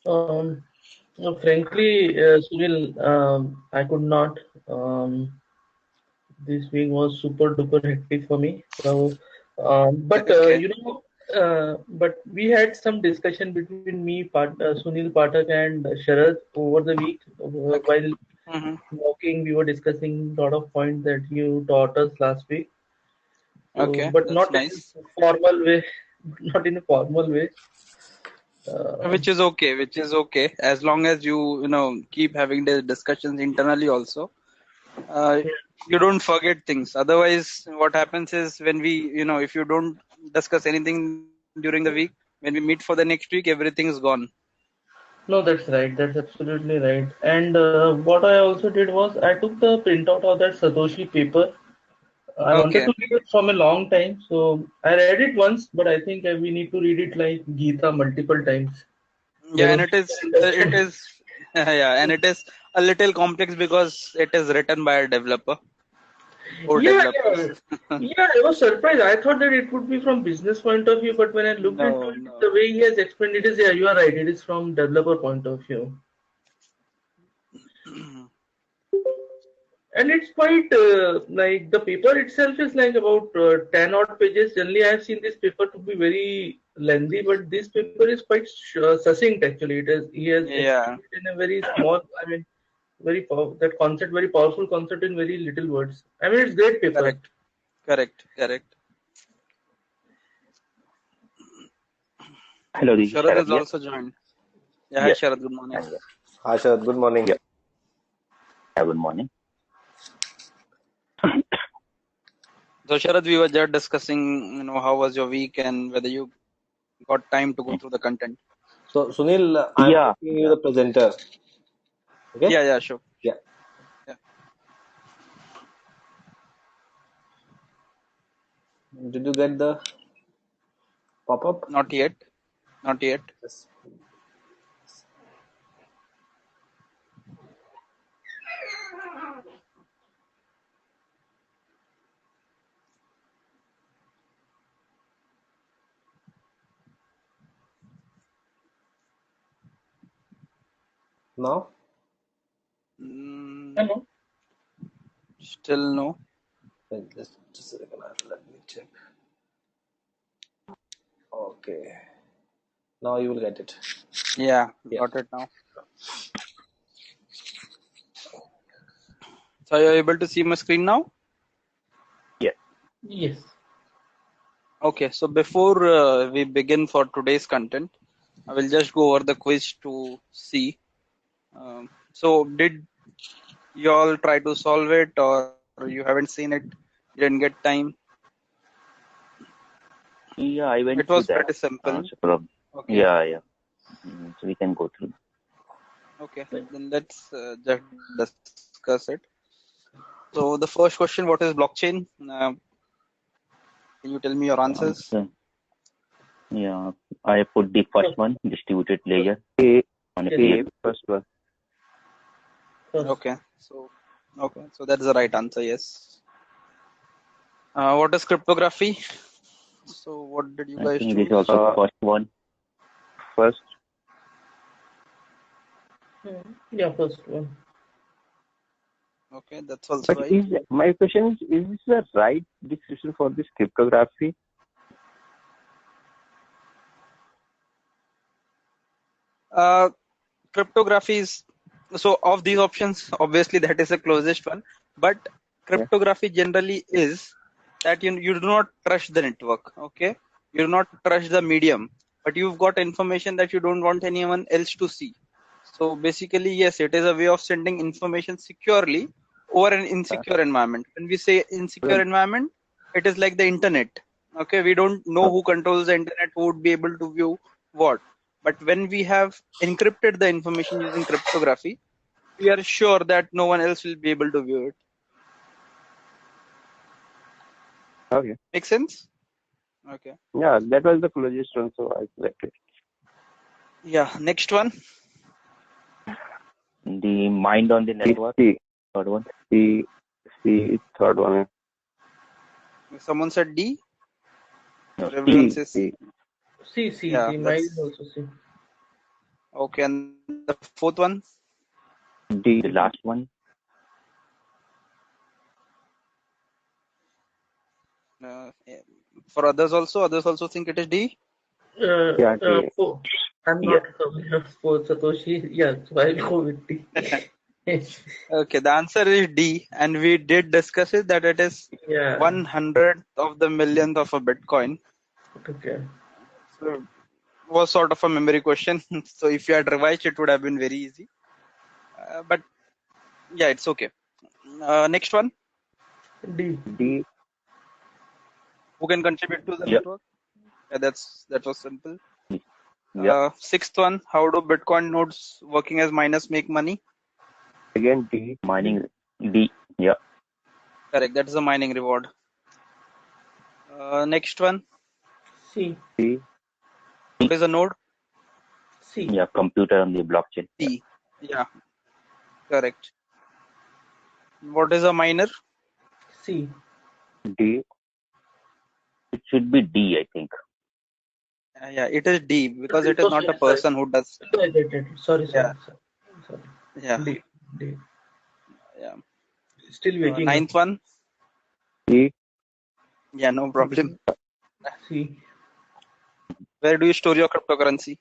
Um, Frankly, Sunil, I could not. Um, this week was super duper hectic for me. So, Okay. but we had some discussion between me, Sunil Pathak, and Sharad over the week. Okay. While Mm-hmm. walking, we were discussing a lot of points that you taught us last week. So, Okay, but that's not in nice. a formal way, not in a formal way. Uh, Which is okay, as long as you keep having the discussions internally also. Uh, you don't forget things. Otherwise, what happens is when if you don't discuss anything during the week, when we meet for the next week, everything is gone. No, that's right. That's absolutely right. And what I also did was I took the printout of that Satoshi paper. I wanted Okay. to read it from a long time, so I read it once, but I think we need to read it like Gita multiple times. Yeah, Then and only we can it understand. is, yeah, and it is a little complex because it is written by a developer or Yeah, developers. yeah, yeah. I was surprised. I thought that it would be from business point of view, but when I looked into No, it, the no. way he has explained it is, yeah, you are right. It is from developer point of view. And it's quite like the paper itself is like about 10 odd pages. Generally, I have seen this paper to be very lengthy, but this paper is quite succinct actually. He has Yeah, explained it in a very small, I mean, that concept, very powerful concept in very little words. I mean, it's great paper. correct, correct. Hello, this is Sharad Sharad has here. also joined. Yeah, hi Yes, Sharad, good morning. I'm here. Hi, Sharad. Good morning. Yeah, good morning. So Sharad, we were just discussing, how was your week and whether you got time to go through the content. So, Sunil, I'm Yeah, making you yeah. the presenter. Okay? Yeah, sure. Yeah. Yeah. Did you get the pop-up? Not yet. Not yet. Yes. Now? Mm, Hello. still no. Wait, just a second. Let me check. Okay. Now you will get it. Yeah, Yeah. got it now. So are you able to see my screen now? Yes. Yes. Okay, so before we begin for today's content, I will just go over the quiz to see. So did you all try to solve it or you haven't seen it? You didn't get time? Yeah, I It went was through that. pretty simple. So from, Okay. yeah, yeah. So we can go through. Okay, then let's just discuss it. So the first question, what is blockchain? Can you tell me your answers? So, yeah, I put the first First, one, distributed first, layer. A on a yes, A, first one. first. Okay, so that's the right answer. Yes. What is cryptography? So what did you I guys think this is choose? also first one. First, Yeah, first one. Okay, that's also but right. is my question is this the right description for this cryptography? Uh, Cryptography is, so of these options, obviously that is the closest one. But Yeah. cryptography generally is that you do not trust the network. Okay, you do not trust the medium, but you've got information that you don't want anyone else to see. So basically, yes, it is a way of sending information securely over an insecure environment. When we say insecure environment, it is like the internet. Okay, we don't know who controls the internet, who would be able to view what. But when we have encrypted the information using cryptography, we are sure that no one else will be able to view it. Okay. Make sense? Okay. Yeah, that was the closest one, so I selected. Yeah. Next one. The mind on the network. Third one. Third one. Someone said D, No, or everyone C. says C. C, C, Yeah, C. Mine is that's also C. Okay, and the fourth one? D, the last one. Yeah. For others also think it is D. Yeah, D. For, I'm Yeah. not familiar for Satoshi. Yeah, so I'll go with D. Okay, the answer is D, and we did discuss it that it is Yeah. 100th of the millionth of a Bitcoin. Okay. So it was sort of a memory question. So if you had revised, it would have been very easy. But yeah, it's okay. Next one. D. D. Who can contribute to the Yep. network? Yeah, that was simple. Yep. Sixth one. How do Bitcoin nodes working as miners make money? Again, D. Mining. D. Yeah. Correct. That is the mining reward. Next one. C. C. What is a node? C. Yeah. Computer on the blockchain. Yeah. C. Yeah, correct. What is a miner? C. D. It should be D, I think. Yeah, it is D because it is Oh, not a sorry, sorry. person who does. Sorry, Yeah, sorry. yeah, D. D. yeah. Still waking up. Ninth one. C. Yeah, no problem. C. Where do you store your cryptocurrency?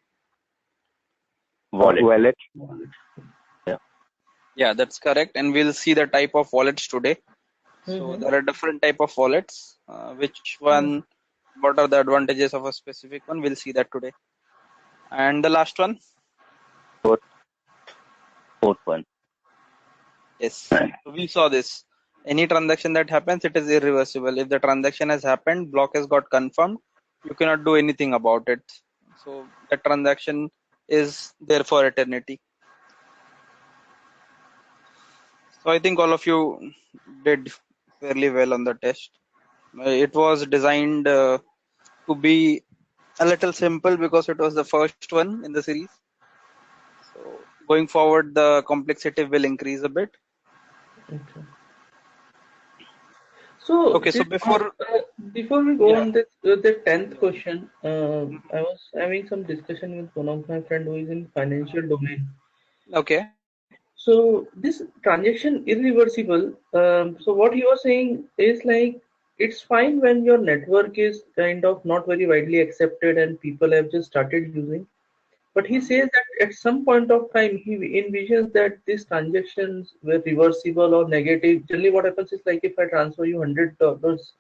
Wallet. Yeah. Yeah, that's correct. And we'll see the type of wallets today. So Mm-hmm. there are different type of wallets. Which one? What are the advantages of a specific one? We'll see that today. And the last one. Fourth one. Yes. So we saw this. Any transaction that happens, it is irreversible. If the transaction has happened, block has got confirmed, you cannot do anything about it. So that transaction is there for eternity. So I think all of you did fairly well on the test. It was designed to be a little simple because it was the first one in the series. So going forward, the complexity will increase a bit. Okay. So Okay, so before we go yeah, on the 10th question, I was having some discussion with one of my friend who is in financial domain. okay. So this transaction irreversible. So what he was saying is like it's fine when your network is kind of not very widely accepted and people have just started using. But he says that at some point of time he envisions that these transactions were reversible or negative. Generally, what happens is like if I transfer you $100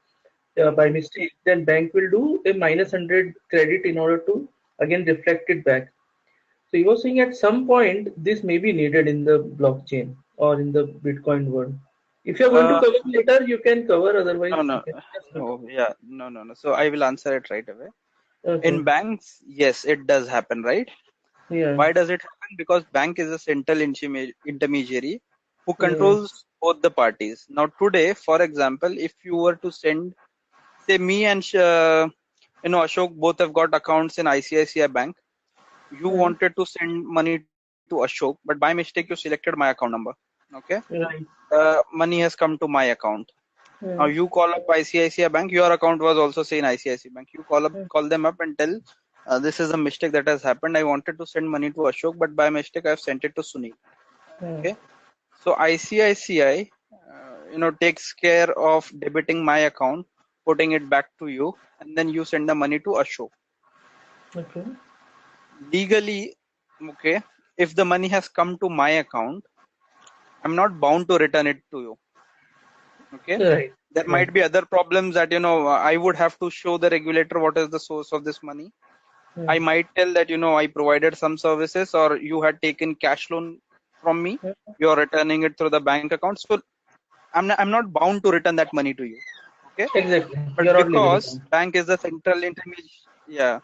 by mistake, then bank will do a -100 credit in order to again reflect it back. So he was saying at some point this may be needed in the blockchain or in the Bitcoin world. If you're going to Uh, cover later, you can cover. Otherwise, no, you no, can just oh, yeah, no. So I will answer it right away. okay. In banks, yes, it does happen, right? Yeah. Why does it happen? Because bank is a central intermediary who Yeah. controls both the parties. Now today, for example, if you were to send, say me and Ashok both have got accounts in ICICI Bank. You Hmm. wanted to send money to Ashok, but by mistake you selected my account number. Okay, Right. money has come to my account. Now Hmm. you call up ICICI Bank. Your account was also say in ICICI Bank. You Hmm. call them up and tell, this is a mistake that has happened. I wanted to send money to Ashok, but by mistake I've sent it to Sunil. Hmm. Okay, so ICICI, takes care of debiting my account, putting it back to you, and then you send the money to Ashok. Okay. Legally, okay, if the money has come to my account, I'm not bound to return it to you. Okay, Right. there Right. might be other problems that I would have to show the regulator what is the source of this money. Hmm. I might tell that I provided some services or you had taken cash loan from me, Hmm. you're returning it through the bank account, so I'm not bound to return that money to you. Okay, Exactly. but You're not legally because bound. bank is the central intermediary, yeah,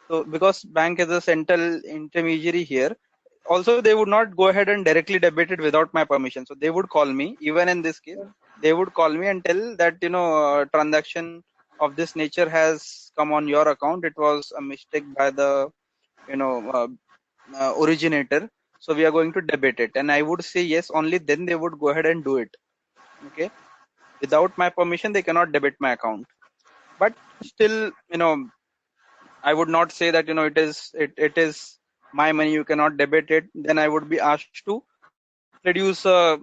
so because bank is a central intermediary here, also they would not go ahead and directly debit it without my permission. So they would call me, even in this case, they would call me and tell that transaction of this nature has come on your account. It was a mistake by the you know uh, originator. So we are going to debit it, and I would say yes. Only then they would go ahead and do it. Okay, without my permission, they cannot debit my account. But still, I would not say that it is my money, you cannot debit it, then I would be asked to produce a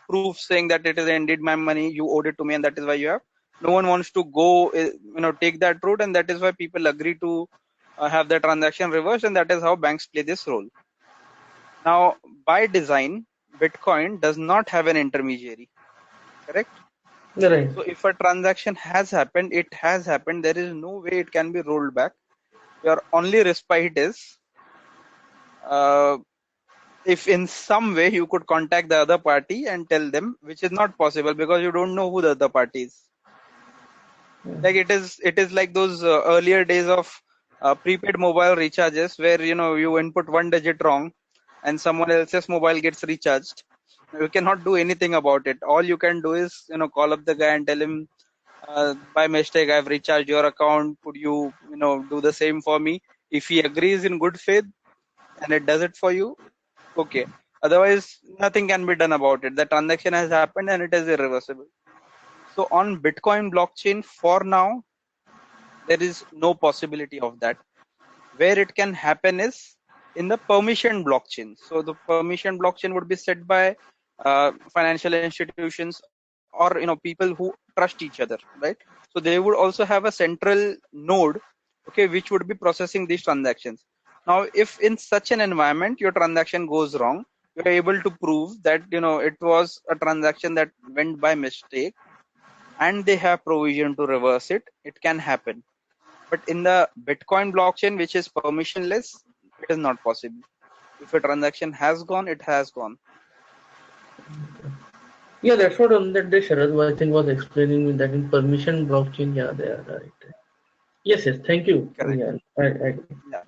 proof saying that it is indeed my money, you owed it to me, and that is why you have. No one wants to go take that route, and that is why people agree to have the transaction reversed, and that is how banks play this role. Now, by design, Bitcoin does not have an intermediary, correct? Right. So if a transaction has happened, it has happened. There is no way it can be rolled back. Your only respite is if in some way you could contact the other party and tell them, which is not possible because you don't know who the other party is. Like it is like those earlier days of prepaid mobile recharges where you input one digit wrong and someone else's mobile gets recharged. You cannot do anything about it. All you can do is call up the guy and tell him, by mistake I've recharged your account, could you do the same for me? If he agrees in good faith and it does it for you, okay. Otherwise, nothing can be done about it. The transaction has happened and it is irreversible. So on Bitcoin blockchain, for now, there is no possibility of that. Where it can happen is in the permission blockchain. So the permission blockchain would be set by financial institutions or people who trust each other, right? So they would also have a central node, okay, which would be processing these transactions. Now, if in such an environment your transaction goes wrong, you are able to prove that it was a transaction that went by mistake, and they have provision to reverse it. It can happen. But in the Bitcoin blockchain, which is permissionless, it is not possible. If a transaction has gone, it has gone. Yeah, that's what on that day Sharad I think was explaining me that in permission blockchain, yeah, they are right. Yes, yes, thank you. Correct. Yeah, I Yeah.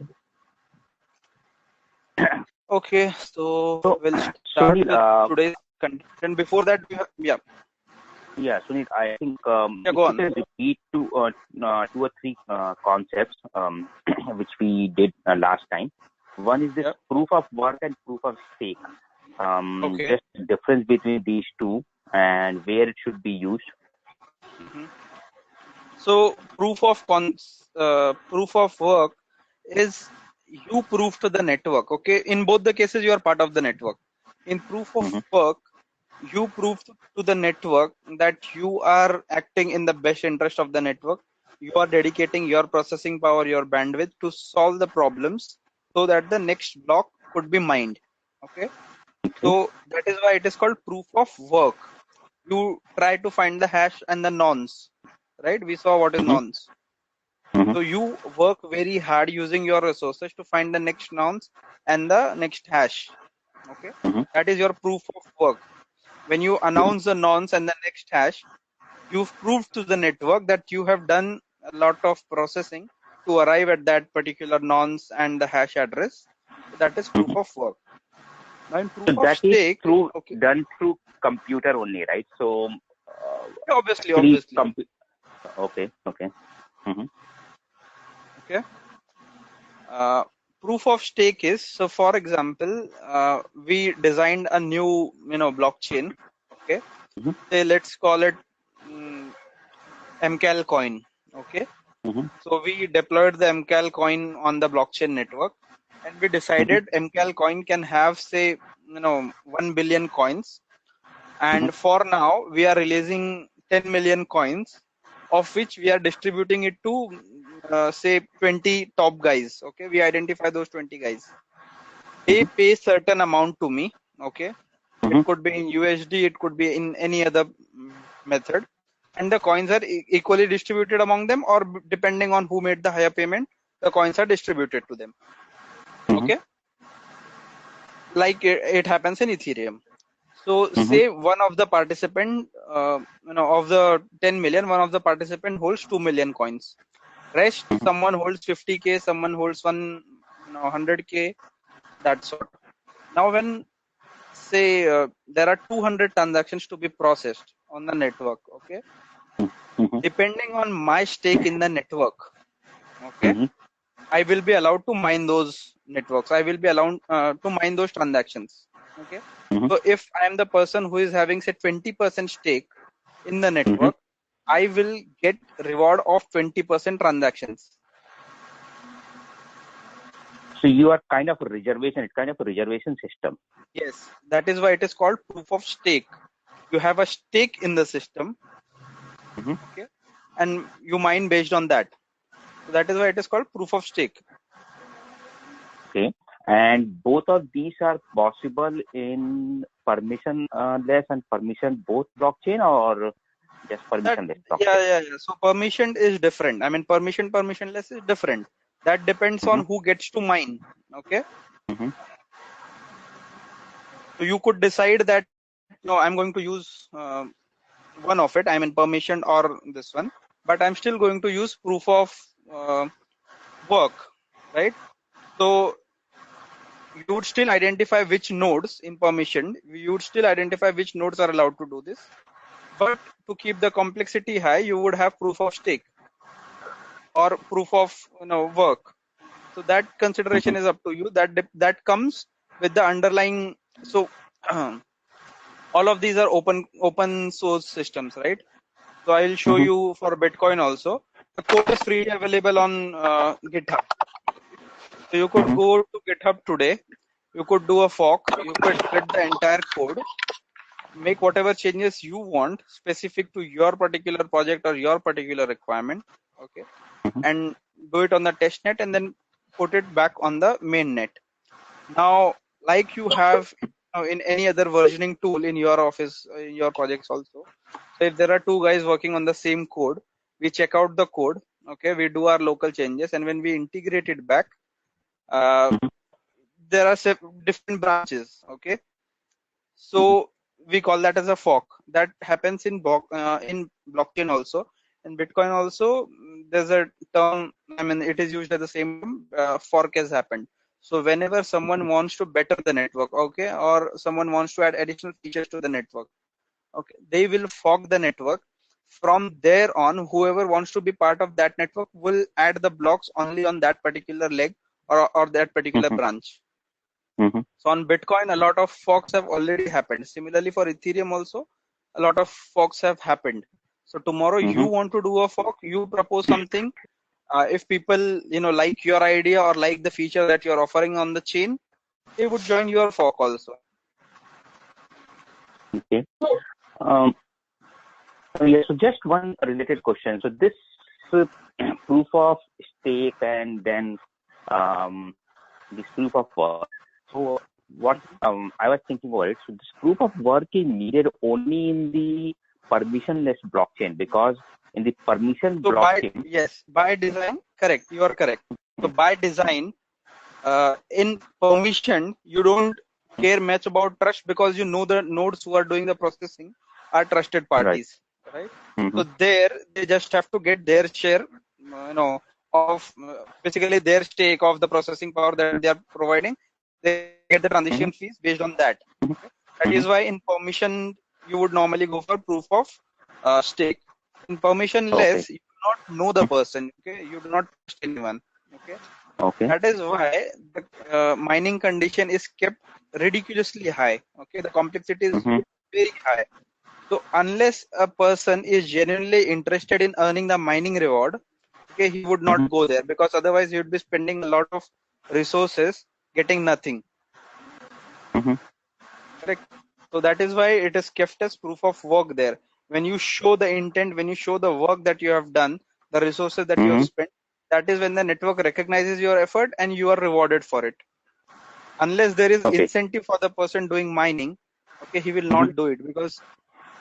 Okay, so So, we'll start Sunil, with today's content. Before that, yeah, Sunil, I think if go you on. can repeat two or three concepts which we did last time. One is this Yeah. proof of work and proof of stake. Okay. Just the difference between these two and where it should be used. So proof of work is you prove to the network. Okay, in both the cases you are part of the network. In proof of work, you prove to the network that you are acting in the best interest of the network. You are dedicating your processing power, your bandwidth to solve the problems so that the next block could be mined. Okay, so that is why it is called proof of work. You try to find the hash and the nonce, right? We saw what is nonce. So you work very hard using your resources to find the next nonce and the next hash. Okay, that is your proof of work. When you announce the nonce and the next hash, you've proved to the network that you have done a lot of processing to arrive at that particular nonce and the hash address. So that is proof of work. Now in So proof of that is stake, okay, done through computer only, right? So obviously, actually, obviously. okay. Okay. Proof of stake is, so for example, we designed a new blockchain. Okay, say let's call it MCAL coin. Okay, so we deployed the MCAL coin on the blockchain network, and we decided MCAL coin can have, say, 1 billion coins, and for now we are releasing 10 million coins, of which we are distributing it to say 20 top guys. Okay, we identify those 20 guys. They pay certain amount to me. Okay, it could be in USD, it could be in any other method, and the coins are equally distributed among them, or depending on who made the higher payment, the coins are distributed to them. Okay, like it happens in Ethereum. So say one of the participant, of the 10 million, one of the participant holds 2 million coins. Rest, someone holds 50K, someone holds 100K, that sort. Now when, say, there are 200 transactions to be processed on the network, okay, depending on my stake in the network, okay, I will be allowed to mine those networks. I will be allowed to mine those transactions. Okay. So if I am the person who is having, say, 20% stake in the network, I will get reward of 20% transactions. So you are kind of a reservation. It's kind of a reservation system. Yes, that is why it is called proof of stake. You have a stake in the system, Mhm. okay, and you mine based on that. So that is why it is called proof of stake. Okay. And both of these are possible in permissionless and permission both blockchain, or just That permissionless blockchain? yeah. So permission is different. I mean, permissionless is different. That depends Mm-hmm. on who gets to mine. Okay. Mm-hmm. So you could decide that no, I'm going to use one of it. I mean, permission or this one, but I'm still going to use proof of work, right? So you would still identify which nodes in permission. You would still identify which nodes are allowed to do this. But to keep the complexity high, you would have proof of stake or proof of work. So that consideration is up to you. That comes with the underlying. So all of these are open source systems, right? So I will show Mm-hmm. you for Bitcoin also. The code is freely available on GitHub. So you could Mm-hmm. go to GitHub today. You could do a fork. You could split the entire code, make whatever changes you want specific to your particular project or your particular requirement. Okay, Mm-hmm. and do it on the test net and then put it back on the main net. Now, like you have in any other versioning tool in your office, in your projects also. So if there are two guys working on the same code, we check out the code. Okay, we do our local changes, and when we integrate it back, uh, there are different branches. Okay, so we call that as a fork. That happens in blockchain also. In Bitcoin also, there's a term. I mean, it is used as the same term. Fork has happened. So whenever someone wants to better the network, okay, or someone wants to add additional features to the network, okay, they will fork the network. From there on, whoever wants to be part of that network will add the blocks only on that particular leg or that particular Mm-hmm. branch. Mm-hmm. So on Bitcoin, a lot of forks have already happened. Similarly for Ethereum also, a lot of forks have happened. So tomorrow you Mm-hmm. want to do a fork, you propose something. If people like your idea or like the feature that you're offering on the chain, they would join your fork also. Okay. Um, yeah, so just one related question. So this uh, proof of stake and then this proof of work. So what I was thinking about it. So this proof of work is needed only in the permissionless blockchain, because in the permission So blockchain. by design, correct, you are correct. So by design, in permission, you don't care much about trust because you know the nodes who are doing the processing are trusted Right. parties, right? Mm-hmm. So there they just have to get their share, of basically their stake of the processing power that they are providing. They get the transaction fees based on that. Okay? That Mm-hmm. is why in permission you would normally go for proof of stake. In Okay. permissionless, you do not know the person. Okay, you do not trust anyone. Okay, Okay. that is why the mining condition is kept ridiculously high. Okay, the complexity is Mm-hmm. very high. So unless a person is genuinely interested in earning the mining reward, okay, he would Mm-hmm. not go there because otherwise he would be spending a lot of resources getting nothing. Mm-hmm. Correct. So that is why it is kept as proof of work there. When you show the intent, when you show the work that you have done, the resources that you have Mm-hmm. spent, that is when the network recognizes your effort and you are rewarded for it. Unless there is Okay. incentive for the person doing mining, okay, he will Mm-hmm. not do it because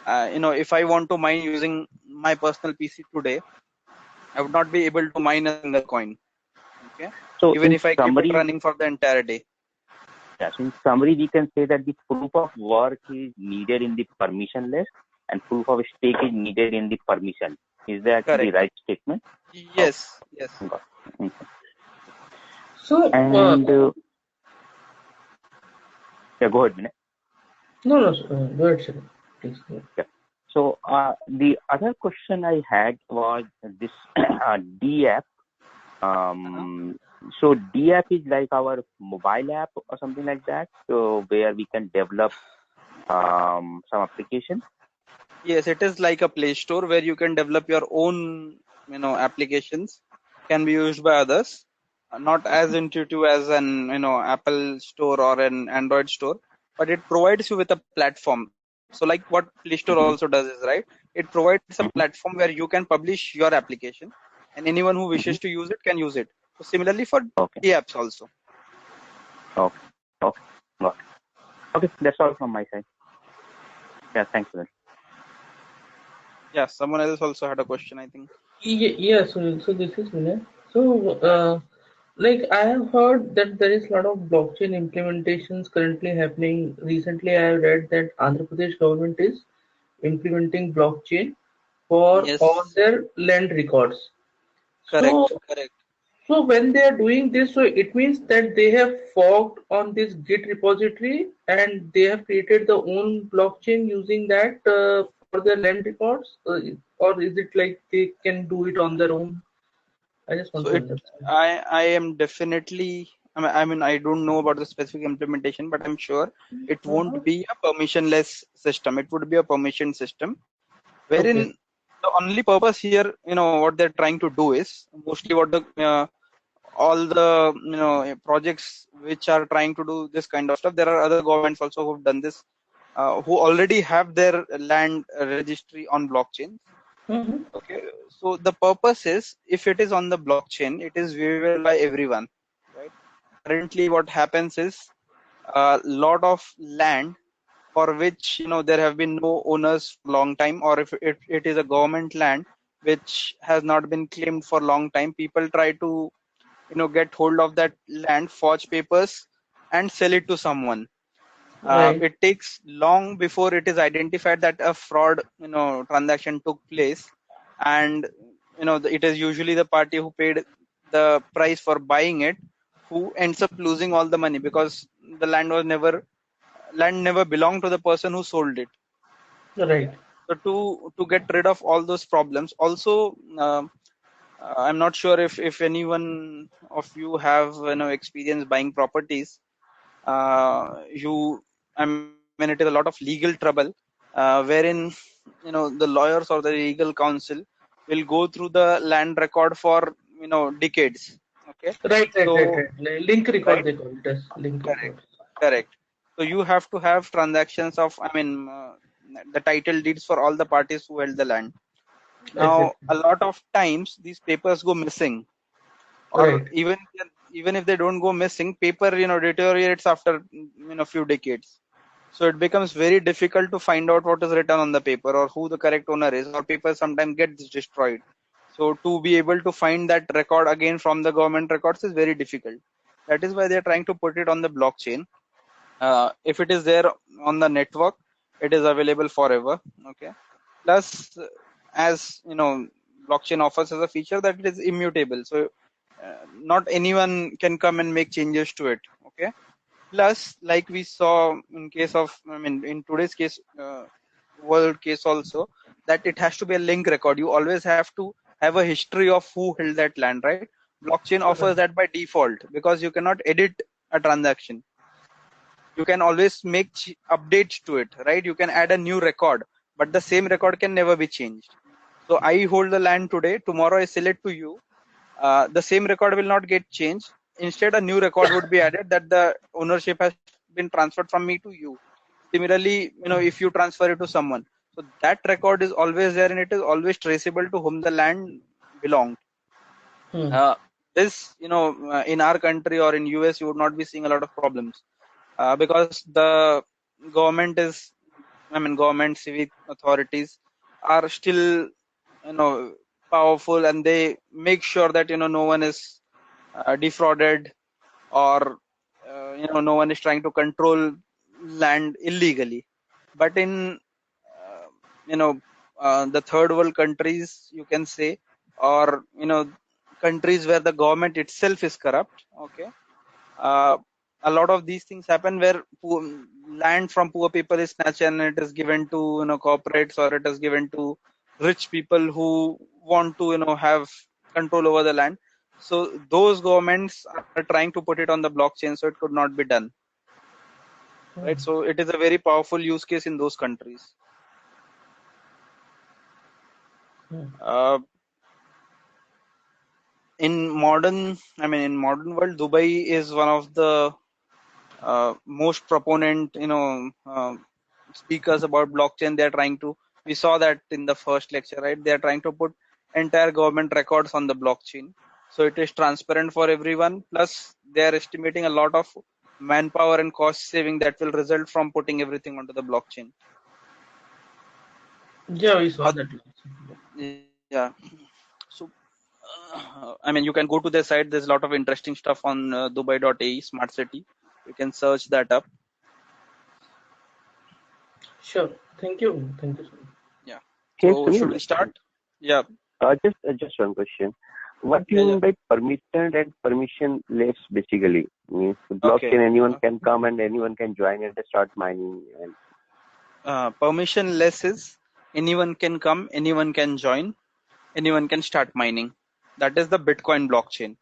if I want to mine using my personal PC today, I would not be able to mine a single coin. Okay, So even in if I keep it summary, running for the entire day. yes, in summary, we can say that the proof of work is needed in the permissionless and proof of stake is needed in the permission. Is that the Correct. right statement? Okay. Yes. Yes. Got it. Mhm. So, And yeah, go ahead, Vinay. no, no, go ahead, Shivam. Please go ahead. Yeah. So the other question I had was this DApp. Uh-huh. So DApp is like our mobile app or something like that, so where we can develop some application. Yes, it is like a Play Store where you can develop your own, applications can be used by others. not as intuitive as an Apple store or an Android store, but it provides you with a platform. So like what Play Store also Mm-hmm. does is, right, it provides a Mm-hmm. platform where you can publish your application and anyone who wishes Mm-hmm. to use it can use it. So similarly for Okay. DApps also. Okay. Okay. Got it. Okay. That's all from my side. Yeah. Thanks for that. Yeah, someone else also had a question, I think. Yeah, so this is Vinay. So, like I have heard that there is a lot of blockchain implementations currently happening. Recently, I have read that Andhra Pradesh government is implementing blockchain for all Yes, their land records. So, correct. so when they are doing this, so it means that they have forked on this Git repository and they have created their own blockchain using that for their land records, or is it like they can do it on their own? I just want So to it, understand. I am definitely, I mean, I don't know about the specific implementation, but I'm sure it Uh-huh. won't be a permissionless system. It would be a permission system, Okay. wherein the only purpose here, what they're trying to do is mostly what the all the projects which are trying to do this kind of stuff. There are other governments also who've done this, who already have their land registry on blockchain. Mm-hmm. Okay, so the purpose is if it is on the blockchain, it is viewable by everyone, right? Currently, what happens is a lot of land for which there have been no owners for a long time, or if it is a government land which has not been claimed for a long time, people try to get hold of that land, forge papers, and sell it to someone. Right. It takes long before it is identified that a fraud transaction took place, and it is usually the party who paid the price for buying it who ends up losing all the money, because the land never belonged to the person who sold it. Okay, Right. so to get rid of all those problems also, I'm not sure if anyone of you have experience buying properties. You I mean, it is a lot of legal trouble, wherein the lawyers or the legal counsel will go through the land record for decades. Okay, Right. Right. so Right. Right. Link record right, they call it as link correct, record. correct. So you have to have transactions of, the title deeds for all the parties who held the land. Now Exactly. a lot of times these papers go missing, or Right. even if they don't go missing, paper deteriorates after few decades. So it becomes very difficult to find out what is written on the paper or who the correct owner is, or paper sometimes gets destroyed. So to be able to find that record again from the government records is very difficult. That is why they are trying to put it on the blockchain. If it is there on the network, it is available forever. Okay, plus as blockchain offers as a feature that it is immutable, so not anyone can come and make changes to it. Okay, plus like we saw in case of, in today's case, world case also, that it has to be a link record. You always have to have a history of who held that land, right? Blockchain offers Right. that by default because you cannot edit a transaction. You can always make updates to it, right? You can add a new record, but the same record can never be changed. So I hold the land today, tomorrow I sell it to you. The same record will not get changed. Instead, a new record would be added that the ownership has been transferred from me to you. Similarly, if you transfer it to someone, so that record is always there and it is always traceable to whom the land belonged. Hmm. uh, this in our country or in US you would not be seeing a lot of problems, because the government is government civic authorities are still powerful, and they make sure that no one is defrauded, or no one is trying to control land illegally. But in uh, you know the third world countries, you can say, or countries where the government itself is corrupt. Okay, uh, a lot of these things happen where land from poor people is snatched and it is given to corporates, or it is given to rich people who want to have control over the land. So those governments are trying to put it on the blockchain so it could not be done, right? So it is a very powerful use case in those countries. Hmm. uh, in modern world, Dubai is one of the most proponent, speakers about blockchain. They're trying to, we saw that in the first lecture, right? They're trying to put entire government records on the blockchain. So it is transparent for everyone. Plus, they're estimating a lot of manpower and cost saving that will result from putting everything onto the blockchain. Yeah, we saw that. Yeah. So, you can go to their site. There's a lot of interesting stuff on Dubai.ae, smart city. You can search that up. Sure. Thank you. Thank you so much. Yeah. Hey, So should we Sunil, start? Yeah. just one question. What do you Yeah. mean by permission and permissionless? Basically, means the Okay. blockchain anyone can come and anyone can join and start mining. And Permissionless is anyone can come, anyone can join, anyone can start mining. That is the Bitcoin blockchain.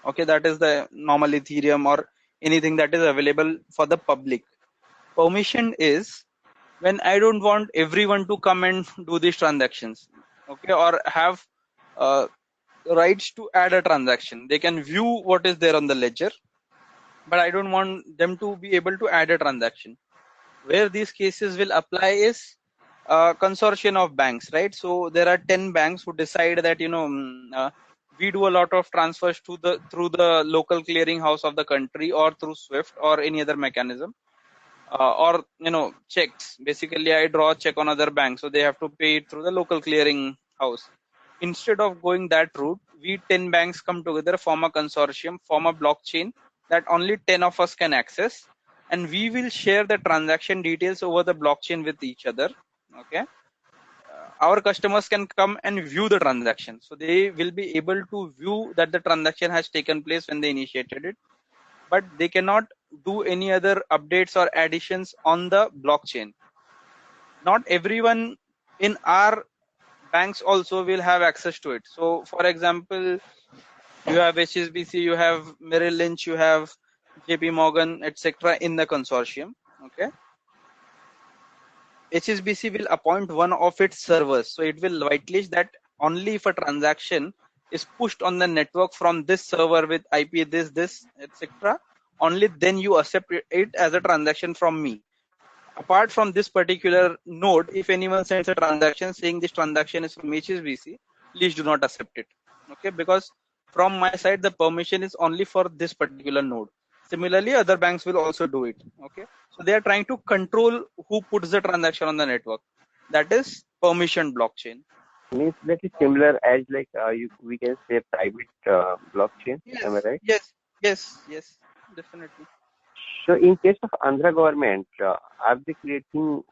Okay, that is the normal Ethereum or anything that is available for the public. Permission is when I don't want everyone to come and do these transactions, okay, or have rights to add a transaction. They can view what is there on the ledger, but I don't want them to be able to add a transaction. Where these cases will apply is a consortium of banks, right? So there are 10 banks who decide that we do a lot of transfers to the through the local clearing house of the country or through Swift or any other mechanism, or checks. Basically, I draw a check on other banks, so they have to pay it through the local clearing house. Instead of going that route, we 10 banks come together, form a consortium, form a blockchain that only 10 of us can access, and we will share the transaction details over the blockchain with each other. Okay, our customers can come and view the transaction, so they will be able to view that the transaction has taken place when they initiated it, but they cannot do any other updates or additions on the blockchain. Not everyone in our banks also will have access to it. So for example, you have HSBC, you have Merrill Lynch, you have JP Morgan, etc. in the consortium. Okay, HSBC will appoint one of its servers, so it will whitelist that only if a transaction is pushed on the network from this server with IP this etc., only then you accept it as a transaction from me. Apart from this particular node, if anyone sends a transaction saying this transaction is from HSBC, please do not accept it. Okay, because from my side the permission is only for this particular node. Similarly, other banks will also do it. Okay, so they are trying to control who puts the transaction on the network. That is permission blockchain. means that is similar as like we can say private blockchain. Am I Yes, right? yes, definitely. So in case of Andhra government, are they creating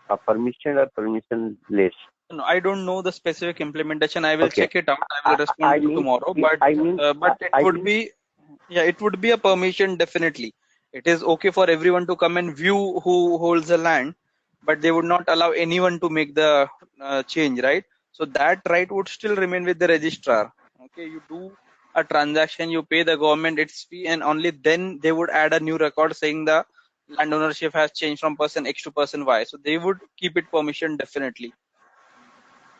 a permission or permissionless? No, I don't know the specific implementation. I will Okay. check it out. I will respond I to you mean, tomorrow. But it I would mean, be, yeah, it would be a permission definitely. It is okay for everyone to come and view who holds the land, but they would not allow anyone to make the change, right? So that right would still remain with the registrar. Okay, you do a transaction, you pay the government its fee, and only then they would add a new record saying the land ownership has changed from person X to person Y. So they would keep it permission definitely.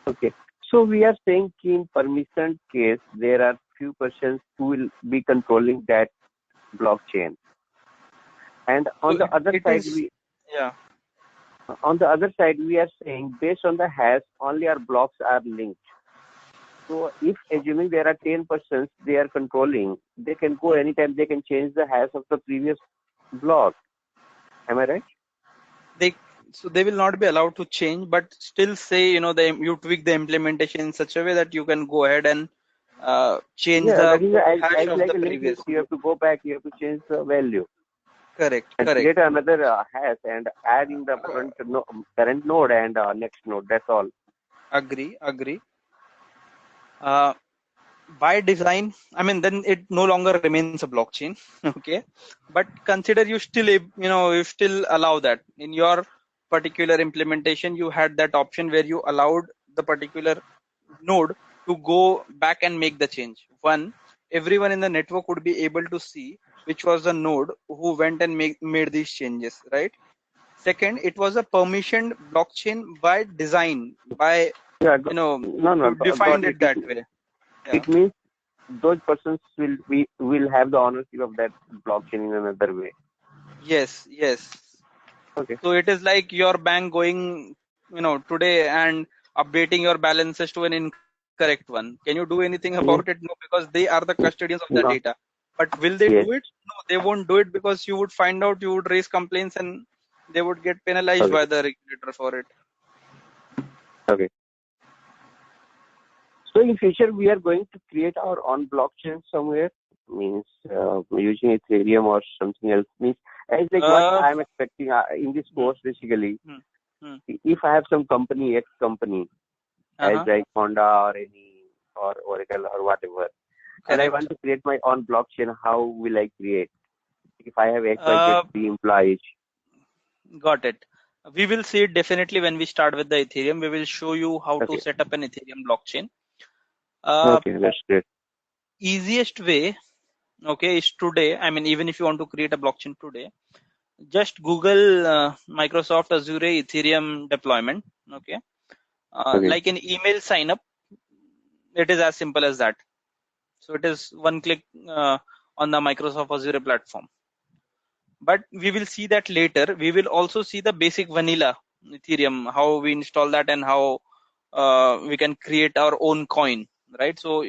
okay. So we are saying in permission case, there are few persons who will be controlling that blockchain. And on So the other it side, is, yeah. we are saying based on the hash, only our blocks are linked. So if assuming there are 10 persons they are controlling, they can go anytime, they can change the hash of the previous block. Am I right? They will not be allowed to change, but still say you tweak the implementation in such a way that you can go ahead and change Yeah, that the is hash as of like the a linked list. previous. You have to go back, you have to change the value Correct, and correct. create another hash and add in the current node and next node. That's all. Agree. Uh, by design, then it no longer remains a blockchain. Okay, but consider you still allow that in your particular implementation. You had that option where you allowed the particular node to go back and make the change. One, everyone in the network would be able to see which was the node who went and made these changes, right? Second, it was a permissioned blockchain by design, by Yeah, you know no, you defined got it. it that way. Yeah. It means those persons will have the ownership of that blockchain in another way. Yes. Okay. So it is like your bank going, today and updating your balances to an incorrect one. Can you do anything about it? No, because they are the custodians of the No. data. But will they do Yes. it? No, they won't do it, because you would find out, you would raise complaints, and they would get penalized Okay. by the regulator for it. Okay. So in future we are going to create our own blockchain somewhere. Means using Ethereum or something else. Means it's like what Uh, I'm expecting in this hmm, course basically. hmm, hmm. If I have some company, X company, as Uh-huh. like Honda or any or Oracle or whatever, and I Correct. want to create my own blockchain, how will I create? If I have X, Y, Z, Uh, three employees. got it. We will see it definitely when we start with the Ethereum. We will show you how to Okay. set up an Ethereum blockchain. Uh, Okay, that's great. Easiest way, okay, is today. I mean, even if you want to create a blockchain today, just Google Microsoft Azure Ethereum deployment. Okay. Okay. Like an email sign up, it is as simple as that. So it is one click on the Microsoft Azure platform. But we will see that later. We will also see the basic vanilla Ethereum, how we install that, and how we can create our own coin, right? So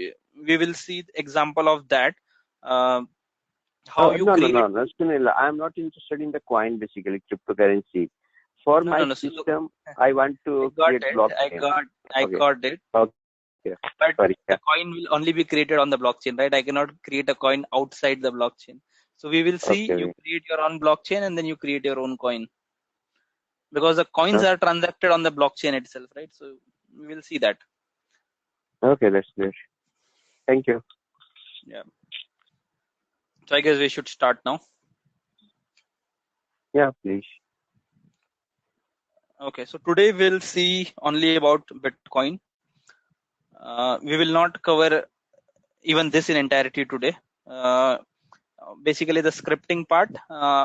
we will see example of that, uh, how Oh, you no, no, create. no, no, Sunil, I'm not interested in the coin, basically, cryptocurrency. For No, no, my no. So look, system, I want I to got create it. blockchain. I Okay. got it. Okay. But Sorry. the Yeah. coin will only be created on the blockchain, right? I cannot create a coin outside the blockchain. So we will see, Okay. you Okay. create your own blockchain and then you create your own coin, because the coins Huh? are transacted on the blockchain itself, right? So we will see that. Okay, that's great. Thank you. Yeah. So I guess we should start now. Yeah, please. Okay. So today we'll see only about Bitcoin. We will not cover even this in entirety today. Uh, Basically, the scripting part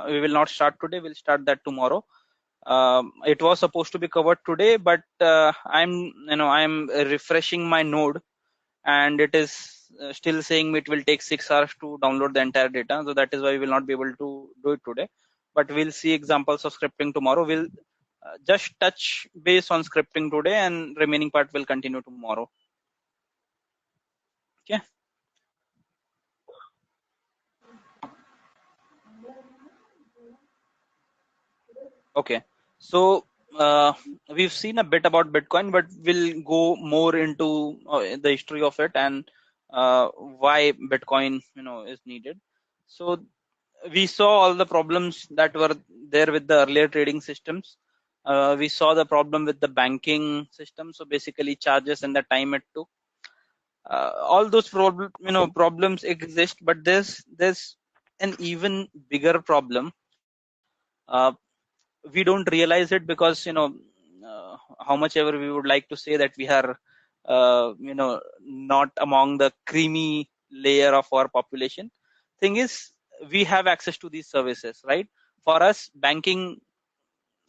we will not start today. We'll start that tomorrow. It was supposed to be covered today, but I'm refreshing my node, and it is still saying it will take 6 hours to download the entire data. So that is why we will not be able to do it today. But we'll see examples of scripting tomorrow. We'll just touch base on scripting today, and remaining part will continue tomorrow. Okay. Okay. So we've seen a bit about Bitcoin, but we'll go more into the history of it, and why Bitcoin, is needed. So we saw all the problems that were there with the earlier trading systems. We saw the problem with the banking system. So basically, charges and the time it took. All those problems exist, but there's an even bigger problem. Uh, we don't realize it, because how much ever we would like to say that we are not among the creamy layer of our population. Thing is, we have access to these services, right? For us, banking,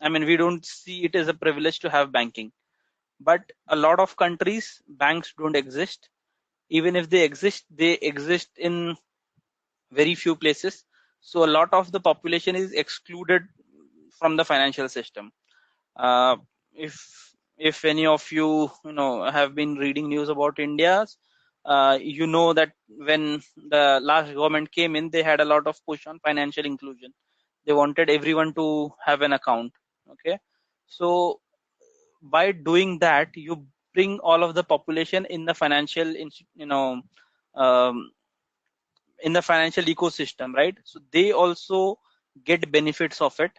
I mean, we don't see it as a privilege to have banking, but a lot of countries, banks don't exist. Even if they exist in very few places. So a lot of the population is excluded from the financial system. uh, if if any of you have been reading news about India, you know that when the last government came in, they had a lot of push on financial inclusion. They wanted everyone to have an account. Okay. So by doing that, you bring all of the population in the financial um, in the financial ecosystem, right? So they also get benefits of it.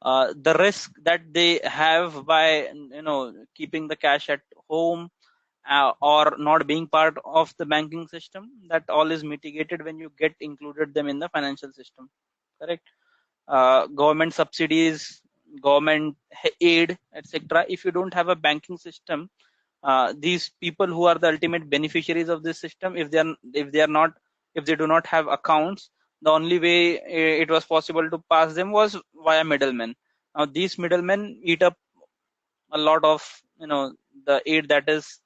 The risk that they have by keeping the cash at home, or not being part of the banking system, that all is mitigated when you get included them in the financial system. Correct. Government subsidies, government aid, etc. If you don't have a banking system, these people who are the ultimate beneficiaries of this system, if they do not have accounts, the only way it was possible to pass them was via middlemen. Now these middlemen eat up a lot of the aid that is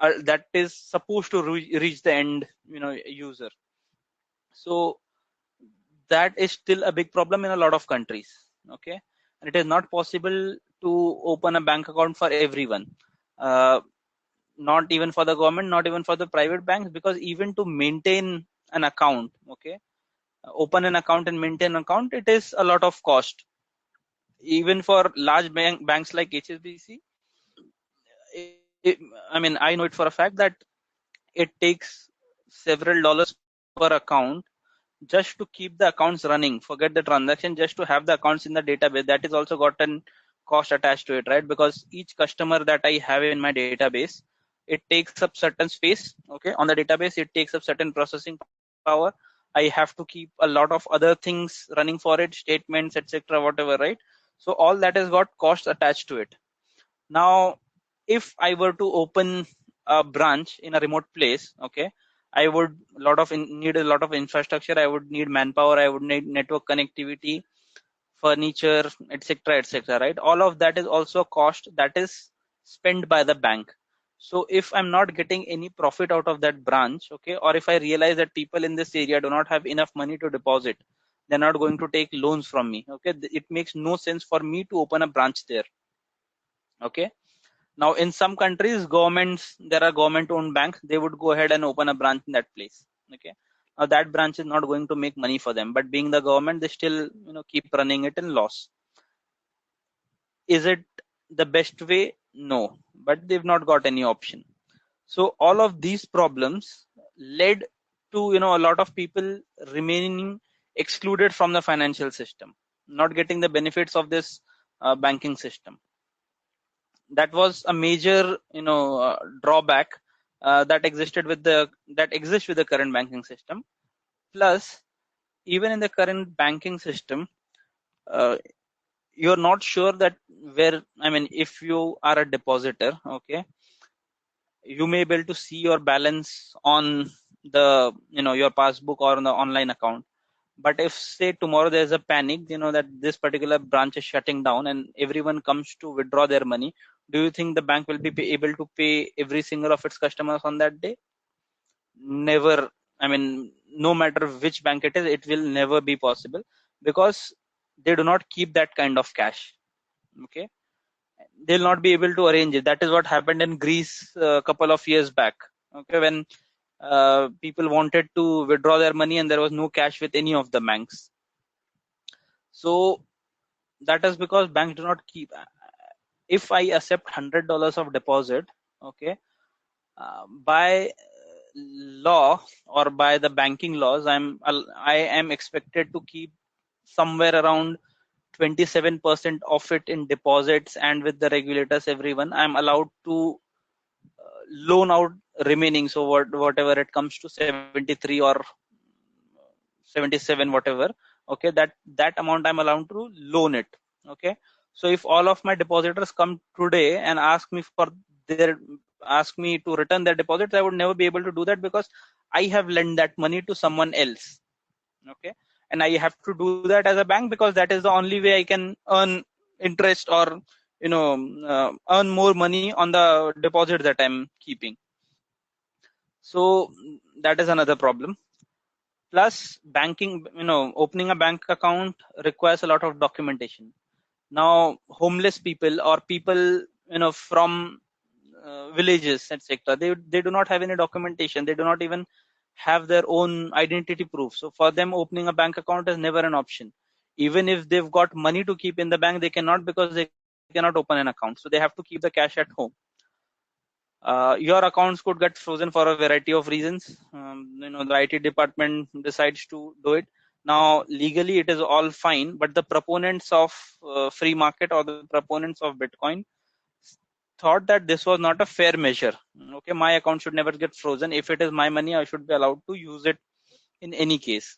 that is supposed to reach the end user. So that is still a big problem in a lot of countries. Okay, and it is not possible to open a bank account for everyone, not even for the government, not even for the private banks, because even to maintain an account, okay, open an account and maintain an account, it is a lot of cost. Even for large banks like HSBC, I mean, I know it for a fact that it takes several dollars per account just to keep the accounts running. Forget the transaction, just to have the accounts in the database. That is also got an cost attached to it, right? Because each customer that I have in my database, it takes up certain space. Okay, on the database, it takes up certain processing power. I have to keep a lot of other things running for it, statements, etc., whatever, right? So all that has got costs attached to it. Now, if I were to open a branch in a remote place, okay, I would need a lot of infrastructure. I would need manpower. I would need network connectivity, furniture, etc., etc. Right? All of that is also a cost that is spent by the bank. So if I'm not getting any profit out of that branch, okay, or if I realize that people in this area do not have enough money to deposit, they're not going to take loans from me. Okay, it makes no sense for me to open a branch there. Okay. Now, in some countries, there are government-owned banks. They would go ahead and open a branch in that place. Okay. Now, that branch is not going to make money for them, but being the government, they still, keep running it in loss. Is it the best way? No, but they've not got any option. So all of these problems led to, a lot of people remaining excluded from the financial system, not getting the benefits of this banking system. That was a major drawback that exists with the current banking system. Plus, even in the current banking system, you're not sure that if you are a depositor, okay, you may be able to see your balance on the your passbook or on the online account. But if say tomorrow there's a panic, that this particular branch is shutting down and everyone comes to withdraw their money, do you think the bank will be able to pay every single of its customers on that day? Never. No matter which bank it is, it will never be possible, because they do not keep that kind of cash. Okay, they'll not be able to arrange it. That is what happened in Greece a couple of years back. Okay, when people wanted to withdraw their money and there was no cash with any of the banks. So that is because banks do not keep. If I accept $100 of deposit, okay, by law or by the banking laws, I am expected to keep somewhere around 27% of it in deposits, and with the regulators, everyone, I'm allowed to loan out remaining. So whatever it comes to 73 or 77, whatever, okay, that amount I'm allowed to loan it. Okay, so if all of my depositors come today and ask me to return their deposits, I would never be able to do that, because I have lent that money to someone else. Okay, and I have to do that as a bank, because that is the only way I can earn interest or earn more money on the deposit that I'm keeping. So that is another problem. Plus, banking, opening a bank account requires a lot of documentation. Now, homeless people or people, from villages, etc., they do not have any documentation. They do not even have their own identity proof. So for them, opening a bank account is never an option. Even if they've got money to keep in the bank, they cannot, because they cannot open an account. So they have to keep the cash at home. Your accounts could get frozen for a variety of reasons. The IT department decides to do it. Now, legally, it is all fine, but the proponents of free market or the proponents of Bitcoin thought that this was not a fair measure. Okay, my account should never get frozen. If it is my money, I should be allowed to use it in any case.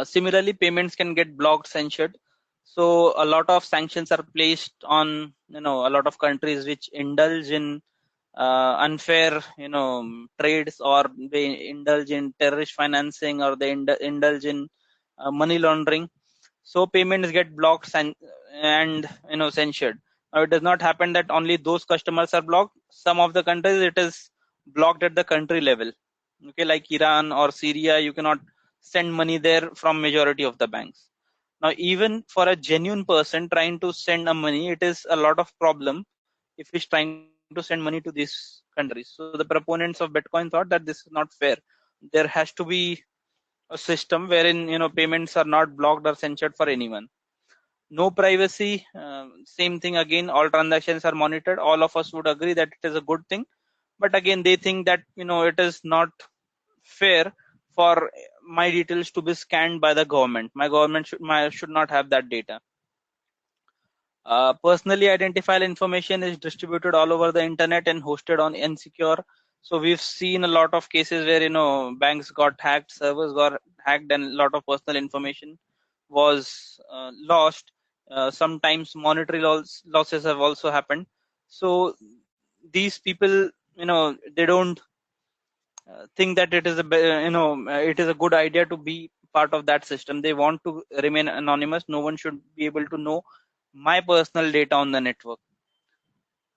Similarly, payments can get blocked, censored. So a lot of sanctions are placed on a lot of countries which indulge in unfair trades, or they indulge in terrorist financing, or they indulge in money laundering. So payments get blocked and censored. Now, it does not happen that only those customers are blocked. some of the countries it is blocked at the country level. Okay, like Iran or Syria, you cannot send money there from majority of the banks. Now, even for a genuine person trying to send a money, it is a lot of problem if he's trying to send money to these countries. So the proponents of Bitcoin thought that this is not fair. There has to be a system wherein payments are not blocked or censored for anyone. No privacy, same thing again. All transactions are monitored. All of us would agree that it is a good thing, but again they think that it is not fair for my details to be scanned by the government. My government should not have that data. Personally identifiable information is distributed all over the internet and hosted on insecure. So we've seen a lot of cases where banks got hacked, servers got hacked, and a lot of personal information was lost. Sometimes monetary losses have also happened. So these people, they don't think that it is it is a good idea to be part of that system. They want to remain anonymous. No one should be able to know my personal data on the network.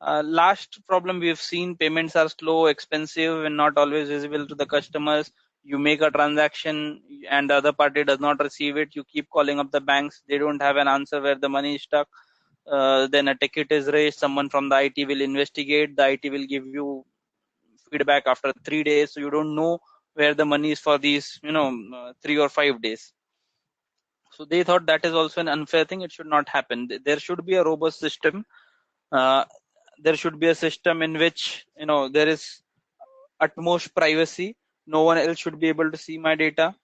Last problem we've seen, payments are slow, expensive, and not always visible to the customers. You make a transaction and the other party does not receive it. You keep calling up the banks. They don't have an answer where the money is stuck. Then a ticket is raised. Someone from the IT will investigate. The IT will give you feedback after 3 days. So you don't know where the money is for these 3 or 5 days. So they thought that is also an unfair thing. It should not happen. There should be a robust system. There should be a system in which there is utmost privacy. No one else should be able to see my data.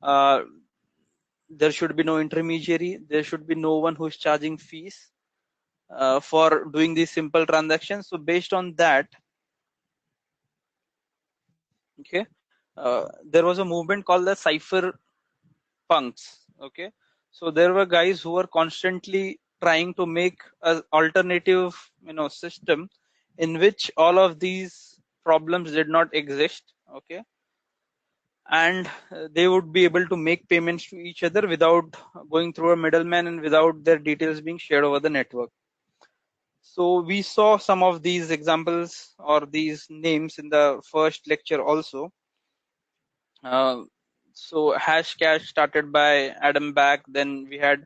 There should be no intermediary. There should be no one who is charging fees for doing these simple transactions. So based on that, okay, there was a movement called the cipher punks. Okay, so there were guys who were constantly trying to make an alternative system in which all of these problems did not exist. Okay, and they would be able to make payments to each other without going through a middleman and without their details being shared over the network. So we saw some of these examples or these names in the first lecture also. So Hashcash started by Adam Back, then we had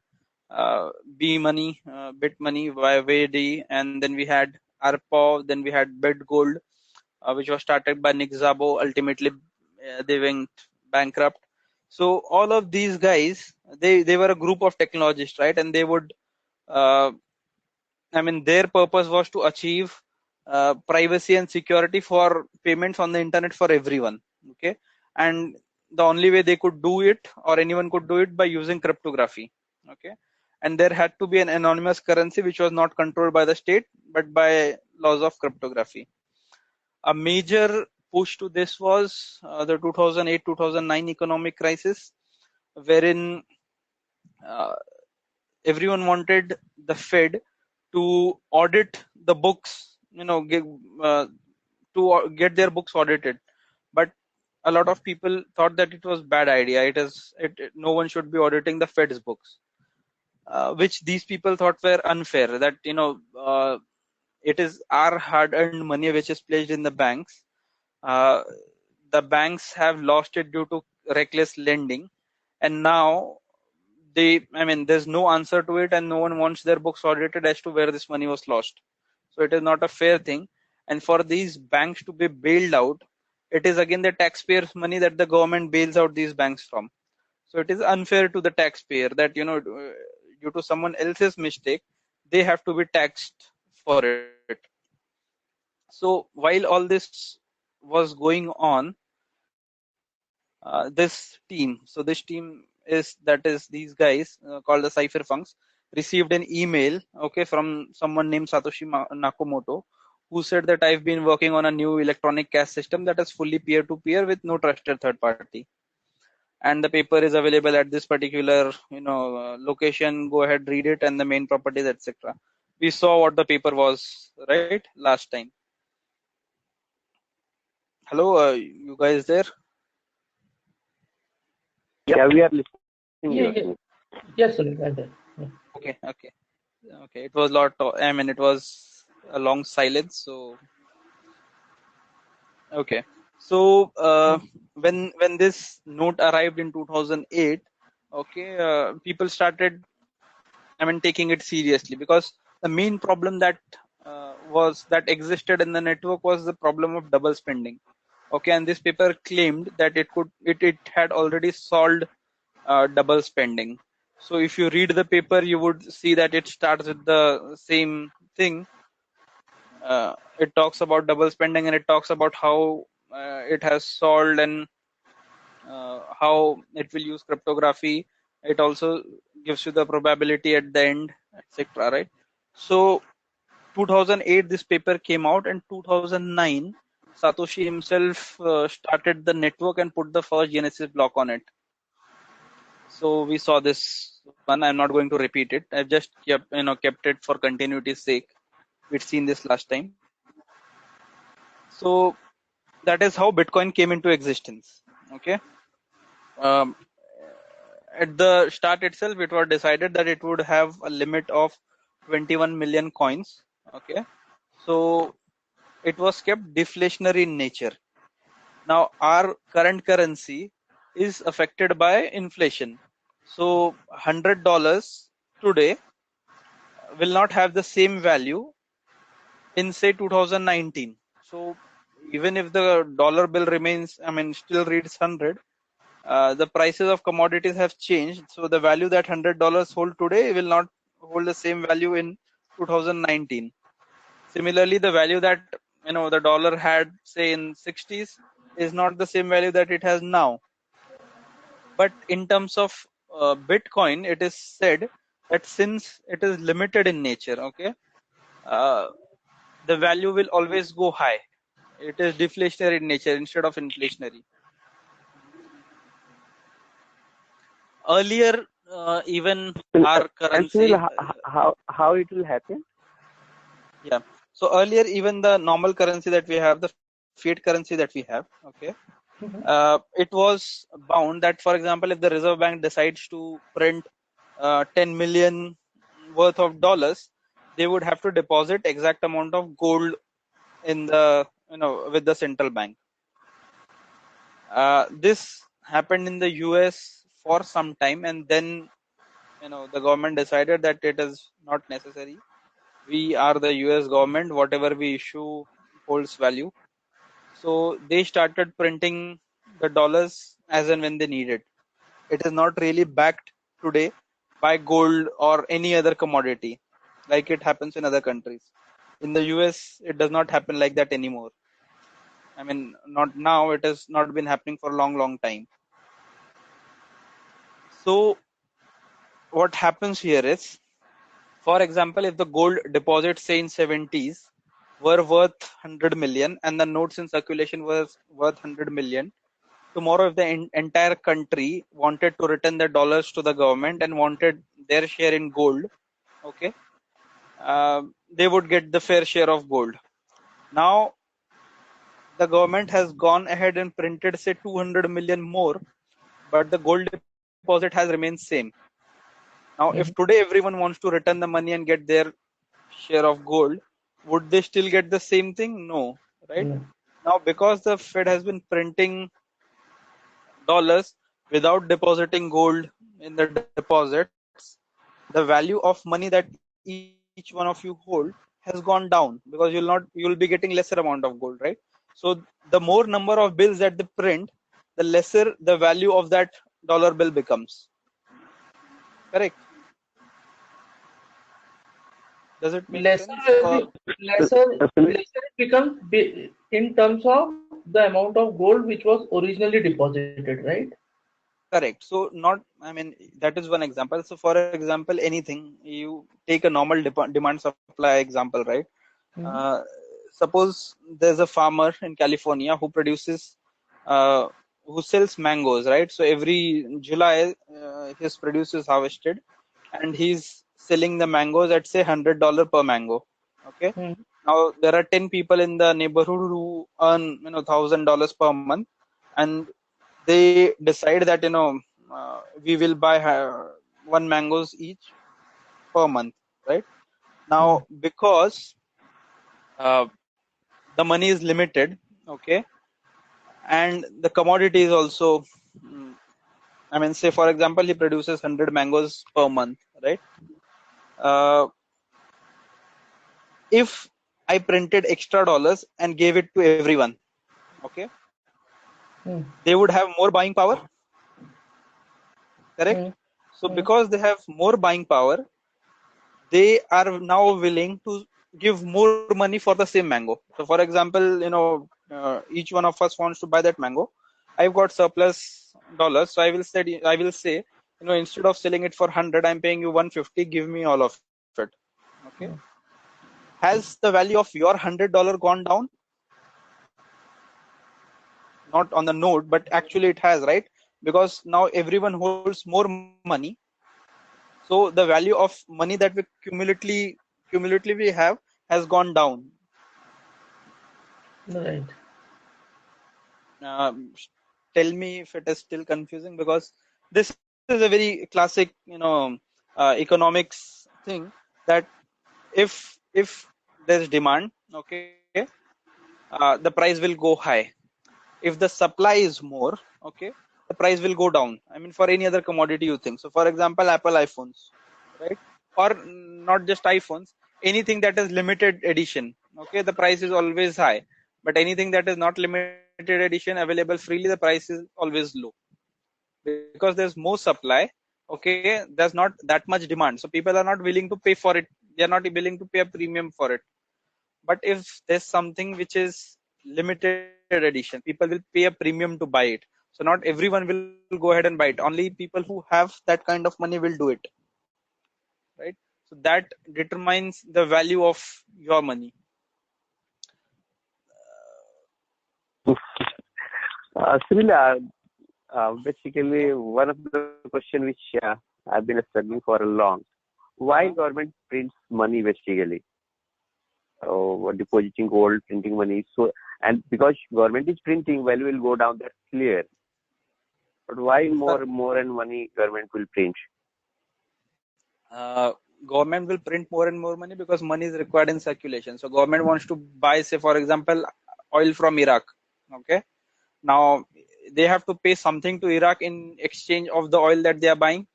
B Money, Bit Money by Vedi, and then we had Arpaw, then we had BitGold, which was started by Nick Szabo. Ultimately, they went bankrupt. So all of these guys, they were a group of technologists, right? And they would, their purpose was to achieve privacy and security for payments on the internet for everyone. Okay, and the only way they could do it, or anyone could do it, by using cryptography. Okay, and there had to be an anonymous currency which was not controlled by the state but by laws of cryptography. A major push to this was the 2008-2009 economic crisis, wherein everyone wanted the Fed to audit the books, to get their books audited. But a lot of people thought that it was bad idea. No one should be auditing the Fed's books, which these people thought were unfair. That it is our hard-earned money which is placed in the banks. The banks have lost it due to reckless lending, and now there's no answer to it, and no one wants their books audited as to where this money was lost. So it is not a fair thing. And for these banks to be bailed out, it is again the taxpayers' money that the government bails out these banks from. So it is unfair to the taxpayer that due to someone else's mistake, they have to be taxed for it. So while all this was going on, this team, these guys called the cypherpunks, received an email, okay, from someone named Satoshi Nakamoto, who said that I've been working on a new electronic cash system that is fully peer-to-peer with no trusted third party. And the paper is available at this particular location. Go ahead, read it, and the main properties, etc. We saw what the paper was, right, last time. Hello, you guys there? Yeah, we are listening. Yes, Sunil, I did. Okay. It was it was a long silence, so Okay. So when this note arrived in 2008, okay, people started, I mean, taking it seriously, because the main problem that existed in the network was the problem of double spending. Okay, and this paper claimed that it had already solved double spending. So if you read the paper, you would see that it starts with the same thing. It talks about double spending, and it talks about how it has solved, and how it will use cryptography. It also gives you the probability at the end, etc. Right? So 2008 this paper came out, and 2009 Satoshi himself started the network and put the first Genesis block on it. So we saw this one. I'm not going to repeat it. I've just kept it for continuity's sake. We'd seen this last time. So that is how Bitcoin came into existence. Okay. Um, at the start itself, it was decided that it would have a limit of 21 million coins. Okay. So it was kept deflationary in nature. Now our current currency is affected by inflation. So $100 today will not have the same value in say 2019. So even if the dollar bill remains, I mean, still reads 100, the prices of commodities have changed. So the value that $100 hold today will not hold the same value in 2019. Similarly, the value that the dollar had say in 60s is not the same value that it has now. But in terms of Bitcoin, it is said that since it is limited in nature, okay, uh, the value will always go high. It is deflationary in nature instead of inflationary. Earlier, even our currency, how it will happen? yeah. So earlier, even the normal currency that we have, the fiat currency that we have, okay, it was bound that, for example, if the Reserve Bank decides to print 10 million worth of dollars, they would have to deposit exact amount of gold in the with the central bank. This happened in the US for some time, and then the government decided that it is not necessary. We are the US government, whatever we issue holds value. So they started printing the dollars as and when they need it. It is not really backed today by gold or any other commodity like it happens in other countries. In the US, it does not happen like that anymore. I mean, not now, it has not been happening for a long, long time. So what happens here is, for example, if the gold deposits say in 70s were worth 100 million and the notes in circulation was worth 100 million, tomorrow if the entire country wanted to return the dollars to the government and wanted their share in gold, okay, they would get the fair share of gold. Now the government has gone ahead and printed say 200 million more, but the gold deposit has remained same. Now if today everyone wants to return the money and get their share of gold, would they still get the same thing? No, right? No. Now because the Fed has been printing dollars without depositing gold in the deposits, the value of money that each one of you hold has gone down, because you'll be getting lesser amount of gold, right? So the more number of bills that they print, the lesser the value of that dollar bill becomes. Correct? Does it make Lesser sense? will Or be lesser lesser it becomes in terms of the amount of gold which was originally deposited, right? correct. So not, I mean, that is one example. So for example, anything, you take a normal demand supply example, right? Mm-hmm. Uh, Suppose there's a farmer in California who produces, uh, who sells mangoes, right? So every July, his produce is harvested, and he's selling the mangoes at say $100 per mango. Okay. Now there are 10 people in the neighborhood who earn $1,000 per month, and they decide that we will buy one mangoes each per month, right? Now because the money is limited, okay, and the commodity is also, I mean, say for example, he produces 100 mangoes per month, right? Uh, if I printed extra dollars and gave it to everyone, okay, Hmm. they would have more buying power, correct? Hmm. So Hmm. because they have more buying power, they are now willing to give more money for the same mango. So for example, each one of us wants to buy that mango. I've got surplus dollars, so I will say, instead of selling it for 100, I'm paying you 150. Give me all of it. Okay. Has the value of your $100 gone down? Not on the note, but actually it has, right? Because now everyone holds more money. So the value of money that we cumulatively have has gone down. Right. Um, Tell me if it is still confusing, because this is a very classic, economics thing, that if there's demand, okay, the price will go high. If the supply is more, okay, the price will go down. I mean, for any other commodity you think. So for example, Apple iPhones, right? Or not just iPhones, anything that is limited edition, okay, the price is always high. But anything that is not limited edition, available freely, the price is always low, because there's more supply, okay, there's not that much demand, so people are not willing to pay for it. They are not willing to pay a premium for it. But if there's something which is limited edition, people will pay a premium to buy it. So not everyone will go ahead and buy it. Only people who have that kind of money will do it, right? So that determines the value of your money. Similar, basically, one of the question which I've been struggling for a long. Why Uh-huh. government prints money basically? Depositing gold, printing money. So, and because government is printing, value will go down. That's clear. But why more and money government will print? uh, Government will print more and more money because money is required in circulation. So government wants to buy, say for example, oil from Iraq. Okay. Now they have to pay something to Iraq in exchange of the oil that they are buying.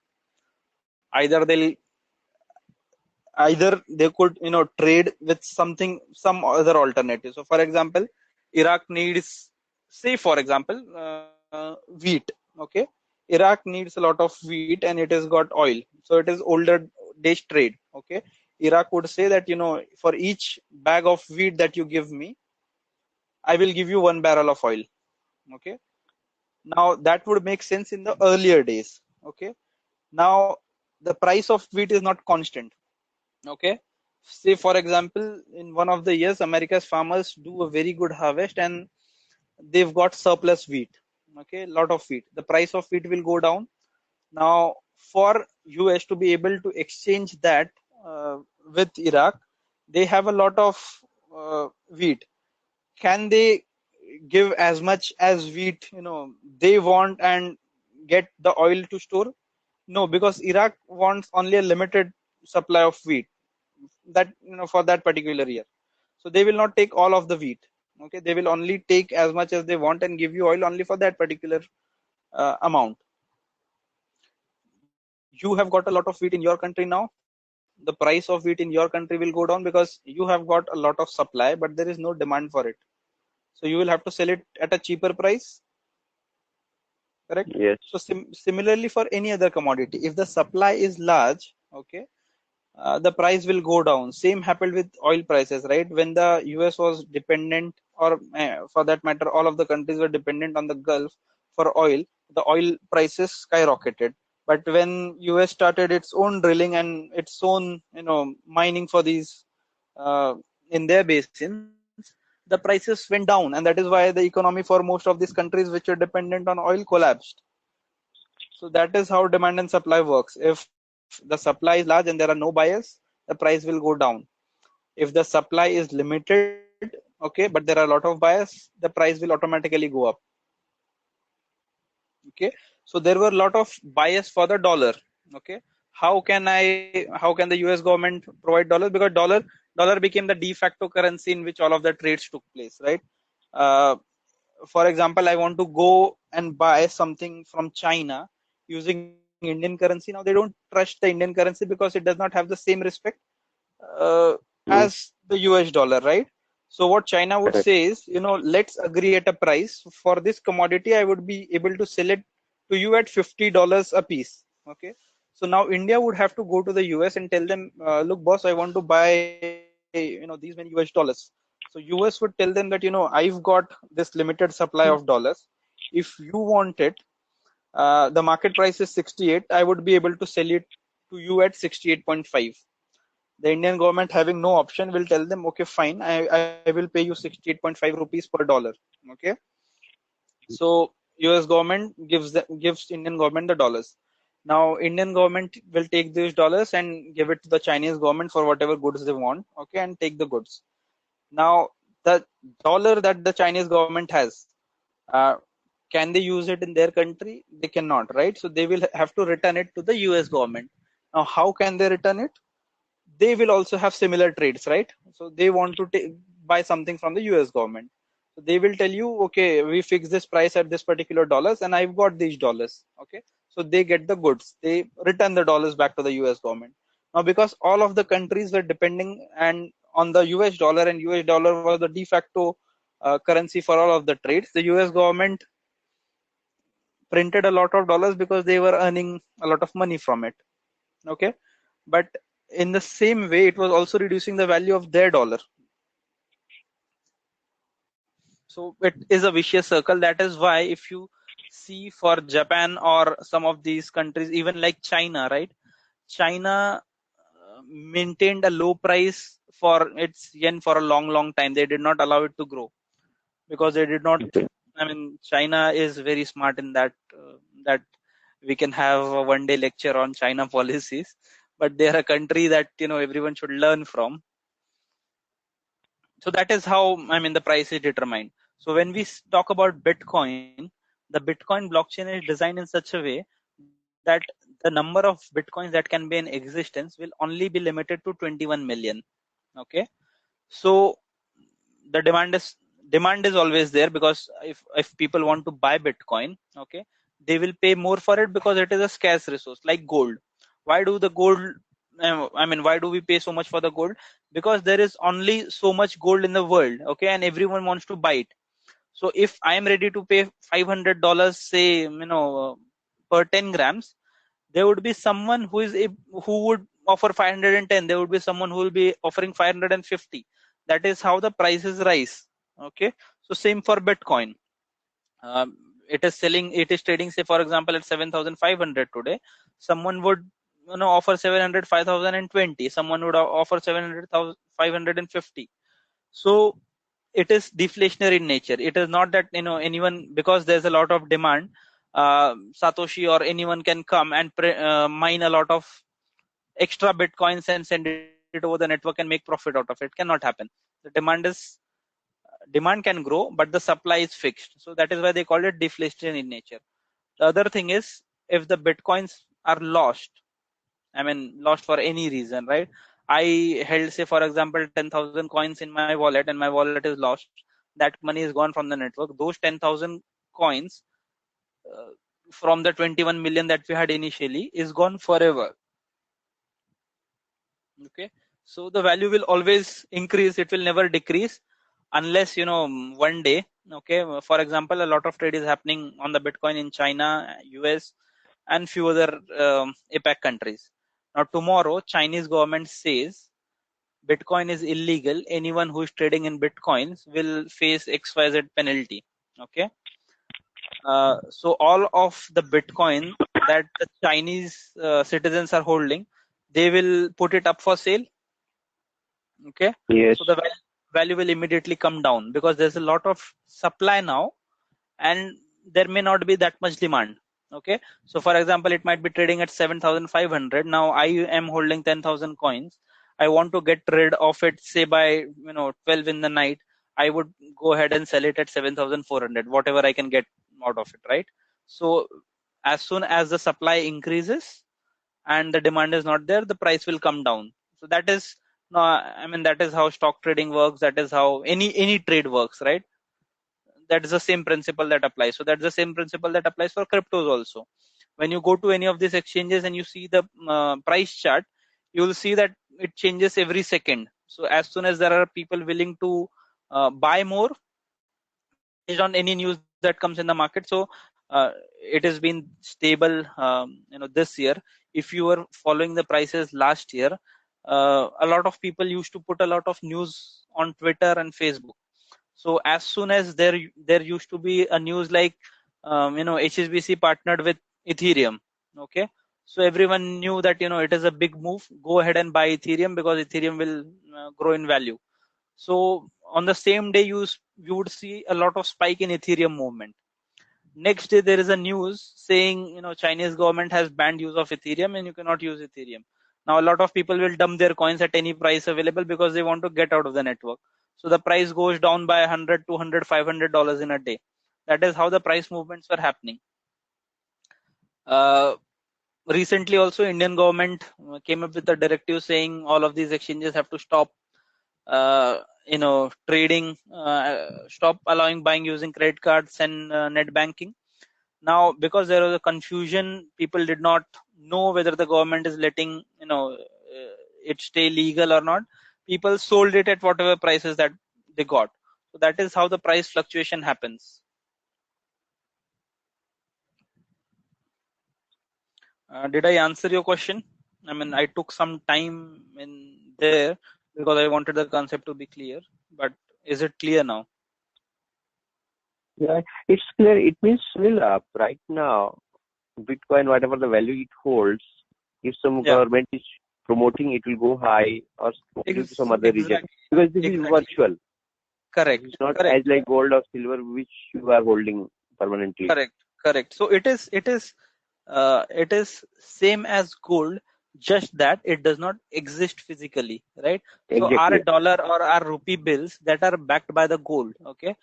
Either they could trade with some other alternative. So for example, Iraq needs, say for example, wheat. Okay. Iraq needs a lot of wheat and it has got oil, so it is older days trade. Okay. Iraq would say that, for each bag of wheat that you give me, I will give you 1 barrel of oil. Okay. Now that would make sense in the earlier days. Okay. Now the price of wheat is not constant. Okay. Say for example, in one of the years, America's farmers do a very good harvest and they've got surplus wheat. Okay. A lot of wheat, the price of wheat will go down. Now for US to be able to exchange that with Iraq, they have a lot of wheat. Can they give as much as wheat they want and get the oil to store? No, because Iraq wants only a limited supply of wheat, that for that particular year. So they will not take all of the wheat. Okay. They will only take as much as they want and give you oil only for that particular amount. You have got a lot of wheat in your country now. The price of wheat in your country will go down because you have got a lot of supply, but there is no demand for it. So you will have to sell it at a cheaper price. Correct. Yes. So similarly for any other commodity, if the supply is large, okay, the price will go down. Same happened with oil prices, right? When the US was dependent, or for that matter, all of the countries were dependent on the Gulf for oil, the oil prices skyrocketed. But when US started its own drilling and its own, mining for these uh, in their basins, the prices went down, and that is why the economy for most of these countries which are dependent on oil collapsed. So that is how demand and supply works. If the supply is large and there are no buyers, the price will go down. If the supply is limited, okay, but there are a lot of buyers, the price will automatically go up. Okay. So there were a lot of buyers for the dollar. Okay. How can the US government provide dollars? Because dollar became the de facto currency in which all of the trades took place, right? Uh, for example, I want to go and buy something from China using Indian currency. Now they don't trust the Indian currency because it does not have the same respect uh, Mm, as the US dollar, right? So what China would correct. say is, let's agree at a price for this commodity. I would be able to sell it to you at $50 a piece. Okay. So now India would have to go to the US and tell them, look, boss, I want to buy, these many US dollars. So US would tell them that, I've got this limited supply of dollars. If you want it, the market price is 68. I would be able to sell it to you at 68.5. The Indian government, having no option, will tell them, okay, fine, I will pay you 68.5 rupees per dollar. Okay. So US government gives Indian government the dollars. Now Indian government will take these dollars and give it to the Chinese government for whatever goods they want. Okay, and take the goods. Now the dollar that the Chinese government has, uh, can they use it in their country? They cannot, right? So they will have to return it to the US government. Now how can they return it? They will also have similar trades, right? So they want to buy something from the US government. So they will tell you, okay, we fix this price at this particular dollars and I've got these dollars. Okay. So they get the goods. They return the dollars back to the US government. Now, because all of the countries were depending and on the US dollar, and US dollar was the de facto currency for all of the trades, the US government printed a lot of dollars because they were earning a lot of money from it. Okay. But in the same way, it was also reducing the value of their dollar. So it is a vicious circle. That is why if you see for Japan or some of these countries, even like China, right? China maintained a low price for its yen for a long time. They did not allow it to grow because they did not. Okay. I mean, China is very smart in that we can have a one-day lecture on China policies, but they are a country that everyone should learn from. So that is how the price is determined. So when we talk about Bitcoin, the Bitcoin blockchain is designed in such a way that the number of Bitcoins that can be in existence will only be limited to 21 million. Okay. So the demand is always there, because if people want to buy Bitcoin, okay, they will pay more for it because it is a scarce resource like gold. Why do the gold why do we pay so much for the gold? Because there is only so much gold in the world, okay, and everyone wants to buy it. So if I am ready to pay $500, say, per 10 grams, there would be someone who would offer 510. There would be someone who will be offering 550. That is how the prices rise. Okay. So same for Bitcoin. um, it is trading, say, for example, at 7,500 today. Someone would offer 700, 5,020. Someone would offer 700,000, 550. So it is deflationary in nature. It is not that anyone, because there's a lot of demand, Satoshi or anyone can come and mine a lot of extra Bitcoins and send it over the network and make profit out of it. Cannot happen. The demand can grow, but the supply is fixed. So that is why they call it deflation in nature. The other thing is, if the Bitcoins are lost, lost for any reason, right? I held, say, for example, 10,000 coins in my wallet and my wallet is lost. That money is gone from the network. Those 10,000 coins, uh, from the 21 million that we had initially, is gone forever. Okay. So the value will always increase. It will never decrease unless, one day, okay, for example, a lot of trade is happening on the Bitcoin in China, US, and few other APAC countries. Now tomorrow, Chinese government says Bitcoin is illegal. Anyone who is trading in Bitcoins will face XYZ penalty. Okay. So all of the Bitcoin that the Chinese citizens are holding, they will put it up for sale. Okay. Yes. So the value will immediately come down because there's a lot of supply now and there may not be that much demand. Okay. So for example, it might be trading at 7,500. Now I am holding 10,000 coins. I want to get rid of it, say by 12 in the night. I would go ahead and sell it at 7,400, whatever I can get out of it, right? So as soon as the supply increases and the demand is not there, the price will come down. So that is, no, that is how stock trading works. That is how any trade works, right? that is the same principle that applies. So that's the same principle that applies for cryptos also. When you go to any of these exchanges and you see the price chart, you will see that it changes every second. So as soon as there are people willing to buy more based on any news that comes in the market, so it has been stable, this year. If you were following the prices last year, a lot of people used to put a lot of news on Twitter and Facebook. So as soon as there used to be a news like HSBC partnered with Ethereum, okay, so everyone knew that it is a big move. Go ahead and buy Ethereum because Ethereum will grow in value. So on the same day, you would see a lot of spike in Ethereum movement. Next day there is a news saying Chinese government has banned use of Ethereum and you cannot use Ethereum. Now a lot of people will dump their coins at any price available because they want to get out of the network. So the price goes down by 100, 200, $500 in a day. That is how the price movements were happening. Recently also Indian government came up with a directive saying all of these exchanges have to stop trading, stop allowing buying using credit cards and net banking. Now because there was a confusion, people did not know whether the government is letting it stay legal or not. People sold it at whatever prices that they got. So that is how the price fluctuation happens. Did I answer your question? I mean, I took some time in there because I wanted the concept to be clear, but is it clear now? Yeah, it's clear. It means Sunil, right now, Bitcoin, whatever the value it holds, if some government is promoting, it will go high or due to some other reason. Because this is virtual. Correct. It's not as like gold or silver which you are holding permanently. Correct. So it is same as gold, just that it does not exist physically, right? Exactly. So our dollar or our rupee bills that are backed by the gold, okay?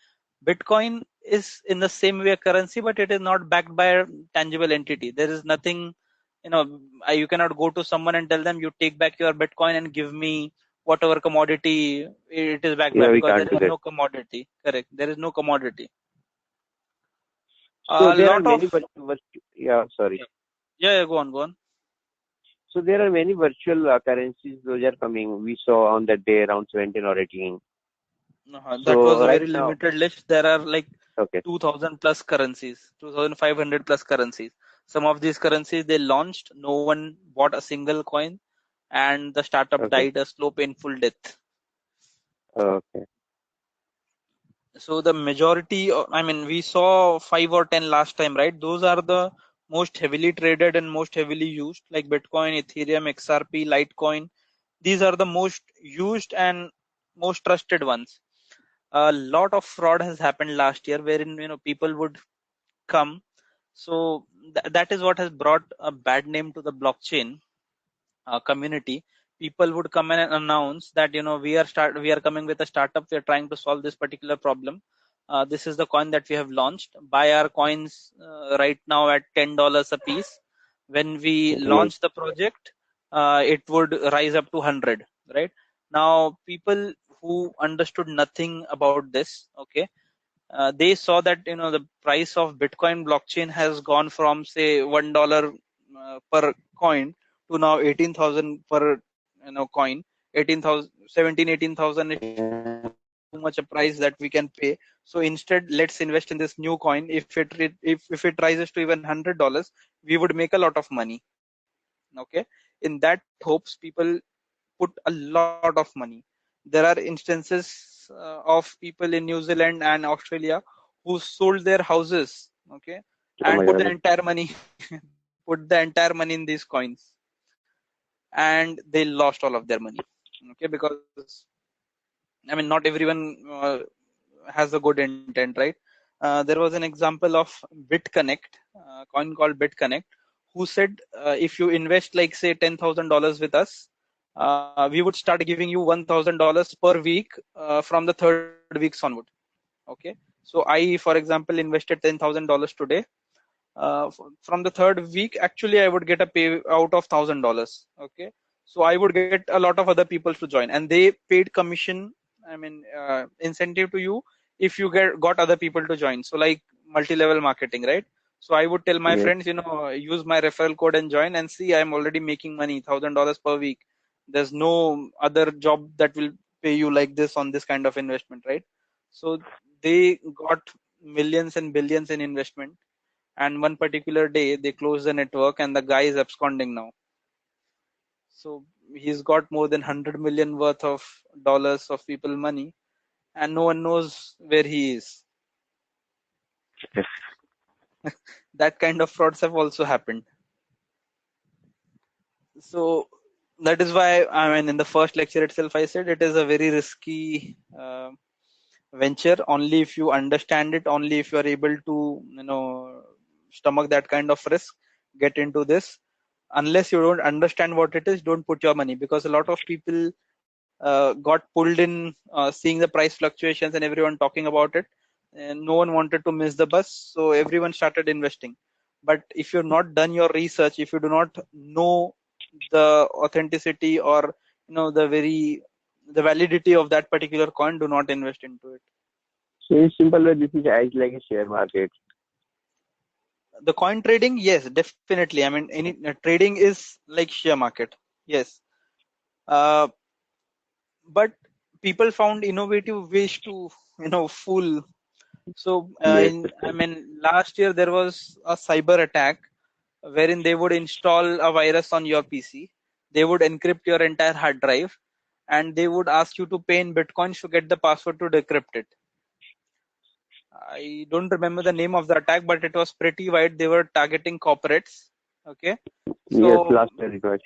Bitcoin is in the same way a currency, but it is not backed by a tangible entity. There is nothing, you cannot go to someone and tell them you take back your Bitcoin and give me whatever commodity it is backed by, because there is no commodity. Correct. There is no commodity. So there are many go on. So there are many virtual currencies those are coming. We saw on that day around 17 or 18. That was a very limited list. There are like 2,000 plus currencies, 2,500 plus currencies. Some of these currencies they launched, no one bought a single coin, and the startup died a slow, painful death. Okay. So the majority, we saw 5 or 10 last time, right? Those are the most heavily traded and most heavily used, like Bitcoin, Ethereum, XRP, Litecoin. These are the most used and most trusted ones. A lot of fraud has happened last year, wherein people would come. So that is what has brought a bad name to the blockchain community. People would come and announce that we are coming with a startup. We are trying to solve this particular problem. This is the coin that we have launched. Buy our coins right now at $10 a piece. When we launch the project, it would rise up to 100. Right now, people who understood nothing about this, okay, they saw that the price of Bitcoin blockchain has gone from say $1 per coin to now 18,000 per coin. 18,000, 17, 18,000 is too much a price that we can pay. So instead, let's invest in this new coin. If it rises to even $100, we would make a lot of money. Okay, in that hopes, people put a lot of money. There are instances of people in New Zealand and Australia who sold their houses, okay, and put the entire money in these coins, and they lost all of their money. Okay, because not everyone has a good intent, right? There was an example of BitConnect, a coin called BitConnect, who said if you invest like say $10,000 with us, we would start giving you $1,000 per week from the third weeks onward. Okay, so I, for example, invested $10,000 today. From the third week, actually, I would get a payout of $1,000. Okay, so I would get a lot of other people to join, and they paid commission. Incentive to you if you got other people to join. So like multi-level marketing, right? So I would tell my Yes. friends, use my referral code and join, and see, I'm already making money, $1,000 per week. There's no other job that will pay you like this on this kind of investment, right? So they got millions and billions in investment, and one particular day they closed the network and the guy is absconding now. So he's got more than 100 million worth of dollars of people money, and no one knows where he is. Yes. That kind of frauds have also happened. So that is why, I mean, in the first lecture itself, I said it is a very risky venture. Only if you understand it, only if you are able to, stomach that kind of risk, get into this. Unless you don't understand what it is, don't put your money, because a lot of people got pulled in seeing the price fluctuations and everyone talking about it, and no one wanted to miss the bus, so everyone started investing. But if you've not done your research, if you do not know the authenticity or the validity of that particular coin, do not invest into it. So in simple way, this is as like a share market. The coin trading, yes, definitely. I mean, any trading is like share market, yes. uh, but people found innovative ways to fool. So Yes. I mean, last year there was a cyber attack wherein they would install a virus on your PC, they would encrypt your entire hard drive, and they would ask you to pay in bitcoins to get the password to decrypt it. I don't remember the name of the attack, but it was pretty wide. They were targeting corporates. Okay, Yes. so Last year it was.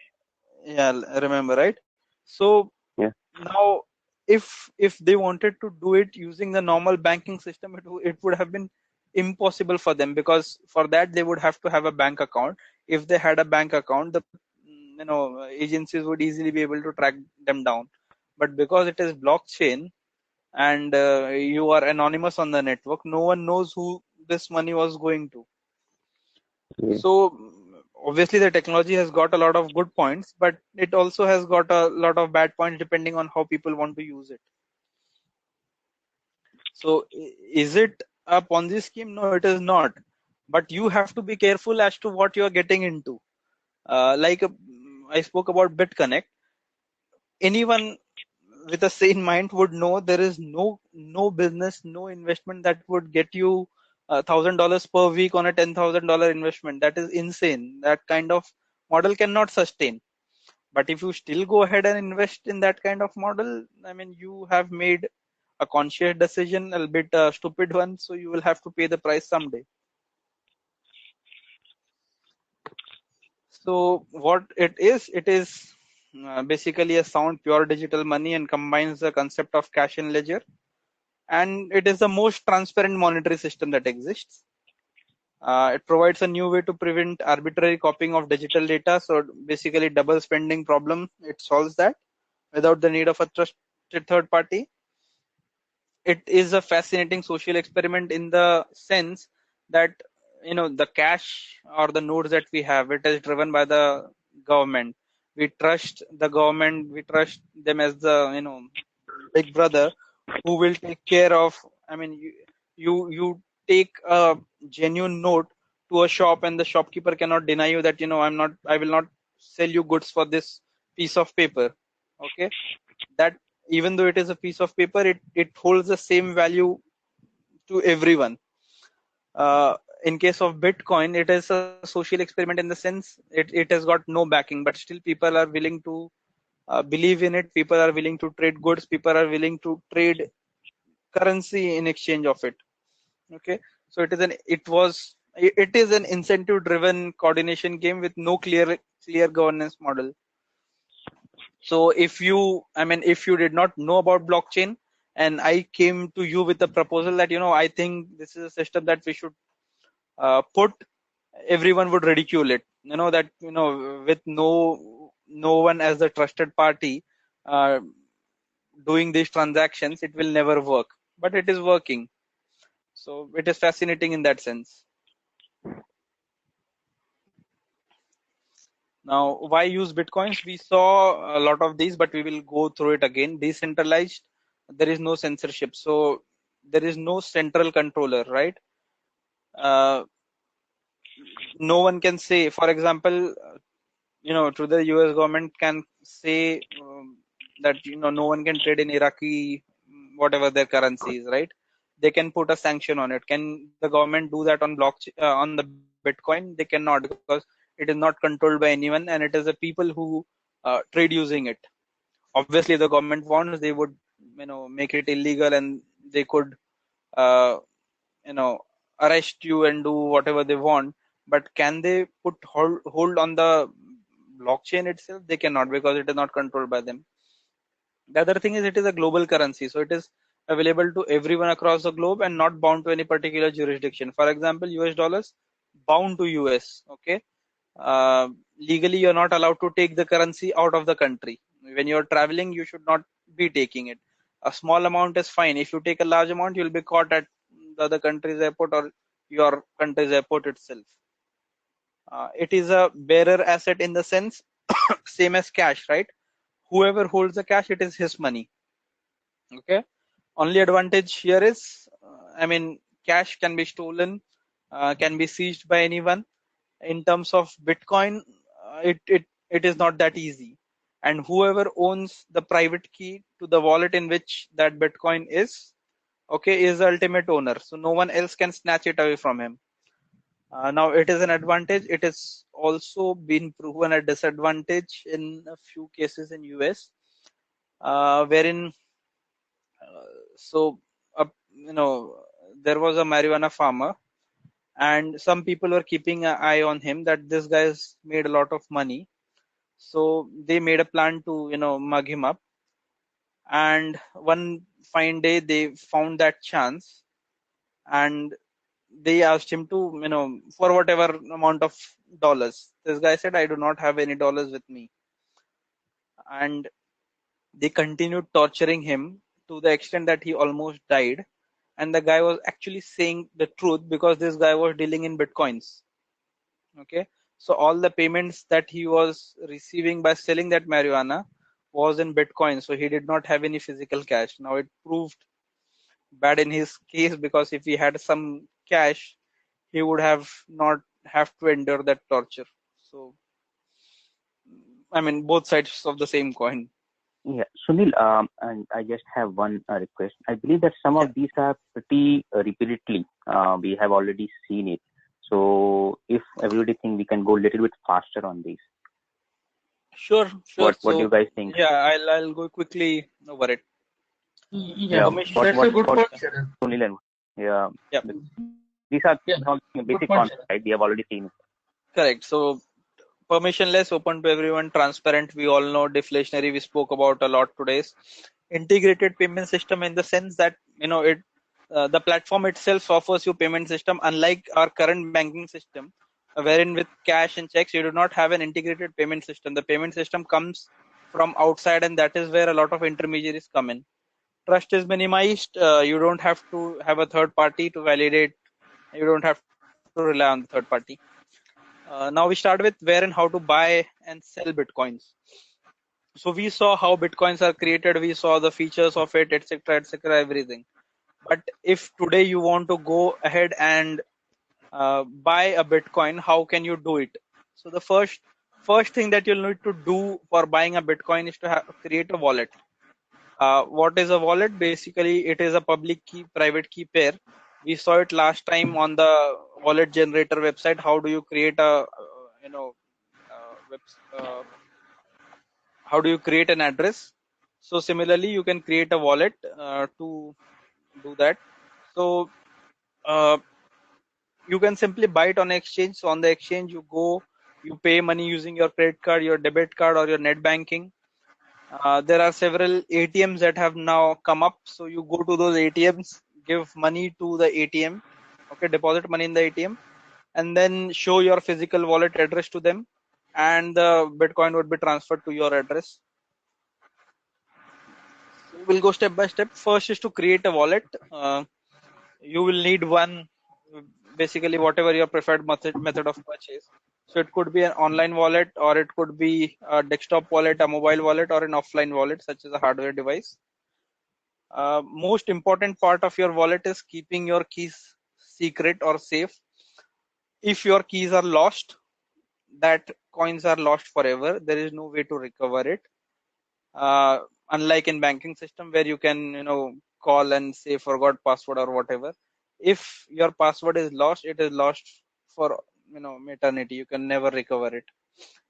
yeah, I remember, right? So Yeah. now, if they wanted to do it using the normal banking system, it would have been impossible for them, because for that they would have to have a bank account. If they had a bank account, the agencies would easily be able to track them down. But because it is blockchain and you are anonymous on the network, no one knows who this money was going to. Yes. So obviously the technology has got a lot of good points, but it also has got a lot of bad points depending on how people want to use it. So is it a Ponzi scheme? No, it is not. But you have to be careful as to what you are getting into. I spoke about BitConnect. Anyone with a sane mind would know there is no business, no investment that would get you $1,000 per week on a $10,000 investment. That is insane. That kind of model cannot sustain. But if you still go ahead and invest in that kind of model, I mean, you have made a conscious decision, a bit stupid one, so you will have to pay the price someday. So what it is basically a sound pure digital money and combines the concept of cash and ledger. And it is the most transparent monetary system that exists. It provides a new way to prevent arbitrary copying of digital data. So basically double spending problem, it solves that without the need of a trusted third party. It is a fascinating social experiment in the sense that the cash or the nodes that we have, it is driven by the government. We trust the government, we trust them as the big brother who will take care of. I mean, you take a genuine note to a shop and the shopkeeper cannot deny you that I will not sell you goods for this piece of paper. Okay, that even though it is a piece of paper, it holds the same value to everyone. In case of Bitcoin, it is a social experiment in the sense it has got no backing, but still people are willing to believe in it. People are willing to trade goods. People are willing to trade currency in exchange of it. Okay, so it is an incentive driven coordination game with no clear governance model. So if you did not know about blockchain and I came to you with a proposal that I think this is a system that we should put, everyone would ridicule it. That with no one as the trusted party uh, doing these transactions, it will never work. But it is working. So it is fascinating in that sense. Now, why use bitcoins? We saw a lot of these, but we will go through it again. Decentralized, there is no censorship. So there is no central controller, right? No one can say, for example, to the US government can say that no one can trade in Iraqi whatever their currency is, right? They can put a sanction on it. Can the government do that on blockchain on the Bitcoin? They cannot, because it is not controlled by anyone, and it is the people who trade using it. Obviously, the government wants, they would make it illegal, and they could uh, you know arrest you and do whatever they want. But can they put hold on the blockchain itself? They cannot, because it is not controlled by them. The other thing is, it is a global currency, so it is available to everyone across the globe and not bound to any particular jurisdiction. For example, US dollars bound to US. Okay, uh, legally you're not allowed to take the currency out of the country. When you're traveling, you should not be taking it. A small amount is fine. If you take a large amount, you'll be caught at the other country's airport or your country's airport itself. It is a bearer asset in the sense same as cash, right? Whoever holds the cash, it is his money. Okay, only advantage here is, cash can be stolen, can be seized by anyone. In terms of Bitcoin, it is not that easy, and whoever owns the private key to the wallet in which that Bitcoin is, okay, is the ultimate owner, so no one else can snatch it away from him. Now it is an advantage. It is also been proven a disadvantage in a few cases in US, wherein so there was a marijuana farmer, and some people were keeping an eye on him that this guy's made a lot of money. So they made a plan to mug him up, and one fine day they found that chance, and they asked him to for whatever amount of dollars. This guy said, I do not have any dollars with me, and they continued torturing him to the extent that he almost died. And the guy was actually saying the truth, because this guy was dealing in Bitcoins. Okay, so all the payments that he was receiving by selling that marijuana was in Bitcoin, so he did not have any physical cash. Now it proved bad in his case, because if he had some cash, he would have not have to endure that torture. So both sides of the same coin. Yeah, Sunil, and I just have one request. I believe that some of these are pretty repeatedly. We have already seen it. So if everybody think we can go a little bit faster on these. Sure. What do you guys think? Yeah, I'll go quickly over it. Yeah, that's a good point. Sunil and Yeah. These are basic concepts, right? We have already seen it. Correct. So permissionless, open to everyone, transparent. We all know deflationary. We spoke about a lot today. Integrated payment system, in the sense that the platform itself offers you payment system, unlike our current banking system, wherein with cash and checks you do not have an integrated payment system. The payment system comes from outside, and that is where a lot of intermediaries come in. Trust is minimized. You don't have to have a third party to validate. You don't have to rely on the third party. Now we start with where and how to buy and sell Bitcoins. So we saw how Bitcoins are created. We saw the features of it, etc., everything. But if today you want to go ahead and buy a Bitcoin, how can you do it? So the first thing that you'll need to do for buying a Bitcoin is to create a wallet. What is a wallet? Basically, it is a public key, private key pair. We saw it last time on the wallet generator website. How do you create a how do you create an address? So similarly, you can create a wallet to do that. So you can simply buy it on exchange. So on the exchange, you go, you pay money using your credit card, your debit card, or your net banking. There are several ATMs that have now come up. So you go to those ATMs, give money to the ATM, okay, deposit money in the ATM, and then show your physical wallet address to them, and the Bitcoin would be transferred to your address. So we'll go step by step. First is to create a wallet. You will need one, basically whatever your preferred method of purchase. So it could be an online wallet, or it could be a desktop wallet, a mobile wallet, or an offline wallet, such as a hardware device. most important part of your wallet is keeping your keys secret or safe. If your keys are lost, that coins are lost forever. There is no way to recover it. Unlike in banking system where you can call and say forgot password or whatever. If your password is lost, it is lost for eternity. You can never recover it.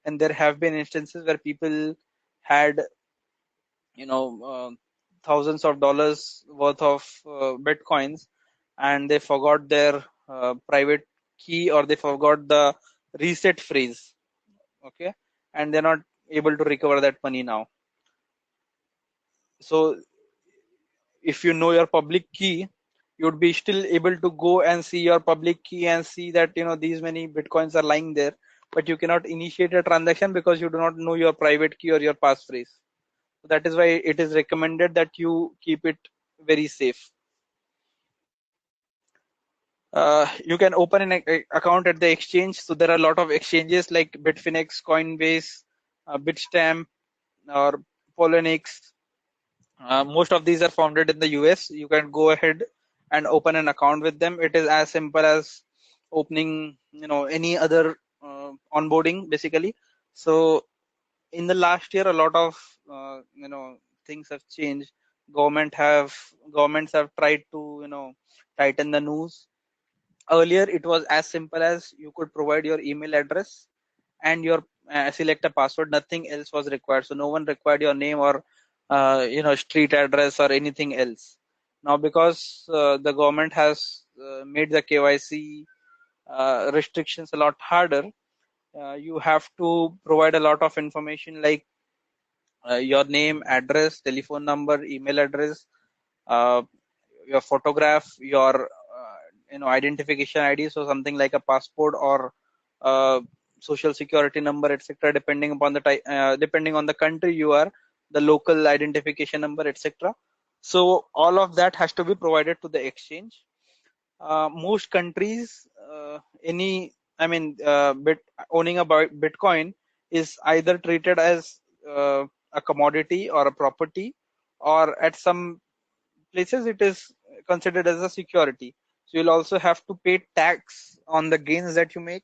And there have been instances where people had thousands of dollars worth of bitcoins, and they forgot their private key, or they forgot the reset phrase. Okay, and they're not able to recover that money now. So if you know your public key, you would be still able to go and see your public key and see that these many bitcoins are lying there, but you cannot initiate a transaction because you do not know your private key or your passphrase. So that is why it is recommended that you keep it very safe. You can open an account at the exchange. So there are a lot of exchanges like Bitfinex, Coinbase, Bitstamp, or Poloniex. Most of these are founded in the US. You can go ahead and open an account with them. It is as simple as opening any other onboarding basically. So in the last year, a lot of things have changed. Governments have tried to tighten the noose. Earlier it was as simple as you could provide your email address and your select a password. Nothing else was required. So no one required your name or street address or anything else. Now because the government has made the KYC restrictions a lot harder, you have to provide a lot of information like your name, address, telephone number, email address, uh, your photograph, your identification ID, so something like a passport or social security number, etc. Depending upon the depending on the country you are, the local identification number, etc. So all of that has to be provided to the exchange. Most countries, owning a Bitcoin is either treated as a commodity or a property, or at some places it is considered as a security. So you'll also have to pay tax on the gains that you make.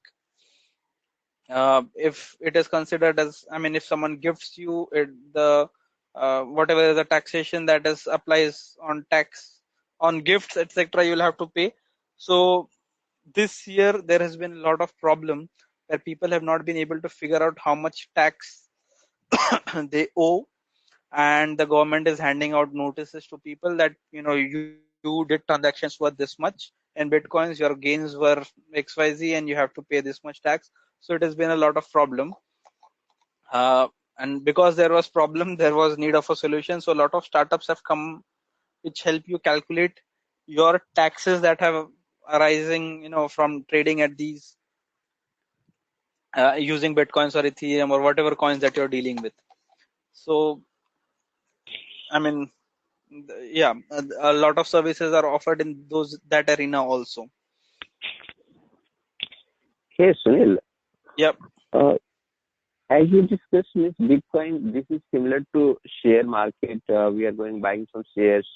If it is considered as, if someone gifts you it, the whatever the taxation that is applies on tax on gifts, etc., you'll have to pay. So this year there has been a lot of problem where people have not been able to figure out how much tax they owe, and the government is handing out notices to people that you did transactions worth this much in bitcoins, your gains were XYZ, and you have to pay this much tax. So it has been a lot of problem, and because there was problem, there was need of a solution. So a lot of startups have come which help you calculate your taxes that have arising from trading at these using bitcoins or Ethereum or whatever coins that you're dealing with. So I mean, yeah, a lot of services are offered in that arena also. Hey Sunil. Yep. As you discussed with Bitcoin, this is similar to share market. We are going buying some shares,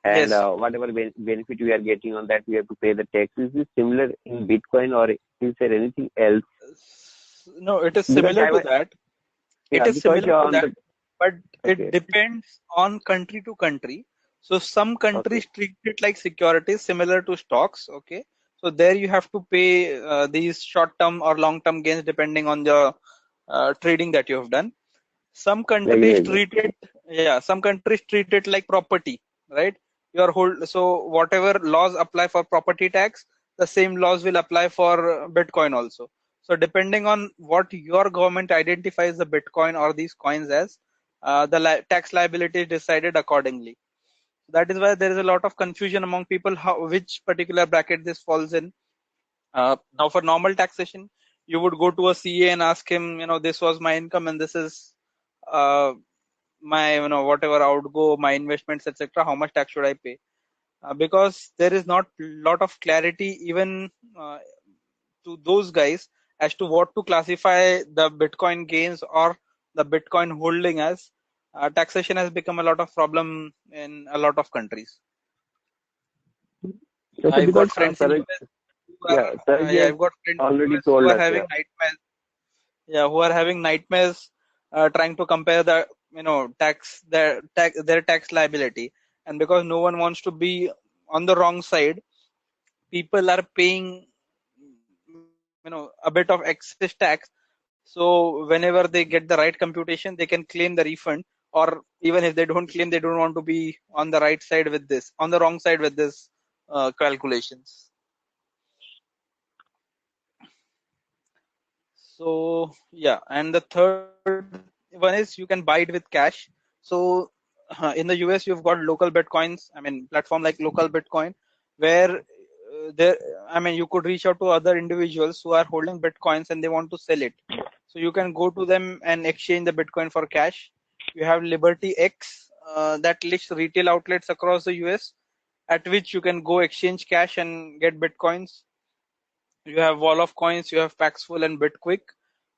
and Yes. whatever benefit we are getting on that, we have to pay the tax. Is this similar in Bitcoin, or is there anything else? No, it is similar to that. It is similar to that, but it depends on country to country. So some countries treat it like securities, similar to stocks. Okay, so there you have to pay these short-term or long-term gains depending on the trading that you have done. Some countries treat it like property, right? So whatever laws apply for property tax, the same laws will apply for Bitcoin also. So depending on what your government identifies the Bitcoin or these coins as, the tax liability is decided accordingly. That is why there is a lot of confusion among people which particular bracket this falls in. Now for normal taxation, you would go to a CA and ask him, this was my income and this is my whatever outgo, my investments, etc., how much tax should I pay? Because there is not lot of clarity even to those guys as to what to classify the Bitcoin gains or the Bitcoin holding as. taxation has become a lot of problem in a lot of countries. So I've got because friends in US who are, Saraj yeah, has I've got friends in already US who told are us, having nightmares. Yeah, who are having nightmares trying to compare the their tax liability, and because no one wants to be on the wrong side, people are paying a bit of excess tax. So whenever they get the right computation, they can claim the refund, or even if they don't claim, they don't want to be on the right side with this, on the wrong side with this calculations. So yeah, and the third one is you can buy it with cash. So in the US, you've got local bitcoins. I mean, platform like local Bitcoin, where there, I mean, you could reach out to other individuals who are holding bitcoins and they want to sell it. So you can go to them and exchange the bitcoin for cash. You have Liberty X that lists retail outlets across the US, at which you can go exchange cash and get bitcoins. You have Wall of Coins, you have Paxful and Bitquick,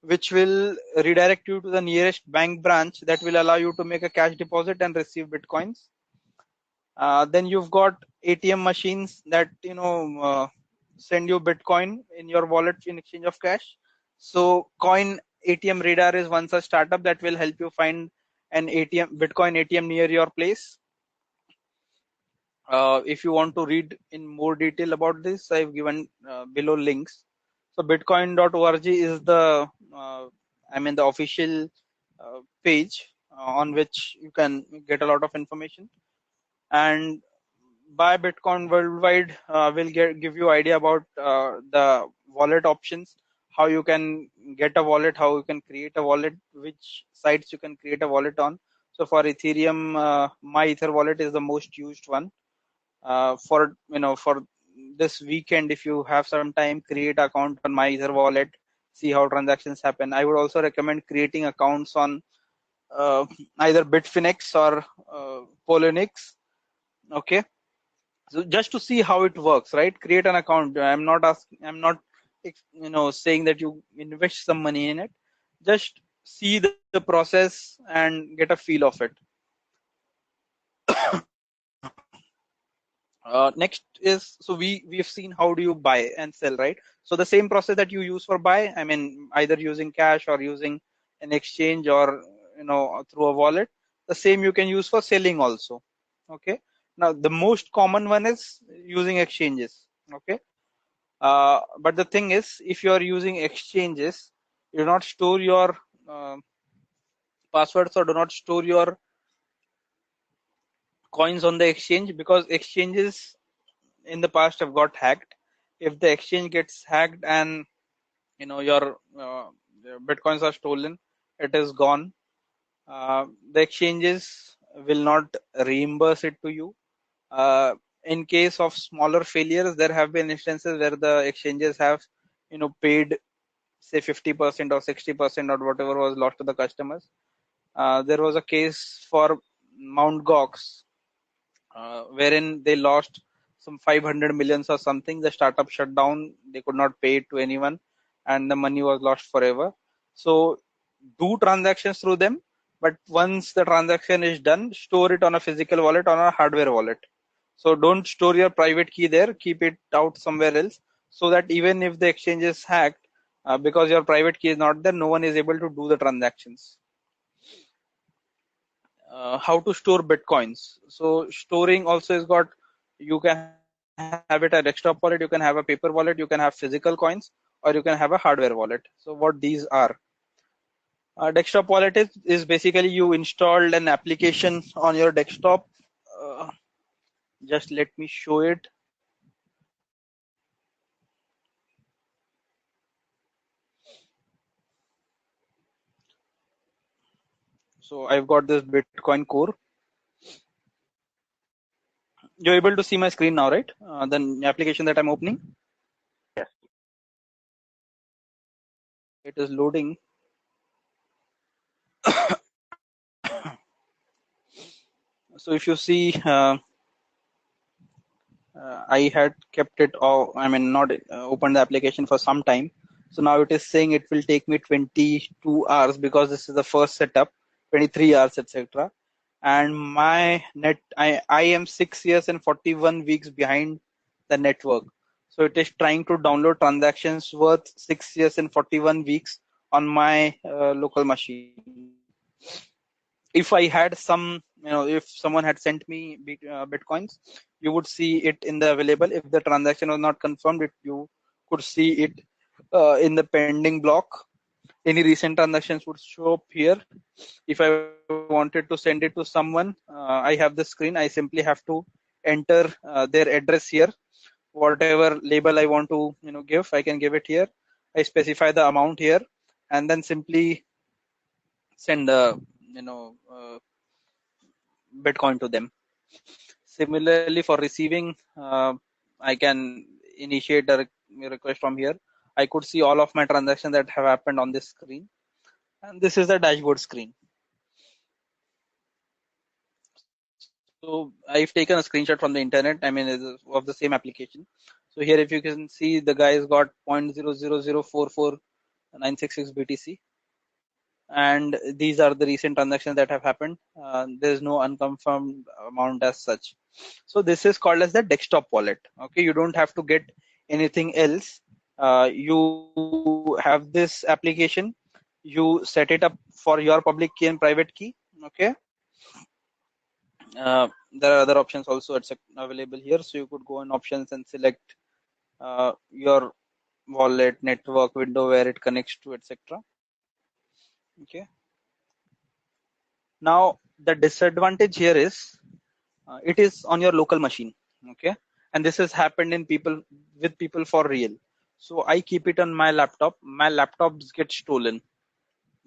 which will redirect you to the nearest bank branch that will allow you to make a cash deposit and receive bitcoins. Then you've got ATM machines that send you Bitcoin in your wallet in exchange of cash. So Coin ATM Radar is one such startup that will help you find an Bitcoin ATM near your place. If you want to read in more detail about this, I've given below links. So bitcoin.org is the the official page on which you can get a lot of information. And Buy Bitcoin Worldwide will give you idea about the wallet options, how you can get a wallet, how you can create a wallet, which sites you can create a wallet on. So for Ethereum, My Ether wallet is the most used one. For this weekend, if you have some time, create an account on My Ether wallet, see how transactions happen. I would also recommend creating accounts on either Bitfinex or Poloniex. Okay, so just to see how it works, right? Create an account. I'm not saying that you invest some money in it. Just see the process and get a feel of it. Next is, so we've seen how do you buy and sell, right? So the same process that you use for buy, I mean, either using cash or using an exchange or through a wallet, the same you can use for selling also. Okay, now the most common one is using exchanges. Okay, but the thing is, if you are using exchanges, you do not store your passwords or do not store your coins on the exchange, because exchanges in the past have got hacked. If the exchange gets hacked and your bitcoins are stolen, it is gone. The exchanges will not reimburse it to you. In case of smaller failures, there have been instances where the exchanges have paid say 50% or 60% or whatever was lost to the customers. There was a case for Mount Gox wherein they lost some 500 millions or something. The startup shut down. They could not pay it to anyone, and the money was lost forever. So do transactions through them, but once the transaction is done, store it on a physical wallet, on a hardware wallet. So don't store your private key there. Keep it out somewhere else, so that even if the exchange is hacked, because your private key is not there, no one is able to do the transactions. How to store bitcoins? So storing also is got, you can have it a desktop wallet, you can have a paper wallet, you can have physical coins, or you can have a hardware wallet. So what these are, desktop wallet is basically you installed an application on your desktop. uh, just let me show it. So I've got this Bitcoin core. You're able to see my screen now, right? The application that I'm opening, yes. it is loading. So if you see, I had kept it all, I mean, not opened the application for some time. So now it is saying it will take me 22 hours because this is the first setup. 23 hours, etc. And my I am 6 years and 41 weeks behind the network. So it is trying to download transactions worth 6 years and 41 weeks on my local machine. If I had some, if someone had sent me bitcoins, you would see it in the available. If the transaction was not confirmed, you could see it in the pending block. Any recent transactions would show up here. If I wanted to send it to someone, I have the screen. I simply have to enter their address here. Whatever label I want to give, I can give it here. I specify the amount here, and then simply send Bitcoin to them. Similarly, for receiving, I can initiate a request from here. I could see all of my transactions that have happened on this screen, and this is the dashboard screen. So I've taken a screenshot from the internet. I mean, of the same application. So here, if you can see, the guy's got 0.000449666 BTC, and these are the recent transactions that have happened. There's no unconfirmed amount as such. So this is called as the desktop wallet. Okay, you don't have to get anything else. You have this application. You set it up for your public key and private key. Okay. There are other options also available here. So you could go in options and select your wallet, network, window where it connects to, etc. Okay. Now the disadvantage here is it is on your local machine. Okay, and this has happened in with people for real. So I keep it on my laptop. My laptops get stolen.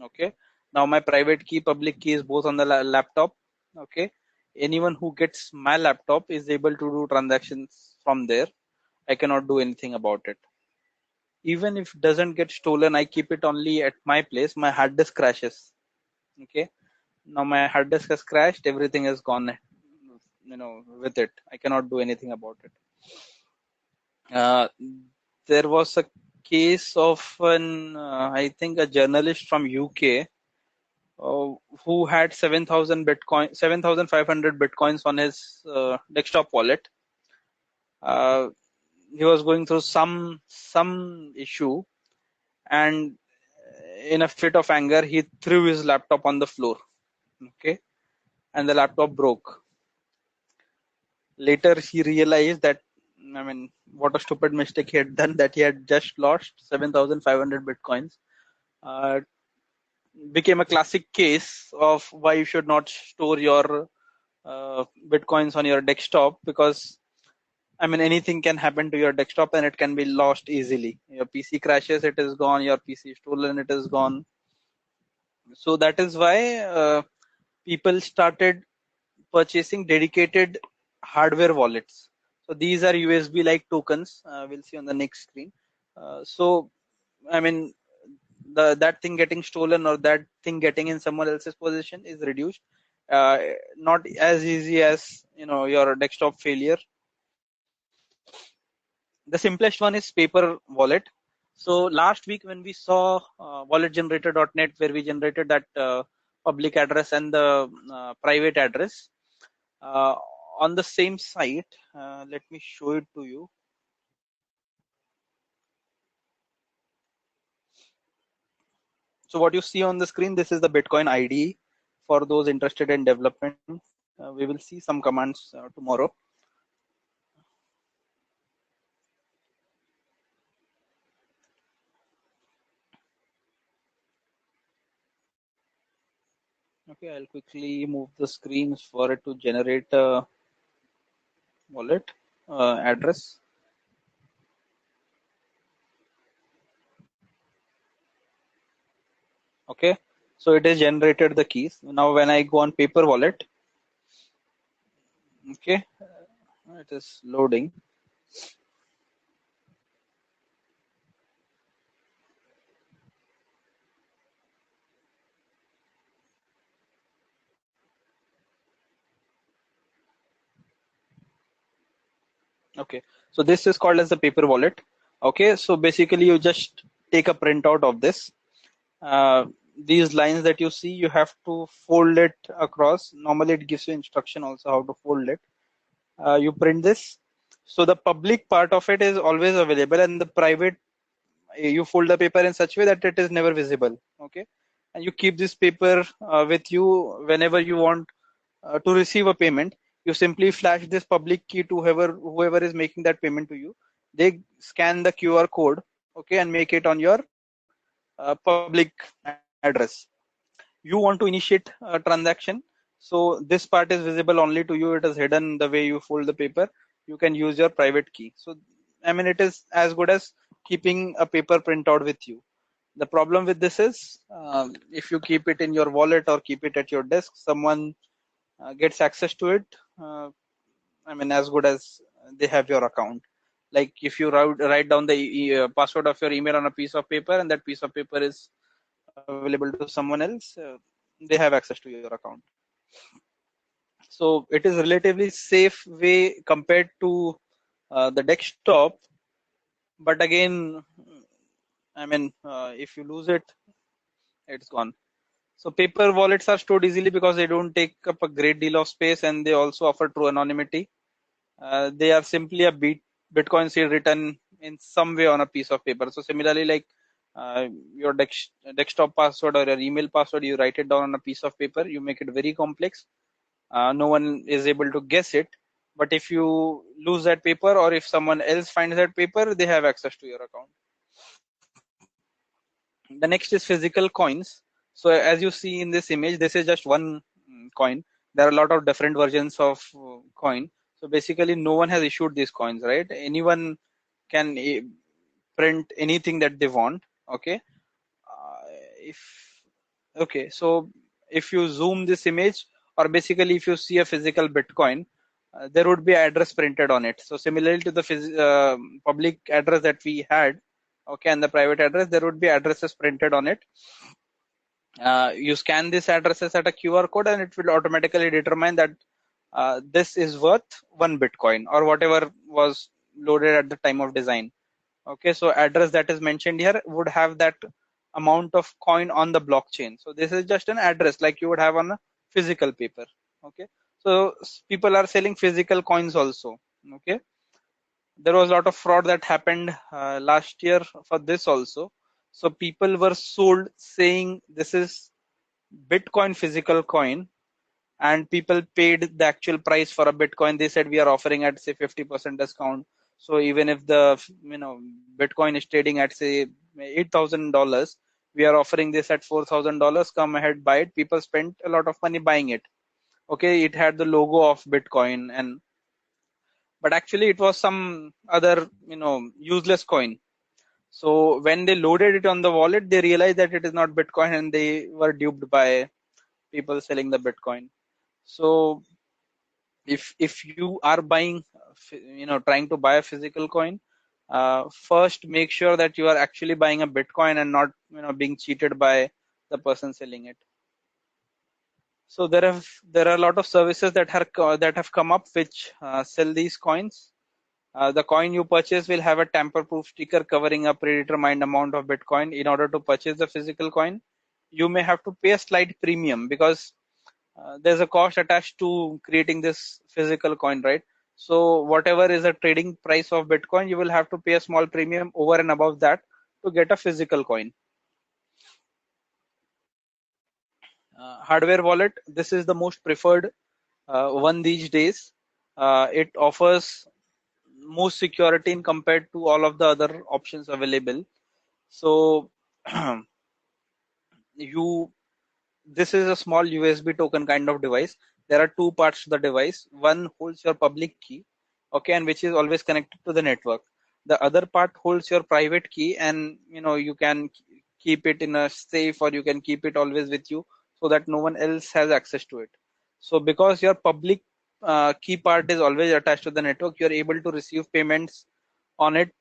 Okay, now my private key, public key is both on the laptop. Okay, anyone who gets my laptop is able to do transactions from there. I cannot do anything about it. Even if it doesn't get stolen, I keep it only at my place. My hard disk crashes. Okay, now my hard disk has crashed. Everything is gone. With it, I cannot do anything about it. There was a case of I think a journalist from UK who had 7,500 bitcoins on his desktop wallet. He was going through some issue, and in a fit of anger, he threw his laptop on the floor. Okay, and the laptop broke. Later, he realized that, I mean, what a stupid mistake he had done, that he had just lost 7,500 bitcoins. Became a classic case of why you should not store your bitcoins on your desktop, because I mean, anything can happen to your desktop and it can be lost easily. Your PC crashes, it is gone. Your PC is stolen, it is gone. So that is why people started purchasing dedicated hardware wallets. So these are USB like tokens. We'll see on the next screen. So I mean, that thing getting stolen or that thing getting in someone else's possession is reduced. Not as easy as your desktop failure. The simplest one is paper wallet. So last week when we saw walletgenerator.net, where we generated that public address and the private address, on the same site, let me show it to you. So what you see on the screen, this is the Bitcoin ID for those interested in development. We will see some commands tomorrow. Okay, I'll quickly move the screens for it to generate a wallet address. Okay, so it has generated the keys. Now when I go on paper wallet, okay, it is loading. Okay, so this is called as the paper wallet. Okay, so basically you just take a printout of this. these lines that you see, you have to fold it across. Normally it gives you instruction also how to fold it. You print this. So the public part of it is always available, and the private, you fold the paper in such a way that it is never visible. Okay, and you keep this paper with you whenever you want to receive a payment. You simply flash this public key to whoever is making that payment to you. They scan the QR code, okay, and make it on your public address. You want to initiate a transaction, so this part is visible only to you. It is hidden the way you fold the paper. You can use your private key. So I mean, it is as good as keeping a paper printout with you. The problem with this is, if you keep it in your wallet or keep it at your desk, someone gets access to it. I mean, as good as they have your account. Like if you write down the password of your email on a piece of paper, and that piece of paper is available to someone else, they have access to your account. So it is relatively safe way compared to the desktop. But again, I mean, if you lose it, it's gone. So paper wallets are stored easily because they don't take up a great deal of space, and they also offer true anonymity. They are simply a Bitcoin seed written in some way on a piece of paper. So similarly, like your desktop password or your email password, you write it down on a piece of paper. You make it very complex. No one is able to guess it. But if you lose that paper, or if someone else finds that paper, they have access to your account. The next is physical coins. So as you see in this image, this is just one coin. There are a lot of different versions of coin. So basically, no one has issued these coins, right? Anyone can print anything that they want. Okay. If okay, so if you zoom this image, or basically if you see a physical Bitcoin, there would be address printed on it. So similarly to the public address that we had, okay, and the private address, there would be addresses printed on it. You scan these addresses at a QR code, and it will automatically determine that this is worth 1 Bitcoin, or whatever was loaded at the time of design. Okay, so address that is mentioned here would have that amount of coin on the blockchain. So this is just an address like you would have on a physical paper. Okay, so people are selling physical coins also. Okay, there was a lot of fraud that happened last year for this also. So people were sold saying this is Bitcoin physical coin, and people paid the actual price for a Bitcoin. They said we are offering at say 50% discount. So even if the Bitcoin is trading at say $8,000, we are offering this at $4,000. Come ahead, buy it. People spent a lot of money buying it. Okay, it had the logo of Bitcoin, but actually it was some other useless coin. So when they loaded it on the wallet, they realized that it is not Bitcoin, and they were duped by people selling the Bitcoin. So if you are buying, trying to buy a physical coin, first make sure that you are actually buying a Bitcoin and not being cheated by the person selling it. So there are a lot of services that have come up which sell these coins. The coin you purchase will have a tamper-proof sticker covering a predetermined amount of Bitcoin. In order to purchase the physical coin, you may have to pay a slight premium because there's a cost attached to creating this physical coin, right? So whatever is the trading price of Bitcoin, you will have to pay a small premium over and above that to get a physical coin. Hardware wallet, this is the most preferred one these days. It offers most security in compared to all of the other options available. So this is a small USB token kind of device. There are two parts to the device. One holds your public key, okay, and which is always connected to the network. The other part holds your private key, and you can keep it in a safe, or you can keep it always with you so that no one else has access to it. So because your public key part is always attached to the network, you're able to receive payments on it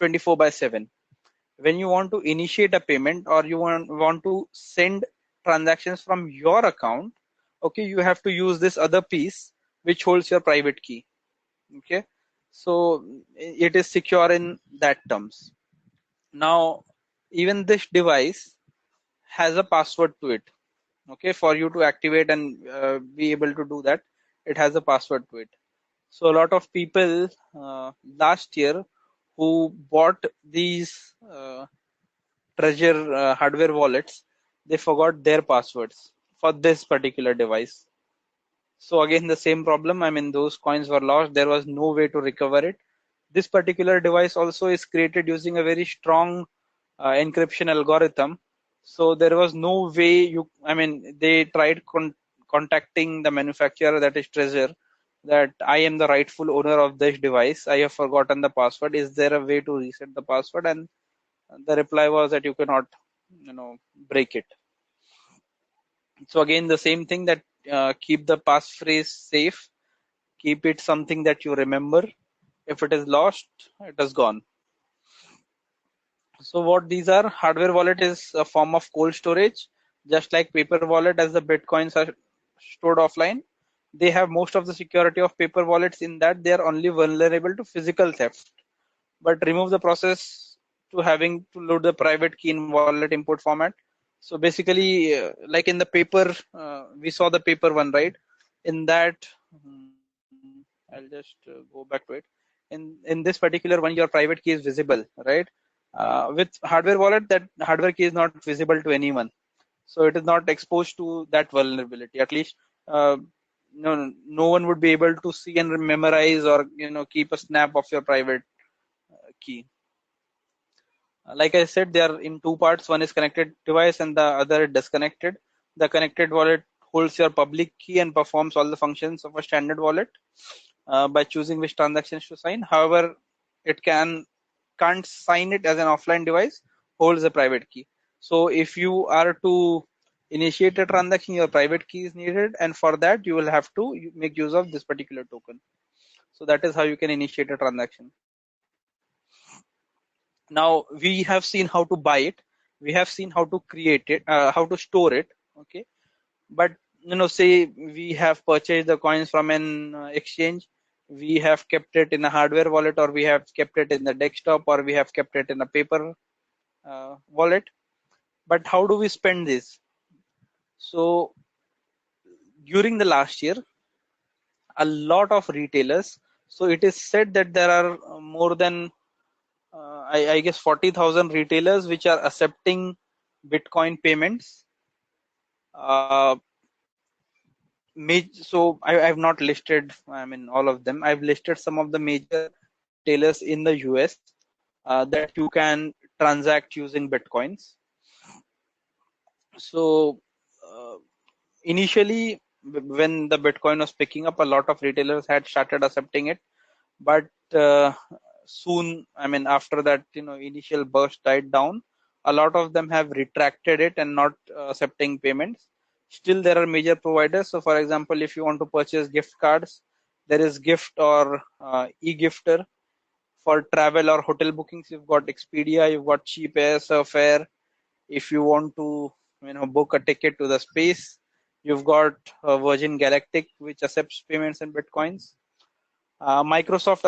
24/7. When you want to initiate a payment, or you want to send transactions from your account, okay, you have to use this other piece which holds your private key. Okay, so it is secure in that terms. Now even this device has a password to it. Okay, for you to activate and be able to do that, it has a password to it. So a lot of people last year who bought these treasure hardware wallets, they forgot their passwords for this particular device. So again, the same problem. I mean, those coins were lost. There was no way to recover it. This particular device also is created using a very strong encryption algorithm. So there was no way I mean, they tried contacting the manufacturer, that is Treasure, that I am the rightful owner of this device. I have forgotten the password. Is there a way to reset the password? And the reply was that you cannot, break it. So again, the same thing, that keep the passphrase safe, keep it something that you remember. If it is lost, it is gone. So what these are, hardware wallet is a form of cold storage, just like paper wallet. As the bitcoins are stored offline, they have most of the security of paper wallets, in that they are only vulnerable to physical theft, but remove the process to having to load the private key in wallet input format. So basically, like in the paper, we saw the paper one, right? In that, I'll just go back to it. In this particular one, your private key is visible, right? With hardware wallet, that hardware key is not visible to anyone, so it is not exposed to that vulnerability. At least, uh, no one would be able to see and memorize, or keep a snap of your private key. Like I said, they are in two parts. One is connected device and the other disconnected. The connected wallet holds your public key and performs all the functions of a standard wallet by choosing which transactions to sign. However, it can't sign it as an offline device, holds a private key. So if you are to initiate a transaction, your private key is needed, and for that you will have to make use of this particular token. So that is how you can initiate a transaction. Now we have seen how to buy it, we have seen how to create it, how to store it. Okay, but say we have purchased the coins from an exchange, we have kept it in a hardware wallet, or we have kept it in the desktop, or we have kept it in a paper wallet. But how do we spend this? So during the last year, a lot of retailers, so it is said that there are more than I guess 40,000 retailers which are accepting Bitcoin payments. So I have not listed, I mean, all of them. I've listed some of the major retailers in the US that you can transact using Bitcoins. So initially, when the Bitcoin was picking up, a lot of retailers had started accepting it, but soon, I mean, after that, initial burst died down, a lot of them have retracted it and not accepting payments. Still, there are major providers. So for example, if you want to purchase gift cards, there is Gift or e-gifter. For travel or hotel bookings, you've got Expedia, you've got Cheap Air, Surfair. If you want to book a ticket to the space, you've got Virgin Galactic, which accepts payments in Bitcoins. Microsoft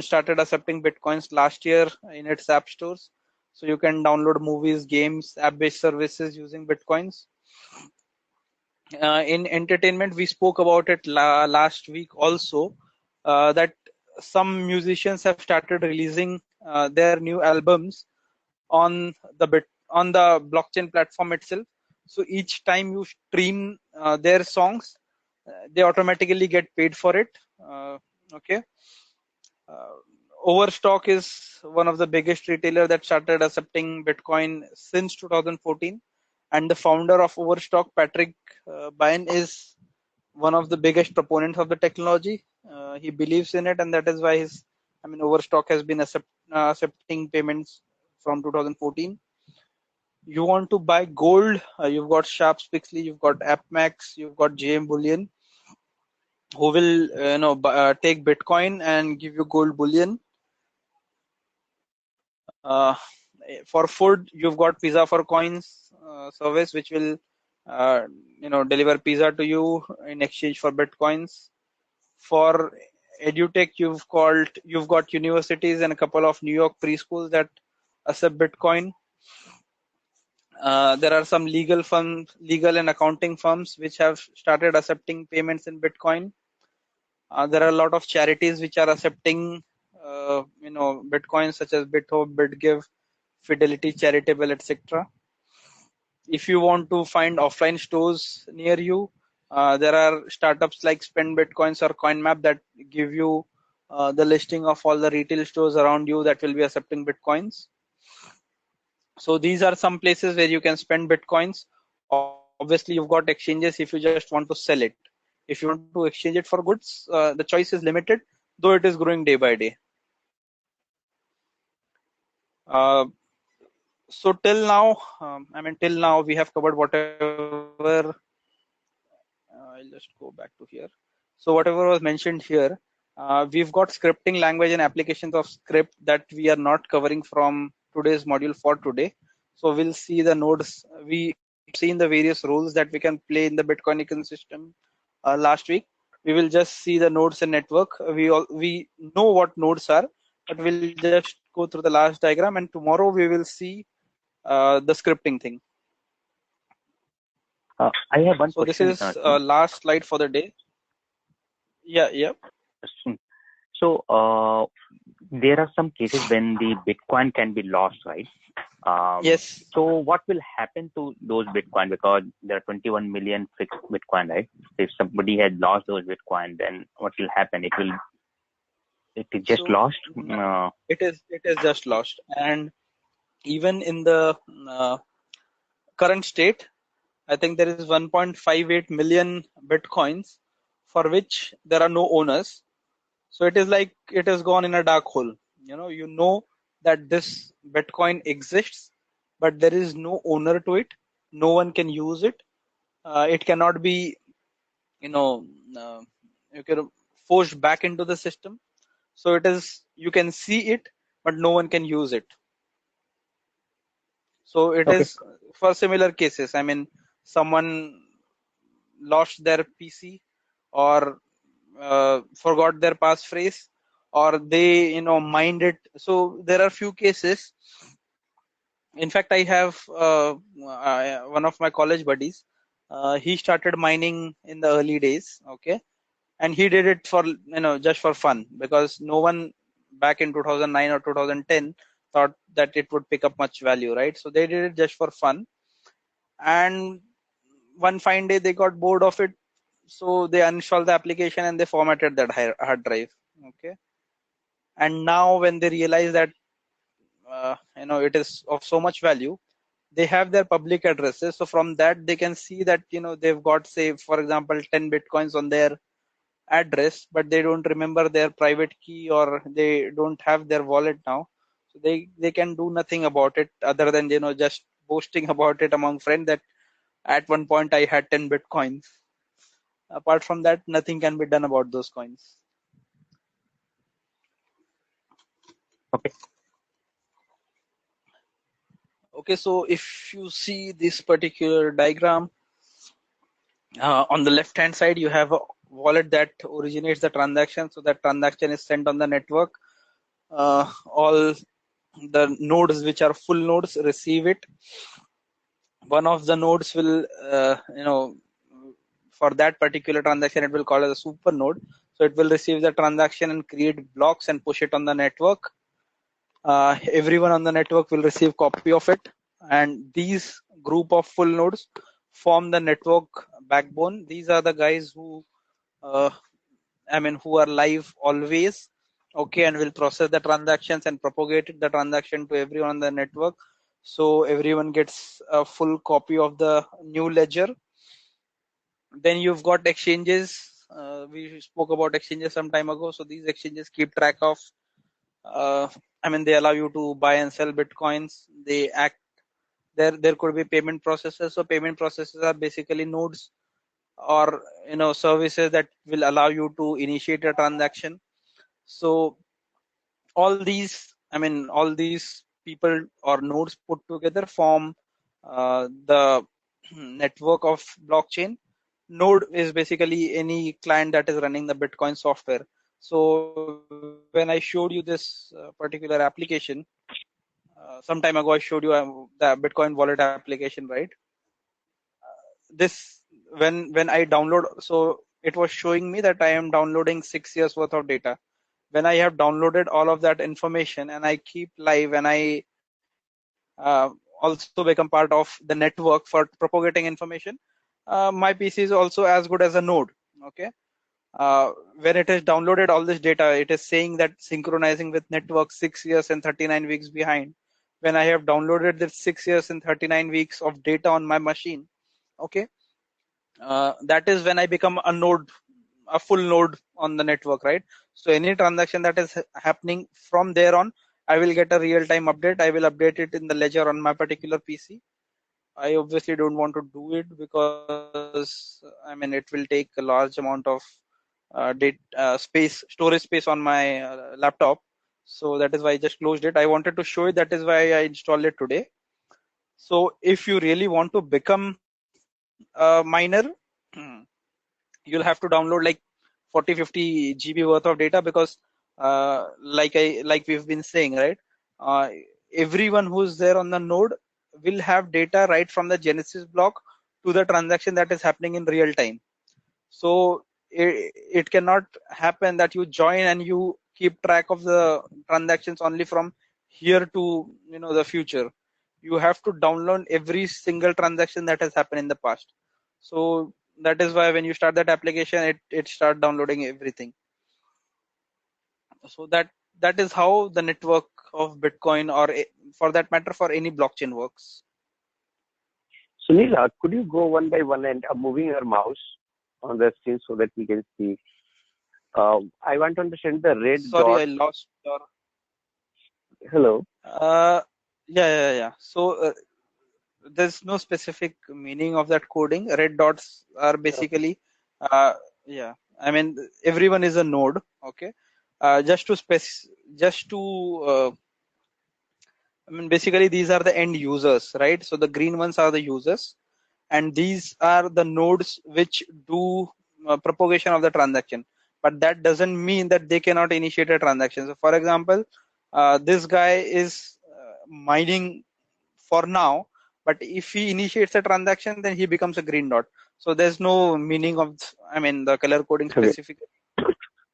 started accepting Bitcoins last year in its app stores. So you can download movies, games, app-based services using Bitcoins. In entertainment, we spoke about it last week also, that some musicians have started releasing their new albums on the blockchain platform itself. So each time you stream their songs, they automatically get paid for it. Okay. Uh, Overstock is one of the biggest retailer that started accepting Bitcoin since 2014, and the founder of Overstock, Patrick Byrne, is one of the biggest proponents of the technology. He believes in it, and that is why Overstock has been accepting payments from 2014. You want to buy gold, you've got Sharps Pixley, you've got AppMax, you've got JM Bullion, who will take Bitcoin and give you gold bullion. For food, you've got Pizza for Coins service, which will deliver pizza to you in exchange for Bitcoins. For edutech, you've got universities and a couple of New York preschools that accept Bitcoin. There are some legal and accounting firms which have started accepting payments in Bitcoin. There are a lot of charities which are accepting, Bitcoin, such as BitHope, BitGive, Fidelity Charitable, etc. If you want to find offline stores near you, there are startups like Spend Bitcoins or CoinMap that give you the listing of all the retail stores around you that will be accepting Bitcoins. So these are some places where you can spend Bitcoins. Obviously, you've got exchanges if you just want to sell it. If you want to exchange it for goods, the choice is limited, though it is growing day by day. So till now we have covered whatever. I'll just go back to here. So whatever was mentioned here, we've got scripting language and applications of script that we are not covering from today's module for today. So we'll see the nodes. We have seen the various roles that we can play in the Bitcoin ecosystem last week. We will just see the nodes and network. We know what nodes are, but we'll just go through the last diagram, and tomorrow we will see the scripting thing. I have one question. So this is last slide for the day. Yeah. So there are some cases when the Bitcoin can be lost, right? Yes. So what will happen to those Bitcoin? Because there are 21 million fixed Bitcoin, right? If somebody had lost those Bitcoin, then what will happen? It is just lost. It is just lost, and even in the current state, I think there is 1.58 million Bitcoins for which there are no owners. So it is like it has gone in a dark hole. You know that this Bitcoin exists, but there is no owner to it. No one can use it. It cannot be, you can forced back into the system. So it is, you can see it, but no one can use it. So it is for similar cases. I mean, someone lost their PC or forgot their passphrase, or they mined it. So there are few cases. In fact, I have one of my college buddies. He started mining in the early days, okay, and he did it for just for fun, because no one back in 2009 or 2010 thought that it would pick up much value, right? So they did it just for fun, and one fine day they got bored of it, so they uninstalled the application and they formatted that hard drive, okay. And now when they realize that it is of so much value, they have their public addresses, so from that they can see that they've got, say for example, 10 Bitcoins on their address, but they don't remember their private key, or they don't have their wallet now. So they can do nothing about it other than just boasting about it among friends that at one point I had 10 Bitcoins. Apart from that, nothing can be done about those coins. Okay, so if you see this particular diagram, on the left hand side you have a wallet that originates the transaction. So that transaction is sent on the network. All the nodes which are full nodes receive it. One of the nodes will for that particular transaction it will call as a super node. So it will receive the transaction and create blocks and push it on the network. Everyone on the network will receive copy of it, and these group of full nodes form the network backbone. These are the guys who who are live always, okay, and will process the transactions and propagate the transaction to everyone on the network, so everyone gets a full copy of the new ledger. Then you've got exchanges. We spoke about exchanges some time ago. So these exchanges keep track of they allow you to buy and sell Bitcoins. They act there could be payment processes. So payment processes are basically nodes or services that will allow you to initiate a transaction. So all these people or nodes put together form the network of blockchain. Node is basically any client that is running the Bitcoin software. So when I showed you this particular application, some time ago I showed you the Bitcoin wallet application, right? This when I download, so it was showing me that I am downloading 6 years worth of data. When I have downloaded all of that information and I keep live and I also become part of the network for propagating information, my PC is also as good as a node. Okay. When it has downloaded all this data, it is saying that synchronizing with network 6 years and 39 weeks behind. When I have downloaded this 6 years and 39 weeks of data on my machine, okay, that is when I become a node, a full node on the network, right? So any transaction that is happening from there on, I will get a real-time update. I will update it in the ledger on my particular PC. I obviously don't want to do it because I mean it will take a large amount of storage space on my laptop. So that is why I just closed it. I wanted to show it. That is why I installed it today. So if you really want to become a miner, you'll have to download like 40-50 GB worth of data because like we've been saying, right? Everyone who's there on the node will have data right from the Genesis block to the transaction that is happening in real time. So it cannot happen that you join and you keep track of the transactions only from here to the future. You have to download every single transaction that has happened in the past. So that is why when you start that application, it start downloading everything. So that is how the network of Bitcoin, or for that matter for any blockchain, works. Sunil, could you go one by one and moving your mouse on the screen so that we can see? I want to understand the red Sorry, dot. I lost your. Hello. Yeah. So there's no specific meaning of that coding. Red dots are basically, yeah. I mean, everyone is a node. Okay. Just to I mean, basically these are the end users, right? So the green ones are the users, and these are the nodes which do propagation of the transaction. But that doesn't mean that they cannot initiate a transaction. So for example, this guy is mining for now, but if he initiates a transaction, then he becomes a green dot. So there's no meaning of, I mean, the color coding Okay. specific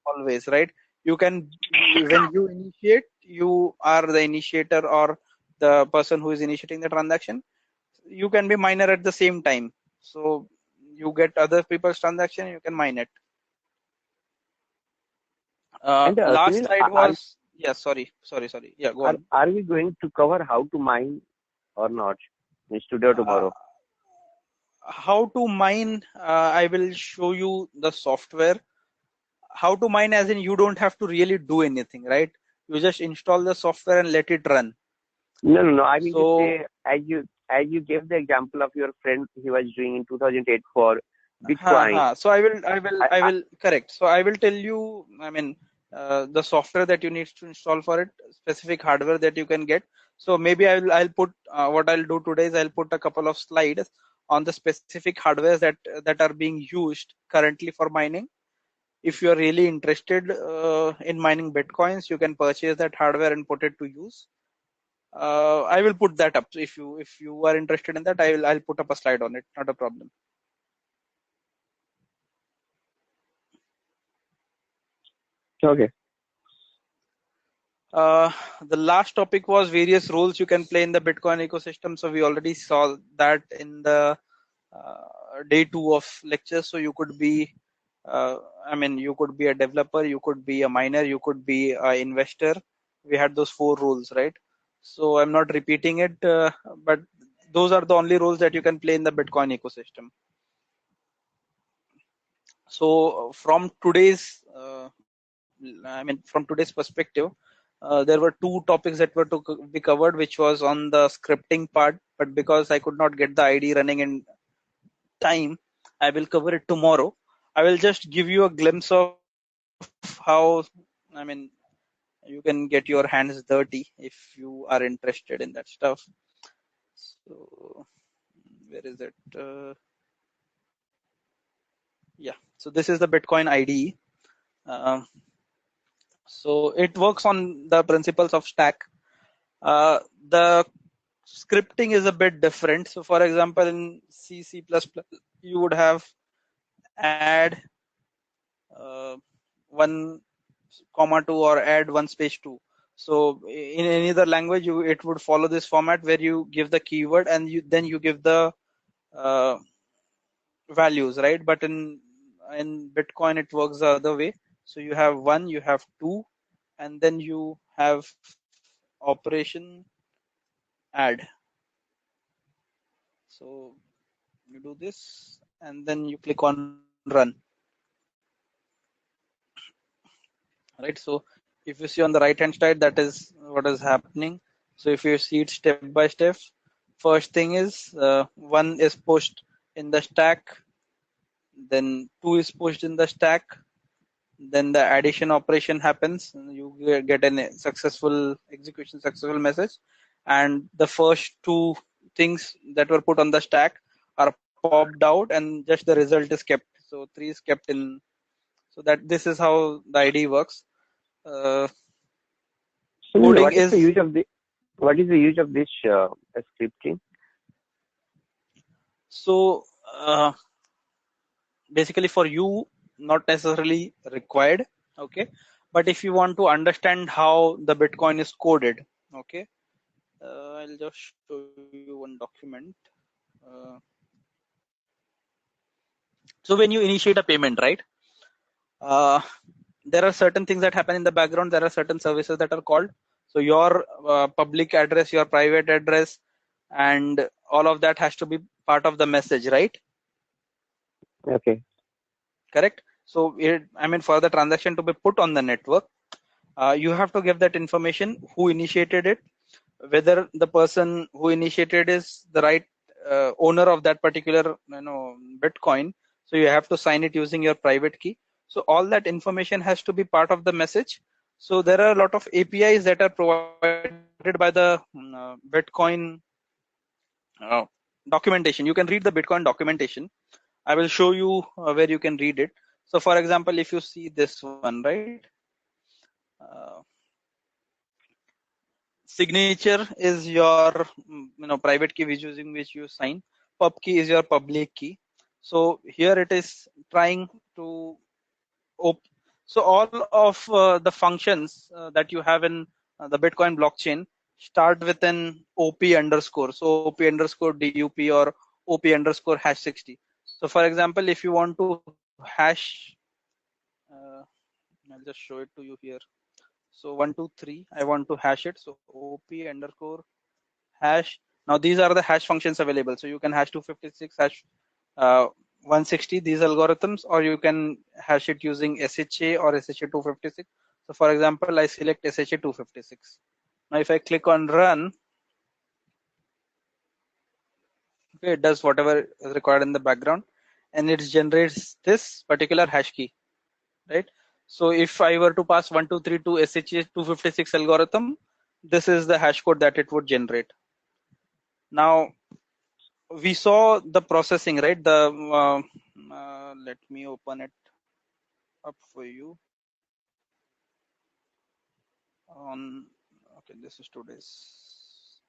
always, right? You can, when you initiate, you are the initiator or the person who is initiating the transaction. You can be miner at the same time. So you get other people's transaction, you can mine it. And Last Sunil, slide was, yeah, sorry. Yeah, go on. Are we going to cover how to mine or not in studio tomorrow? How to mine, I will show you the software. How to mine as in you don't have to really do anything, right? You just install the software and let it run. No. I mean to say, as you gave the example of your friend, he was doing in 2008 for Bitcoin. So I will correct. So I will tell you, I mean, the software that you need to install for it, specific hardware that you can get. So maybe I'll put what I'll do today is I'll put a couple of slides on the specific hardware that are being used currently for mining. If you are really interested in mining Bitcoins, you can purchase that hardware and put it to use. I will put that up. So if you are interested in that, I'll put up a slide on it. Not a problem. Okay. The last topic was various roles you can play in the Bitcoin ecosystem. So we already saw that in the day 2 of lecture. So you could be, I mean, you could be a developer, you could be a miner, you could be an investor. We had those 4 roles, right? So I'm not repeating it, but those are the only roles that you can play in the Bitcoin ecosystem. So from today's, from today's perspective, there were 2 topics that were to be covered, which was on the scripting part. But because I could not get the ID running in time, I will cover it tomorrow. I will just give you a glimpse of how, I mean, you can get your hands dirty if you are interested in that stuff. So where is it? Yeah. So this is the Bitcoin ID. So it works on the principles of stack. The scripting is a bit different. So for example, in C++, you would have add 1, 2 or add 1 space 2. So in any other language, it would follow this format where you give the keyword and then you give the uh, values, right? But in Bitcoin, it works the other way. So you have 1, you have 2, and then you have operation add. So you do this and then you click on run, right? So if you see on the right hand side, that is what is happening. So if you see it step by step, first thing is 1 is pushed in the stack, then 2 is pushed in the stack, then the addition operation happens, and you get a successful execution, successful message, and the first 2 things that were put on the stack are popped out, and just the result is kept. So 3 is kept in. So that this is how the ID works. Sunil, Coding what is the is use of this scripting? so basically for you, not necessarily required, okay, but if you want to understand how the Bitcoin is coded, okay, I'll just show you one document. uh, so when you initiate a payment, right, uh, there are certain things that happen in the background. There are certain services that are called. So your public address, your private address, and all of that has to be part of the message, right? Okay. Correct. So I mean, for the transaction to be put on the network, you have to give that information, who initiated it, whether the person who initiated is the right owner of that particular Bitcoin. So you have to sign it using your private key. So all that information has to be part of the message. So there are a lot of APIs that are provided by the Bitcoin documentation. You can read the Bitcoin documentation. I will show you where you can read it. So for example, if you see this one, right, uh, signature is your private key which you sign. Pub key is your public key. So here it is trying to so all of the functions that you have in the Bitcoin blockchain start with an OP underscore. So OP underscore DUP or OP underscore hash 60. So for example, if you want to hash, I'll just show it to you here. So 123, I want to hash it. So OP underscore hash. Now these are the hash functions available. So you can hash 256, hash 160, these algorithms, or you can hash it using SHA or SHA 256. So for example, I select SHA 256. Now if I click on run, okay, it does whatever is required in the background, and it generates this particular hash key, right? So if I were to pass 123 to SHA 256 algorithm, this is the hash code that it would generate. Now we saw the processing, right? Let me open it up for you. Okay, this is today's.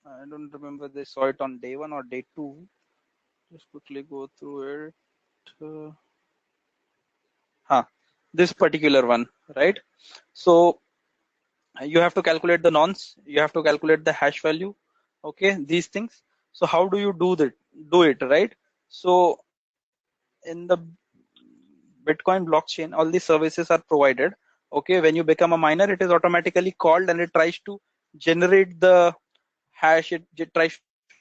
I don't remember they saw it on day 1 or day 2. Just quickly go through it. This particular one, right? So you have to calculate the nonce, you have to calculate the hash value, okay, these things. So how do you do it, right? So in the Bitcoin blockchain, all these services are provided. Okay, when you become a miner, it is automatically called and it tries to generate the hash, it tries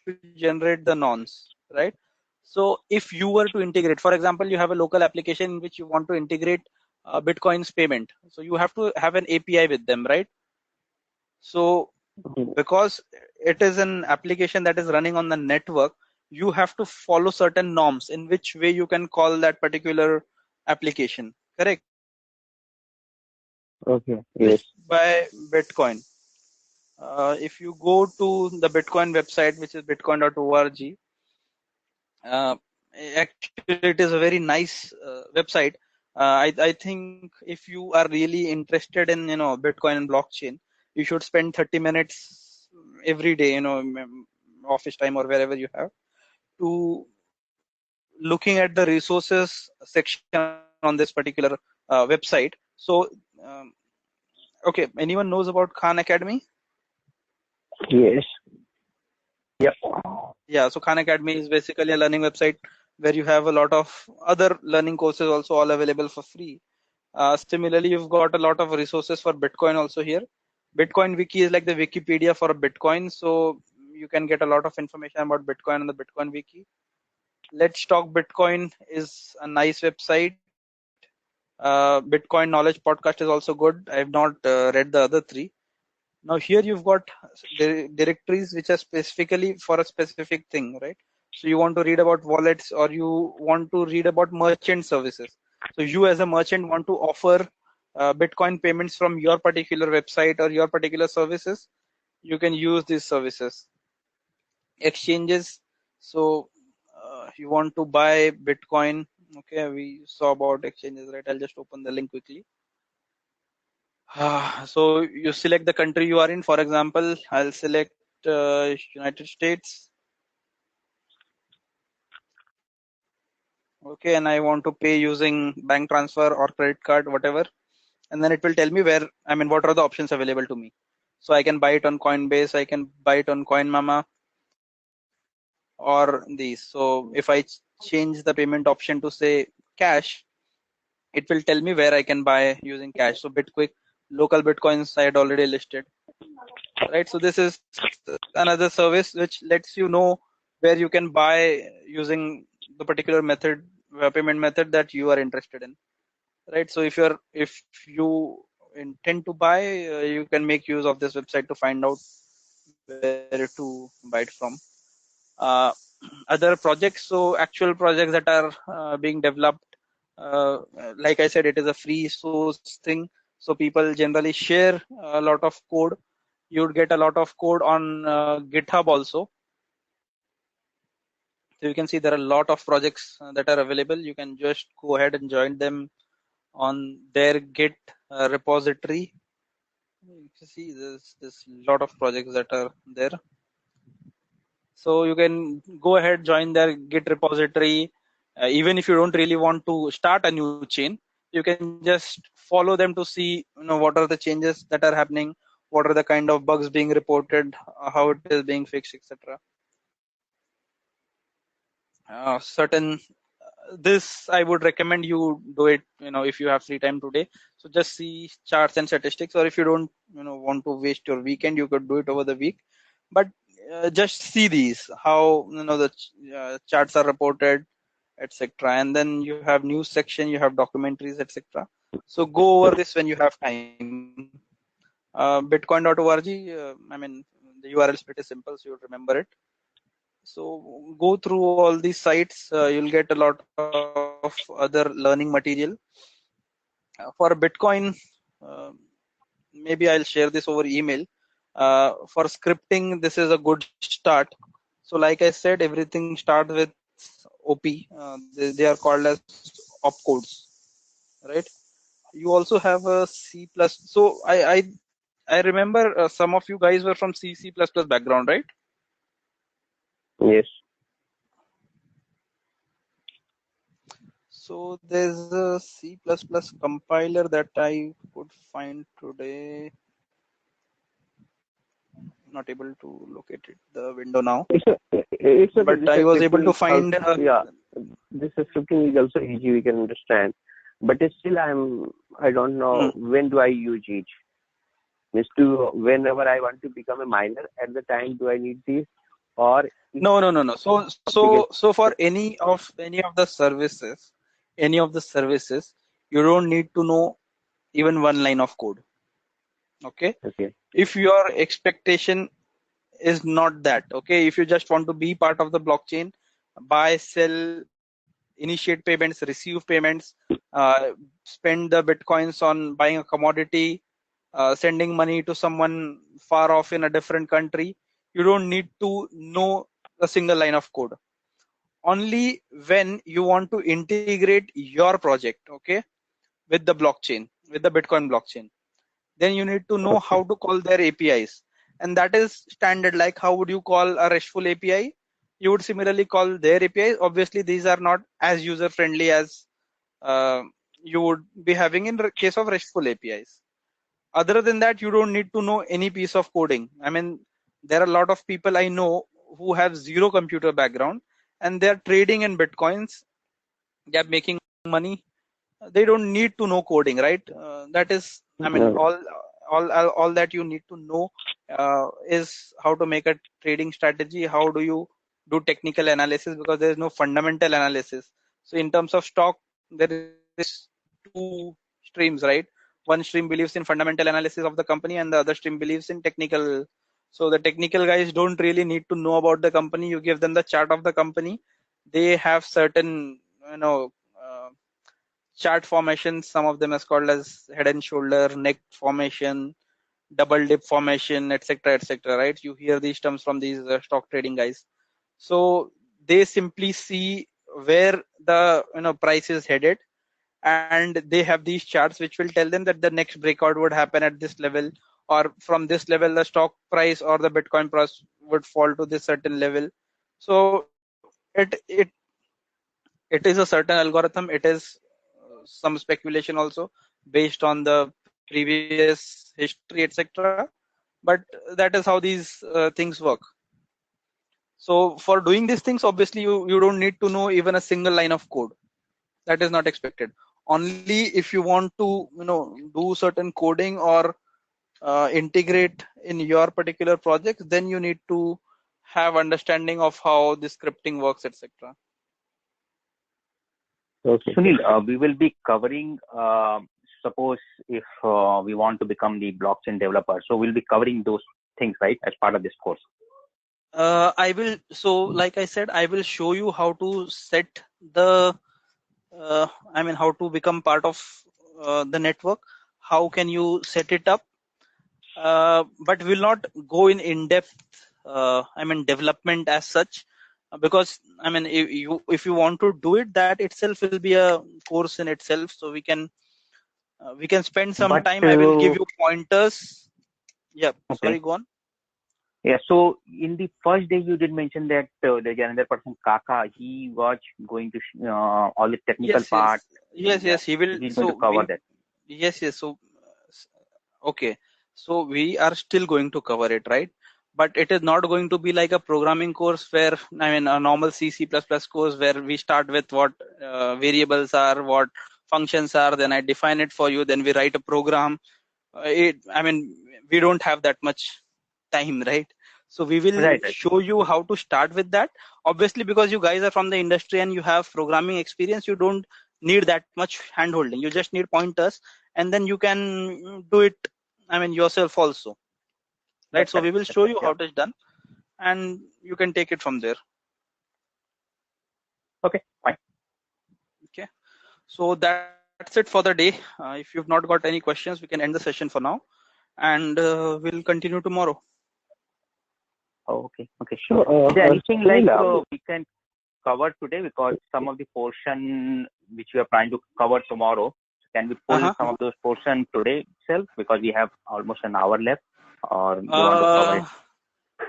to generate the nonce, right? So if you were to integrate, for example, you have a local application in which you want to integrate Bitcoin's payment. So you have to have an API with them, right? So because it is an application that is running on the network, you have to follow certain norms in which way you can call that particular application, correct? Okay. Yes. By Bitcoin. If you go to the Bitcoin website, which is bitcoin.org, actually it is a very nice website. I think if you are really interested in Bitcoin and blockchain, you should spend 30 minutes every day, office time or wherever you have, to looking at the resources section on this particular website. So, um, okay, anyone knows about Khan Academy? Yes. Yep. Yeah, so Khan Academy is basically a learning website where you have a lot of other learning courses also all available for free. Similarly, you've got a lot of resources for Bitcoin also here. Bitcoin Wiki is like the Wikipedia for Bitcoin, so you can get a lot of information about Bitcoin on the Bitcoin Wiki. Let's Talk Bitcoin is a nice website. Bitcoin Knowledge Podcast is also good. I have not read the other three. Now here you've got directories which are specifically for a specific thing, right? So you want to read about wallets, or you want to read about merchant services. So you as a merchant want to offer Bitcoin payments from your particular website or your particular services, you can use these services. Exchanges, so you want to buy Bitcoin. Okay, we saw about exchanges, right? I'll just open the link quickly. So you select the country you are in. For example, I'll select United States. Okay, and I want to pay using bank transfer or credit card, whatever. And then it will tell me what are the options available to me. So I can buy it on Coinbase, I can buy it on CoinMama, or these. So if I change the payment option to say cash, it will tell me where I can buy using cash. So Bitquick, local Bitcoins I had already listed. Right, so this is another service which lets you know where you can buy using the particular payment method that you are interested in. Right, so if you intend to buy, you can make use of this website to find out where to buy it from. uh, Other projects, so actual projects that are being developed, like I said, it is a free source thing, so people generally share a lot of code. You would get a lot of code on GitHub also. So you can see there are a lot of projects that are available. You can just go ahead and join them on their Git repository. You can see there's a lot of projects that are there. So you can go ahead, join their Git repository. Even if you don't really want to start a new chain, you can just follow them to see what are the changes that are happening, what are the kind of bugs being reported, how it is being fixed, etc. This I would recommend you do it if you have free time today. So just see charts and statistics, or if you don't want to waste your weekend, you could do it over the week. But just see these, how the charts are reported, etc. And then you have news section, you have documentaries, etc. So go over this when you have time. Bitcoin.org, the URL is pretty simple, so you'll remember it. So go through all these sites, you'll get a lot of other learning material. For Bitcoin, uh, maybe I'll share this over email. For scripting, this is a good start. So like I said, everything starts with OP. They are called as opcodes, right? You also have a C++. So I remember some of you guys were from C++ background, right? Yes. So there's a C++ compiler that I could find today. Not able to locate it, the window now. It's okay. But I was able to find. This scripting is also easy. We can understand, but still, I don't know when do I use each. Means to whenever I want to become a miner, at the time do I need this, or No. So for any of the services, you don't need to know even one line of code. Okay. If your expectation is not that, okay, if you just want to be part of the blockchain, buy, sell, initiate payments, receive payments, spend the bitcoins on buying a commodity, sending money to someone far off in a different country, you don't need to know a single line of code. Only when you want to integrate your project, okay, with the blockchain, with the Bitcoin blockchain, then you need to know how to call their APIs. and that is standard. Like how would you call a RESTful API? You would similarly call their APIs. Obviously, these are not as user friendly as uh, you would be having in case of RESTful APIs. Other than that, you don't need to know any piece of coding. I mean, there are a lot of people I know who have zero computer background and they're trading in Bitcoins. They're making money. They don't need to know coding, right? That is, I mean, all that you need to know is how to make a trading strategy. How do you do technical analysis, because there is no fundamental analysis. So in terms of stock, there is two streams, right? One stream believes in fundamental analysis of the company and the other stream believes in technical. So the technical guys don't really need to know about the company. You give them the chart of the company. They have certain, uh, chart formations. Some of them is called as head and shoulder, neck formation, double dip formation, etc., etc. Right? You hear these terms from these stock trading guys. So they simply see where the price is headed, and they have these charts which will tell them that the next breakout would happen at this level, or from this level the stock price or the Bitcoin price would fall to this certain level. So it is a certain algorithm. It is some speculation also based on the previous history, etc. But that is how these things work. So for doing these things, obviously you don't need to know even a single line of code. That is not expected. Only if you want to do certain coding or integrate in your particular project, then you need to have understanding of how this scripting works, etc. Okay. Sunil, we will be covering, suppose if we want to become the blockchain developer, so we'll be covering those things, right, as part of this course. I will, so like I said, I will show you how to set the, how to become part of the network. How can you set it up? But we'll not go in depth, development as such, because if you want to do it, that itself will be a course in itself. So we can spend some time. I will give you pointers. Yeah. Okay. Sorry, go on. Yeah. So in the first day, you did mention that there's another person, Kaka. He was going to all the technical part. Yes. He will. He's going to cover that. Yes. So okay. So we are still going to cover it, right? But it is not going to be like a programming course where, a normal C++ course where we start with what variables are, what functions are, then I define it for you, then we write a program. We don't have that much time, right? So we will show you how to start with that. Obviously, because you guys are from the industry and you have programming experience, you don't need that much hand holding. You just need pointers, and then you can do it yourself also, right? So we will show you how it is done, and you can take it from there. Okay, fine. Okay, so that's it for the day. If you've not got any questions, we can end the session for now, and we'll continue tomorrow. Okay, sure. Is there anything like we can cover today, because some of the portion which we are trying to cover tomorrow, can we pull some of those portions today itself, because we have almost an hour left, or you want to cover it?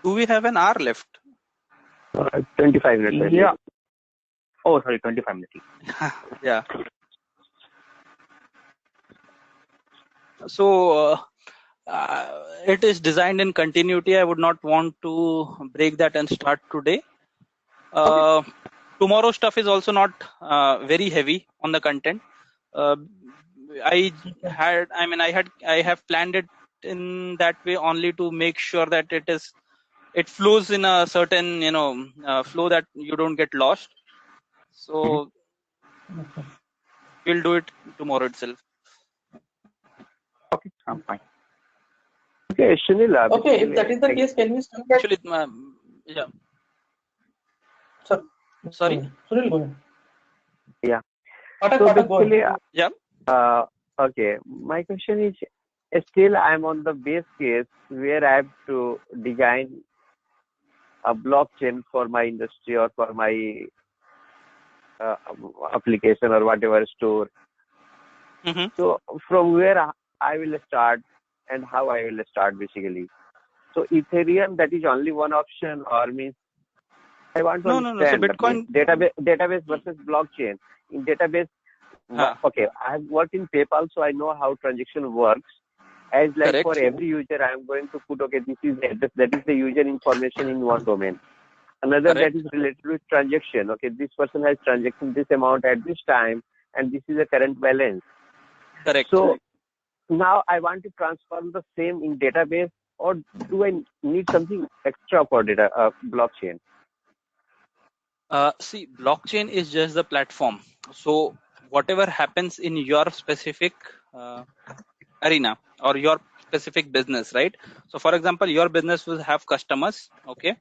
Do we have an hour left? 25 minutes. Yeah. Oh, sorry, 25 minutes. Yeah. So it is designed in continuity. I would not want to break that and start today. Tomorrow stuff is also not very heavy on the content. I have planned it in that way only to make sure that it flows in a certain flow that you don't get lost. So we'll do it tomorrow itself. Okay, I'm fine. Okay, Sunil. Okay, if that is the case, can we start at... Actually, yeah. Sorry? Sunil, go ahead. Yeah. So basically, yeah. Okay, my question is, still I'm on the base case where I have to design a blockchain for my industry or for my application or whatever store. Mm-hmm. So from where I will start, and how I will start basically. So Ethereum, that is only one option, or means I want to No. So understand that means Bitcoin. database versus blockchain. In database, okay, I have worked in PayPal, so I know how transaction works. As like for Correct. every user, I am going to put, okay, this is the address, that is the user information in one domain. Another Correct. that is related with transaction. Okay, this person has transacted this amount at this time, and this is the current balance. Correct. So now I want to transform the same in database, or do I need something extra for data blockchain? See, blockchain is just the platform. So whatever happens in your specific arena or your specific business, right? So for example, your business will have customers. Okay,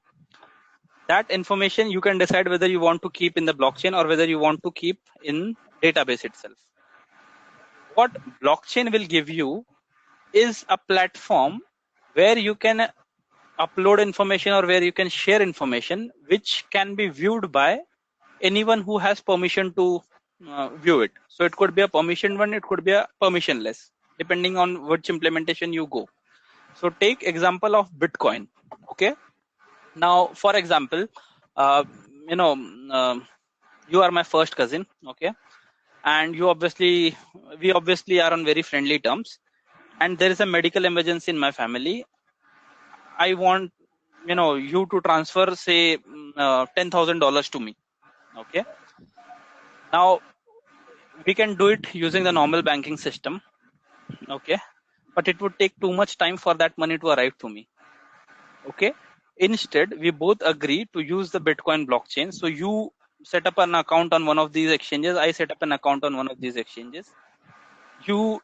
that information you can decide whether you want to keep in the blockchain or whether you want to keep in database itself. What blockchain will give you is a platform where you can upload information or where you can share information which can be viewed by anyone who has permission to view it. So it could be a permission one, it could be a permissionless, depending on which implementation you go. So take example of Bitcoin. Okay. Now, for example, uh, you know, you are my first cousin. Okay. And we obviously are on very friendly terms. And there is a medical emergency in my family. I want, you to transfer, say, $10,000 to me. Okay. Now, we can do it using the normal banking system. Okay. But it would take too much time for that money to arrive to me. Okay. Instead, we both agree to use the Bitcoin blockchain. So you set up an account on one of these exchanges. I set up an account on one of these exchanges. You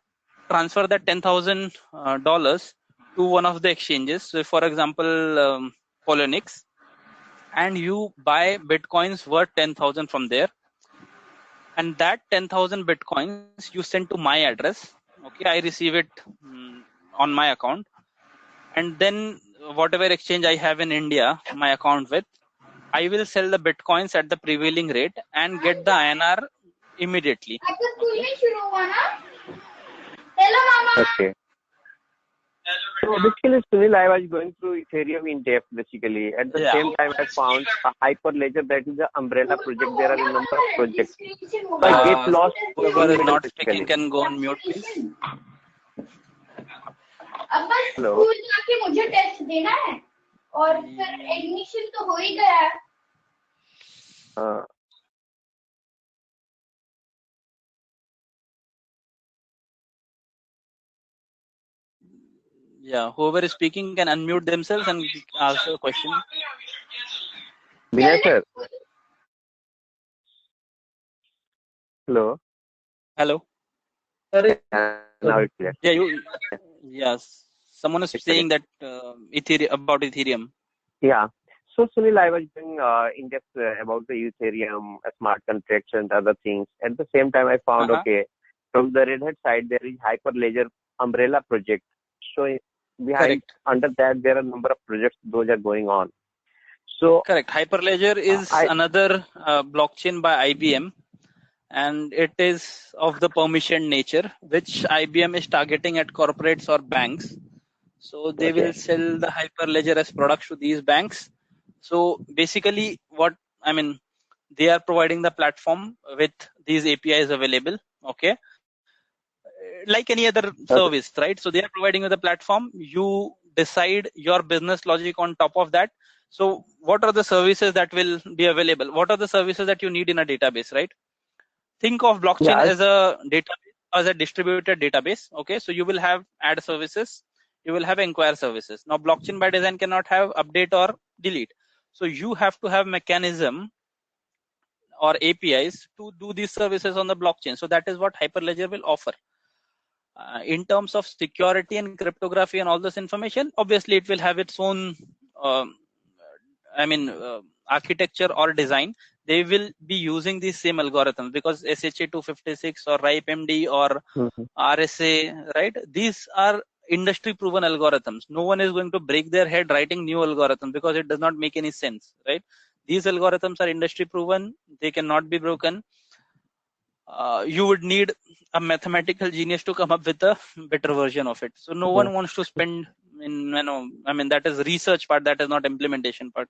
transfer that $10,000 to one of the exchanges. So, for example, Polonix, and you buy Bitcoins worth 10,000 from there. And that 10,000 Bitcoins you send to my address. Okay, I receive it on my account. And then whatever exchange I have in India, my account with, I will sell the Bitcoins at the prevailing rate and get the INR immediately. Okay. So basically, Sunil, I was going through Ethereum in depth basically. At the same time, I found a Hyperledger, that is the umbrella project. There are a number of projects. So I get lost. Whoever is not speaking can go on mute, please. Hello. School जाके मुझे test देना है और फिर admission तो हो ही गया है. Yeah, whoever is speaking can unmute themselves and ask a question. Vinay sir. Hello. Hello. Sorry. Now it's clear. Yeah, yes. Someone is saying that about Ethereum. Yeah. So Sunil, I was doing in depth about the Ethereum, smart contracts and other things. At the same time, I found okay, from the Red Hat side there is Hyperledger umbrella project. So behind under that there are a number of projects those are going on. So correct. Hyperledger is another blockchain by IBM, and it is of the permission nature, which IBM is targeting at corporates or banks. So they will sell the Hyperledger as products to these banks. So basically, they are providing the platform with these APIs available. Okay. Like any other service, right? So they are providing you the platform. You decide your business logic on top of that. So what are the services that will be available? What are the services that you need in a database, right? Think of blockchain as a database, as a distributed database. Okay, so you will have add services, you will have inquire services. Now, blockchain by design cannot have update or delete. So you have to have mechanism or APIs to do these services on the blockchain. So that is what Hyperledger will offer. In terms of security and cryptography and all this information, obviously it will have its own architecture or design. They will be using these same algorithms because SHA 256 or RIPE-MD or RSA, right? These are industry proven algorithms. No one is going to break their head writing new algorithms because it does not make any sense, right? These algorithms are industry proven. They cannot be broken. You would need a mathematical genius to come up with a better version of it. So no one wants to spend that is research part, that is not implementation part.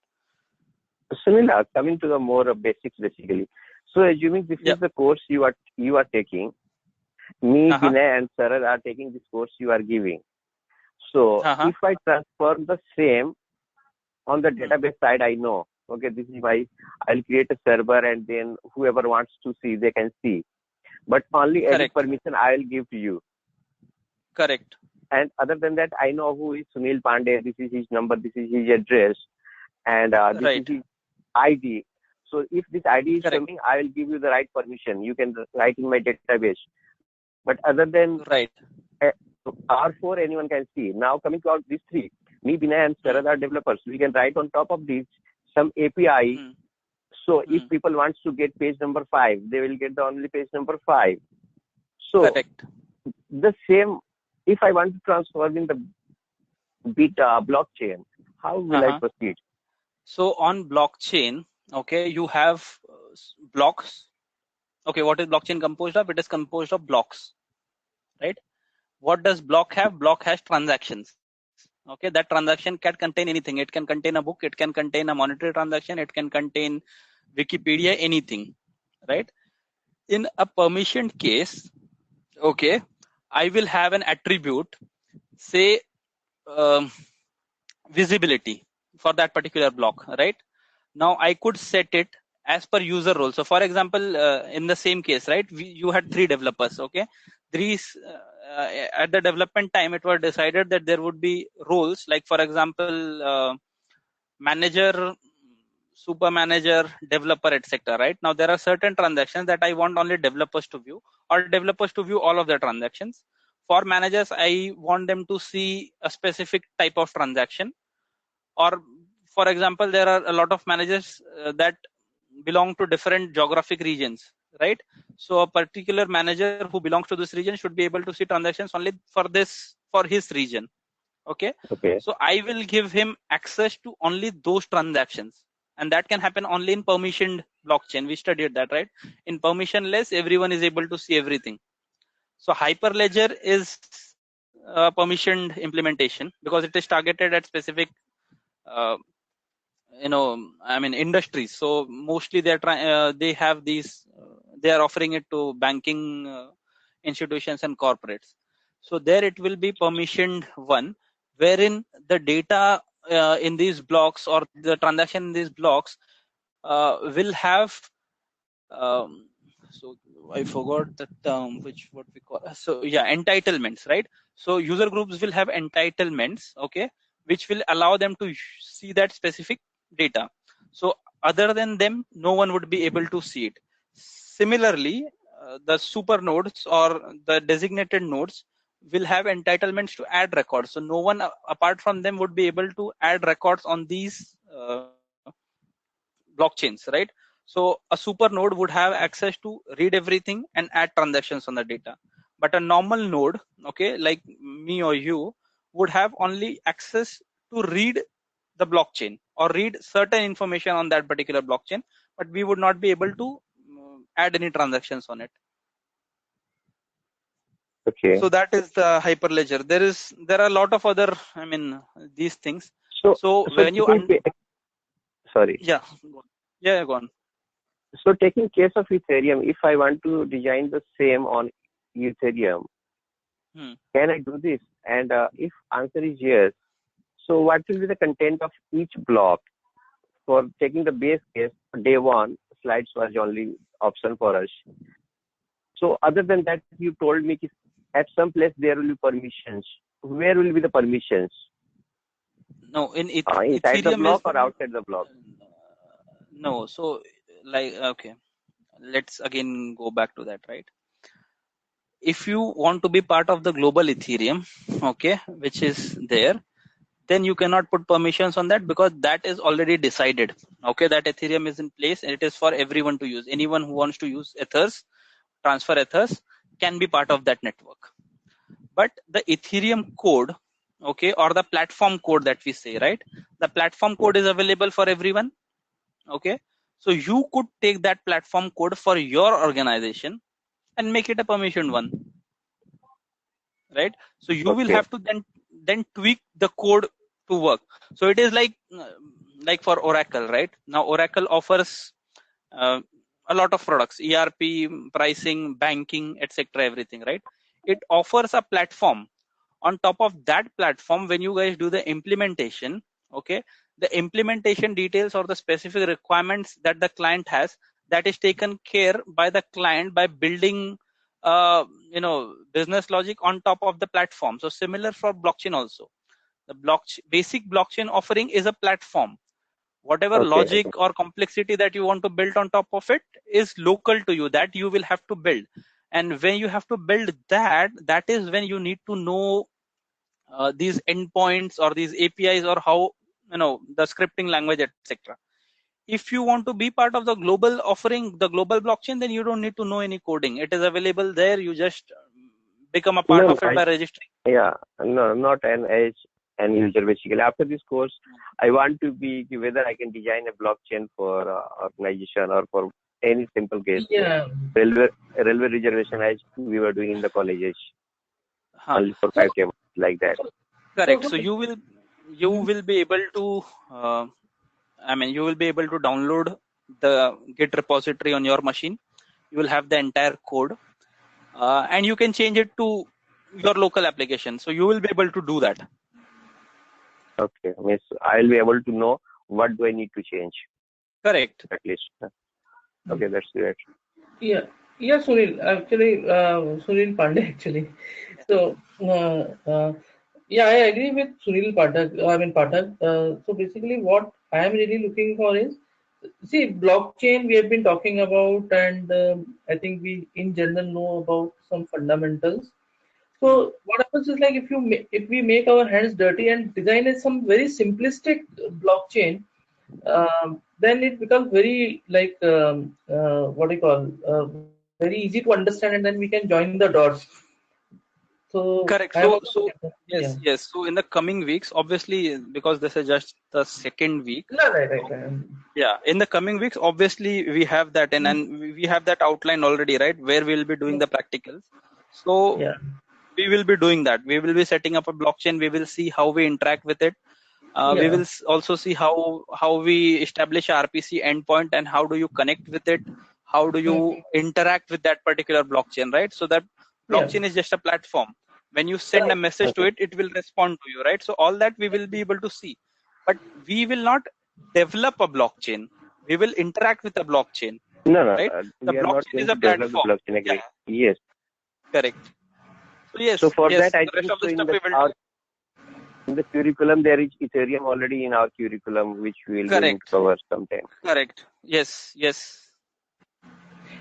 Sunil, coming to the more basics basically. So assuming this is the course you are taking, me, Vinay and Sarad are taking this course you are giving. So if I transform the same on the database side, I know, okay, this is I'll create a server and then whoever wants to see, they can see. But only edit permission I will give to you. Correct. And other than that, I know who is Sunil Pandey, this is his number, this is his address, and this is his ID. So if this ID is coming, I will give you the right permission. You can write in my database. But other than R4, anyone can see. Now coming to these three, me, Binay and Sarad are developers. We can write on top of these some API. So if people want to get page number 5, they will get the only page number 5. So the same, if I want to transform in the beta blockchain, how will I proceed? So on blockchain, okay, you have blocks. Okay, what is blockchain composed of? It is composed of blocks, right? What does block have? Block has transactions. Okay, that transaction can contain anything. It can contain a book, it can contain a monetary transaction, it can contain Wikipedia, anything, right? In a permissioned case, okay, I will have an attribute, say visibility for that particular block, right? Now I could set it as per user role. So for example, in the same case, right, you had 3 developers, okay? At the development time, it was decided that there would be roles, like for example, manager, super manager, developer, etc. Right? Now there are certain transactions that I want only developers to view, or developers to view all of the transactions. For managers, I want them to see a specific type of transaction. Or for example, there are a lot of managers that belong to different geographic regions, right? So a particular manager who belongs to this region should be able to see transactions only for his region. Okay. So I will give him access to only those transactions, and that can happen only in permissioned blockchain. We studied that, right? In permissionless, everyone is able to see everything. So Hyperledger is a permissioned implementation because it is targeted at specific industries. So mostly they are offering it to banking institutions and corporates. So there it will be permissioned one, wherein the data in these blocks or the transaction in these blocks will have so I forgot the term, what we call, so yeah, entitlements, right? So user groups will have entitlements, okay, which will allow them to see that specific data. So other than them, no one would be able to see it. Similarly, the super nodes or the designated nodes will have entitlements to add records. So no one apart from them would be able to add records on these blockchains, right? So a super node would have access to read everything and add transactions on the data. But a normal node, okay, like me or you, would have only access to read the blockchain or read certain information on that particular blockchain, but we would not be able to add any transactions on it. Okay. So that is the Hyperledger. There are a lot of other, these things. So when you sorry. Yeah, go on. So taking case of Ethereum, if I want to design the same on Ethereum, can I do this? And if answer is yes, so what will be the content of each block? For taking the base case, day 1, slides was the only option for us. So other than that, you told me at some place there will be permissions. Where will be the permissions? No, inside Ethereum the block or outside the block? No, so okay, let's again go back to that, right? If you want to be part of the global Ethereum, okay, which is there, then you cannot put permissions on that because that is already decided. Okay, that Ethereum is in place and it is for everyone to use. Anyone who wants to use Ethers, transfer Ethers, can be part of that network. But the Ethereum code, okay, or the platform code that we say, right? The platform code is available for everyone. Okay, so you could take that platform code for your organization, and make it a permission one, right? So you will Okay. have to then tweak the code to work. So it is like for Oracle, right? Now Oracle offers uh, a lot of products, ERP, pricing, banking, etc., everything, right? It offers a platform. On top of that platform, when you guys do the implementation, okay, the implementation details or the specific requirements that the client has, that is taken care by the client by building business logic on top of the platform. So similar for blockchain also. The basic blockchain offering is a platform. Whatever Okay. logic or complexity that you want to build on top of it is local to you, that you will have to build. And when you have to build that, that is when you need to know these endpoints or these APIs, or how the scripting language, etc. If you want to be part of the global offering, the global blockchain, then you don't need to know any coding. It is available there. You just become a part No, of it by registering. yeah, no, not an edge end user basically. After this course, I want to be whether I can design a blockchain for organization or for any simple case. Yeah. Railway reservation as we were doing in the colleges, only for So 5K like that. Correct. so So you will be able to you will be able to download the Git repository on your machine. You will have the entire code, and you can change it to your local application. So you will be able to do that. Okay, means I'll be able to know what do I need to change Correct. at least. Okay, that's great. yeah, Sunil. Actually, Sunil Pandey. Actually, so yeah, I agree with Sunil Pathak. Pathak. So basically, what I am really looking for is, see, blockchain we have been talking about, and I think we in general know about some fundamentals. So what happens is, like, if we make our hands dirty and design some very simplistic blockchain, then it becomes very like what do you call very easy to understand, and then we can join the dots. So Correct. I am also yeah. Yes. So in the coming weeks, obviously, because this is just the second week. No, right. Yeah, in the coming weeks, obviously we have that, and we have that outline already, right? Where we'll be doing the practicals. So Yeah. we will be doing that. We will be setting up a blockchain. We will see how we interact with it. We Yeah. will also see how we establish a RPC endpoint and how do you connect with it. How do you interact with that particular blockchain, right? So that Yeah. blockchain is just a platform. When you send a Correct. message to it, it will respond to you, right? So all that we will be able to see, but we will not develop a blockchain. We will interact with a blockchain, No, right? The we are not blockchain going is a to develop the platform. blockchain. Agree. Yeah, Yes. correct. So yes, So for that, I the rest think of so the in stuff we will do. in the curriculum there is Ethereum already in our curriculum, which we will going to Correct. cover sometime. Correct. Yes.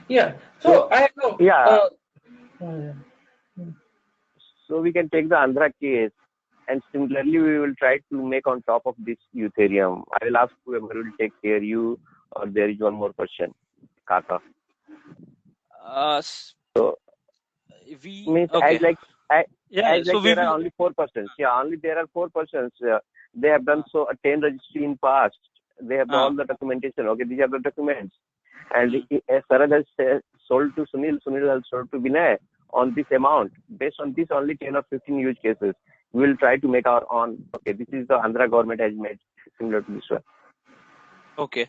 Yeah. So I know. Yeah. Yeah. So we can take the Andhra case, and similarly we will try to make on top of this Ethereum. I will ask whoever will take care you, or there is one more question, Kaka. So We means okay. as there are only 4 persons. Yeah, only there are 4 persons. They have done 10 registry in past. They have all the documentation. Okay, these are the documents. And as Sarad has sold to Sunil, Sunil has sold to Vinay on this amount. Based on this, only 10 or 15 use cases. We will try to make our own. Okay, this is the Andhra government has made similar to this one. Okay.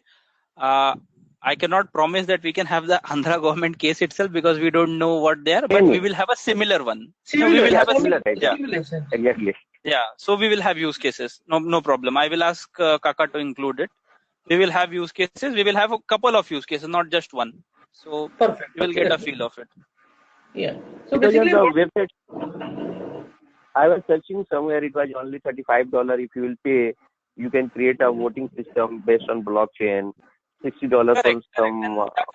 I cannot promise that we can have the Andhra government case itself because we don't know what they are, but we will have a similar one. Similar, we will have a similar. Exactly. Yeah. So we will have use cases. No problem. I will ask Kaka to include it. We will have use cases. We will have a couple of use cases, not just one. So Perfect. you will get a feel of it. Yeah. So because basically, on the website, I was searching somewhere. It was only $35. If you will pay, you can create a voting system based on blockchain. $60 for some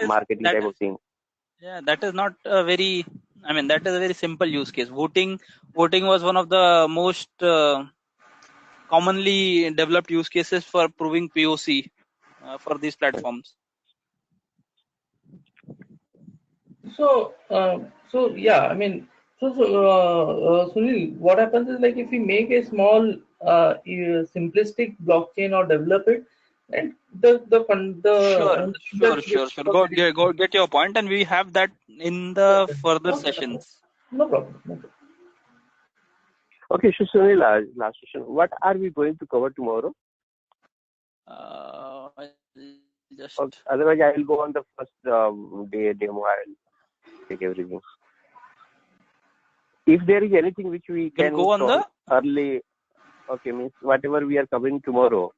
marketing type of thing. Yeah, that is not a very. That is a very simple use case. Voting was one of the most commonly developed use cases for proving POC for these platforms. So yeah, Sunil, what happens is, like, if we make a small simplistic blockchain or develop it, And the fund the Sure. Go get your point, and we have that in the further sessions. No problem. No problem. Okay, so Sunil, last question. What are we going to cover tomorrow? Just Otherwise, I will go on the first day demo. I will take everything. If there is anything which we can go on the early, okay, means whatever we are covering tomorrow,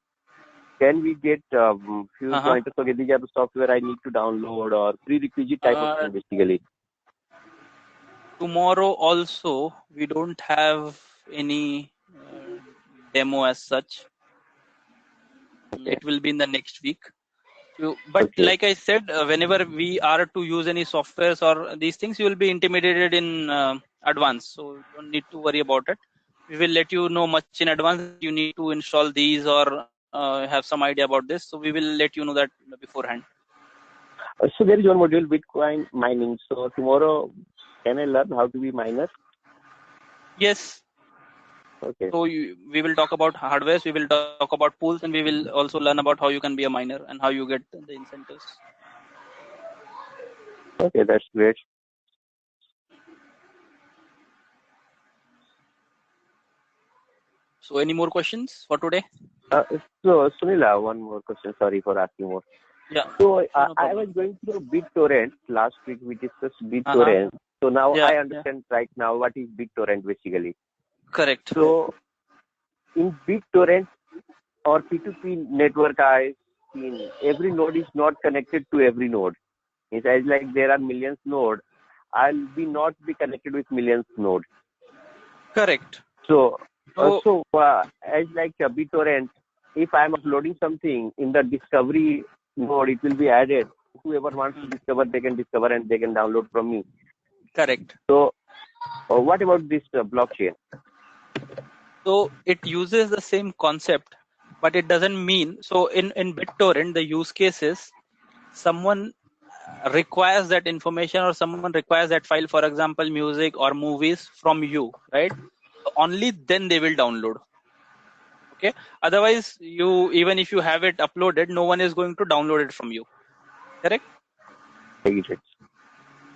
can we get few pointers? Okay, these are the software I need to download or prerequisite type of thing, basically. Tomorrow also, we don't have any demo as such. Okay. It will be in the next week. But like I said, whenever we are to use any softwares or these things, you will be intimidated in advance. So you don't need to worry about it. We will let you know much in advance. You need to install these or have some idea about this. So we will let you know that beforehand. So there is one module, Bitcoin mining. So tomorrow, can I learn how to be miner? Yes. Okay. So we will talk about hardwares, we will talk about pools, and we will also learn about how you can be a miner and how you get the incentives. Okay, that's great. So any more questions for today? So Sunil, one more question. Sorry for asking more. Yeah. So I was going through BitTorrent last week. We discussed BitTorrent. So now I understand right now what is BitTorrent basically. Correct. So in BitTorrent or P2P network, I seen every node is not connected to every node. It's as like there are millions nodes. I'll not be connected with millions nodes. Correct. So as like BitTorrent, if I'm uploading something in the discovery node, it will be added. Whoever wants to discover, they can discover and they can download from me. Correct. So what about this blockchain? So it uses the same concept, but it doesn't mean, so in BitTorrent, the use case is someone requires that information or someone requires that file, for example, music or movies from you, right? So only then they will download. Okay. Otherwise, even if you have it uploaded, no one is going to download it from you. Correct?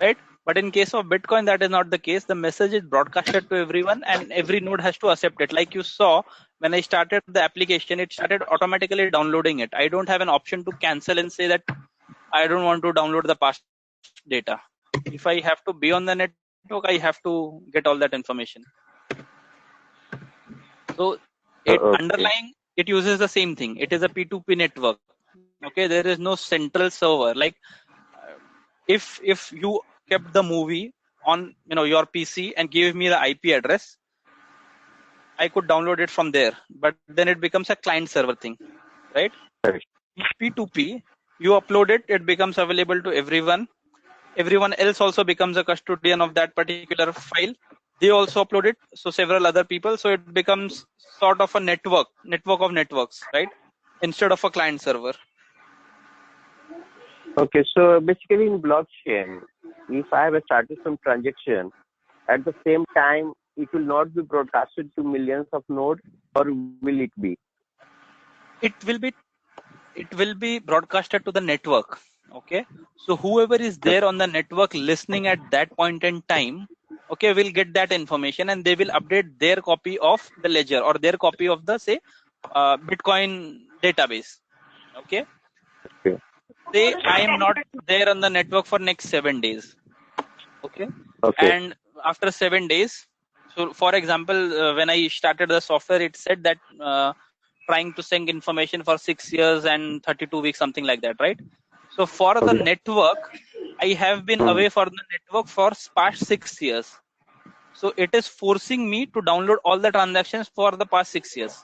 Right? But in case of Bitcoin, that is not the case. The message is broadcasted to everyone and every node has to accept it. Like you saw, when I started the application, it started automatically downloading it. I don't have an option to cancel and say that I don't want to download the past data. If I have to be on the network, I have to get all that information. So underlying, it uses the same thing. It is a P2P network. Okay, there is no central server. Like if you kept the movie on your PC and gave me the IP address, I could download it from there. But then it becomes a client server thing, right? P2P, you upload it, it becomes available to everyone. Everyone else also becomes a custodian of that particular file. They also upload it, so several other people. So it becomes sort of a network of networks, right? Instead of a client server. Okay, so basically in blockchain, if I have started some transaction, at the same time, it will not be broadcasted to millions of nodes, or will it be? It will be broadcasted to the network. Okay, so whoever is there on the network listening at that point in time, okay, will get that information and they will update their copy of the ledger or their copy of the Bitcoin database. Okay. Say I am not there on the network for next 7 days. Okay. And after 7 days, so for example, when I started the software, it said that trying to send information for 6 years and 32 weeks, something like that, right? So for the network, I have been away from the network for past 6 years. So it is forcing me to download all the transactions for the past 6 years.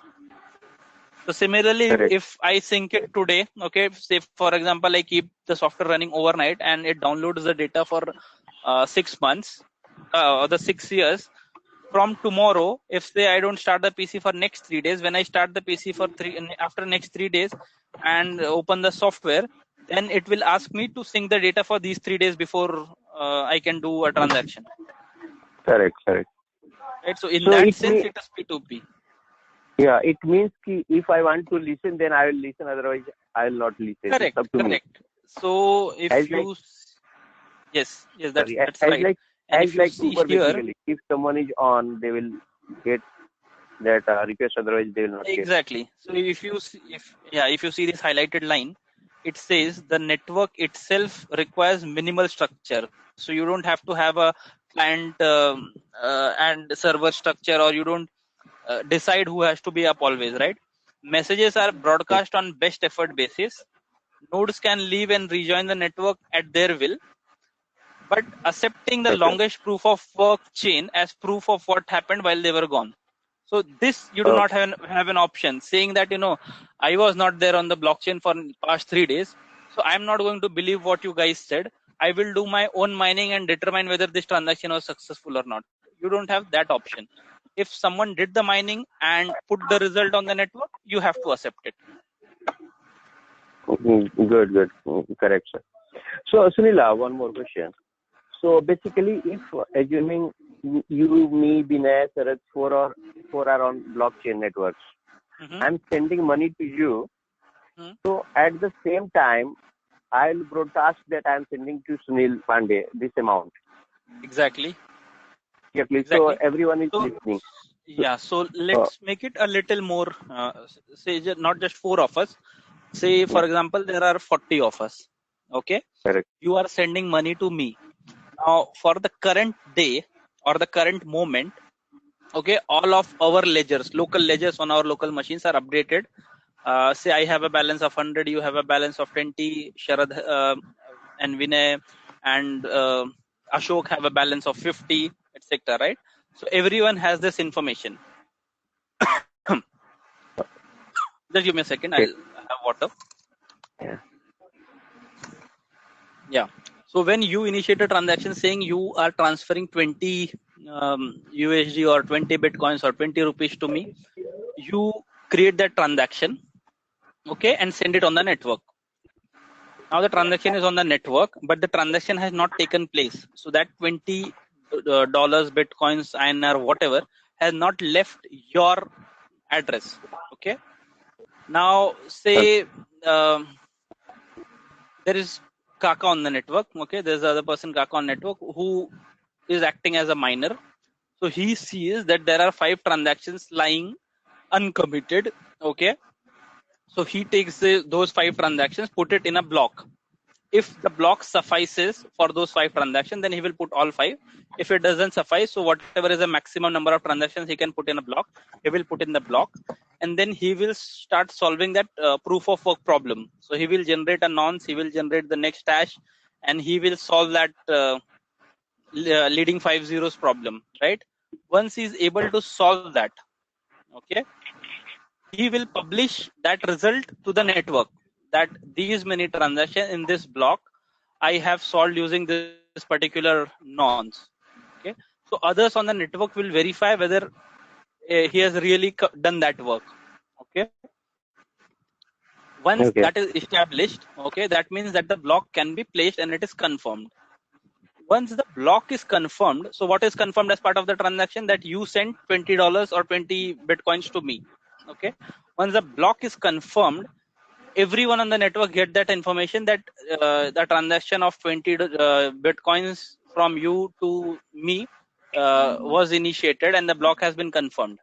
So similarly, if I sync it today, okay, say for example, I keep the software running overnight and it downloads the data for 6 months or the 6 years. From tomorrow, if say I don't start the PC for next 3 days, when I start the PC for after next 3 days and open the software, then it will ask me to sync the data for these 3 days before I can do a transaction. Correct. Right. So in that sense, it is P2P. Yeah, it means if I want to listen, then I will listen. Otherwise, I'll not listen. Correct, It's up to me. correct. So if As you, yes, sorry, that's right. And as if you like see Uber here, basically, if someone is on, they will get that request. Otherwise, they will not get. exactly. So if you see, if you see this highlighted line, it says the network itself requires minimal structure. So you don't have to have a client and server structure, or you don't decide who has to be up always, right? Messages are broadcast on best effort basis. Nodes can leave and rejoin the network at their will, but accepting the Okay. longest proof of work chain as proof of what happened while they were gone. So this you do not have an option saying that, I was not there on the blockchain for past 3 days, so I'm not going to believe what you guys said. I will do my own mining and determine whether this transaction was successful or not. You don't have that option. If someone did the mining and put the result on the network, you have to accept it. Good. Correct, sir. So, Sunila, one more question. So, basically, if assuming you, me, Binay, Sarath, four are on blockchain networks, I'm sending money to you. So, at the same time, I'll broadcast that I'm sending to Sunil Pandey this amount. Exactly. So, everyone is listening. Yeah, so let's make it a little more, say not just 4 of us. Say, for example, there are 40 of us. Okay. Correct. You are sending money to me. Now, for the current day or the current moment, okay, all of our ledgers, local ledgers on our local machines are updated. Say I have a balance of 100, you have a balance of 20, Sharad and Vinay and Ashok have a balance of 50, etc. Right? So everyone has this information. Just give me a second. I'll have water. Yeah. So when you initiate a transaction saying you are transferring 20 USD or 20 Bitcoins or 20 rupees to me, you create that transaction, okay, and send it on the network. Now the transaction is on the network, but the transaction has not taken place. So that $20, Bitcoins, INR, whatever, has not left your address. Okay. Now say there is Kaka on the network. Okay, there's the other person Kaka on network who is acting as a miner. So he sees that there are 5 transactions lying uncommitted. Okay. So he takes those 5 transactions, put it in a block. If the block suffices for those 5 transactions, then he will put all 5. If it doesn't suffice, so whatever is the maximum number of transactions he can put in a block, he will put in the block. And then he will start solving that proof of work problem. So he will generate a nonce, he will generate the next hash, and he will solve that leading 5 zeros problem, right? Once he is able to solve that, okay, he will publish that result to the network that these many transactions in this block I have solved using this particular nonce. Okay, so others on the network will verify whether he has really done that work. Okay, once that is established, okay, that means that the block can be placed and it is confirmed. Once the block is confirmed, so what is confirmed as part of the transaction? That you sent $20 or 20 Bitcoins to me. Okay, once the block is confirmed, everyone on the network get that information that the transaction of 20 Bitcoins from you to me was initiated and the block has been confirmed.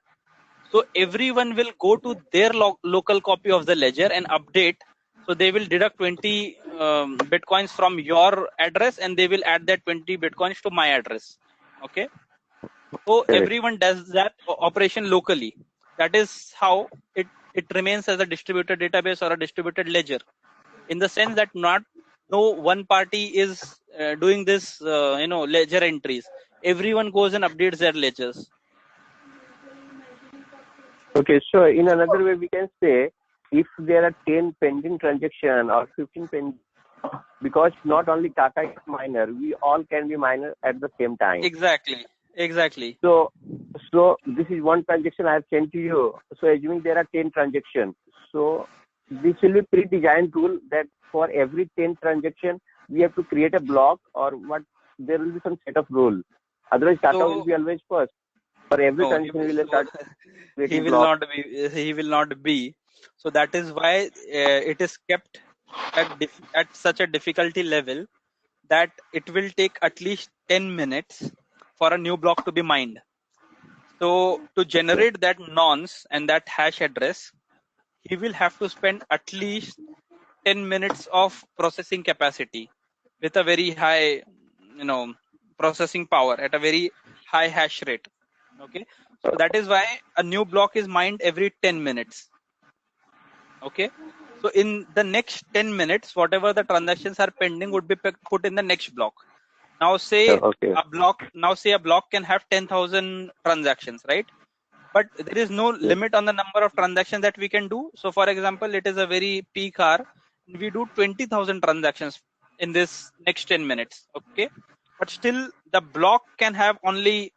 So everyone will go to their local copy of the ledger and update. So they will deduct 20 Bitcoins from your address and they will add that 20 Bitcoins to my address. Okay. So everyone does that operation locally. That is how it remains as a distributed database or a distributed ledger, in the sense that no one party is doing this, ledger entries. Everyone goes and updates their ledgers. Okay, so in another way, we can say if there are 10 pending transactions or 15 pending, because not only Tata is miner, we all can be miner at the same time. Exactly. So this is one transaction I have sent to you. So assuming there are 10 transactions, so this will be pre-designed tool that for every 10 transaction we have to create a block, or what, there will be some set of rule. Otherwise, Tata will be always first. For every transaction, we will start. He will not be. So that is why it is kept at such a difficulty level that it will take at least 10 minutes for a new block to be mined. So to generate that nonce and that hash address, he will have to spend at least 10 minutes of processing capacity with a very high, processing power at a very high hash rate. Okay. So that is why a new block is mined every 10 minutes. Okay. So in the next 10 minutes, whatever the transactions are pending would be put in the next block. Now say a block can have 10,000 transactions, right? But there is no limit on the number of transactions that we can do. So for example, it is a very peak hour. We do 20,000 transactions in this next 10 minutes. Okay. But still the block can have only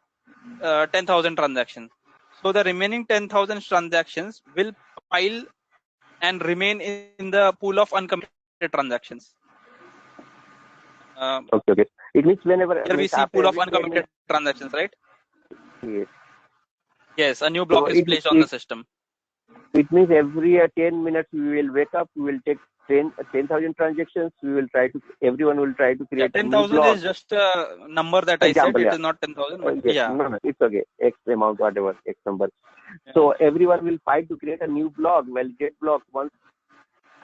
10,000 transactions. So the remaining 10,000 transactions will pile and remain in the pool of uncommitted transactions. Okay. It means whenever Here we see pool of uncommitted transactions, right? Yes. Yes, a new block is placed on the system. It means every 10 minutes we will wake up, we will take 10,000 transactions. Everyone will try to create 10,000 is just a number that I said. It is not 10,000, but yes. No, it's okay. X amount, whatever, X number. Yeah. So everyone will fight to create a new block, validate block. Once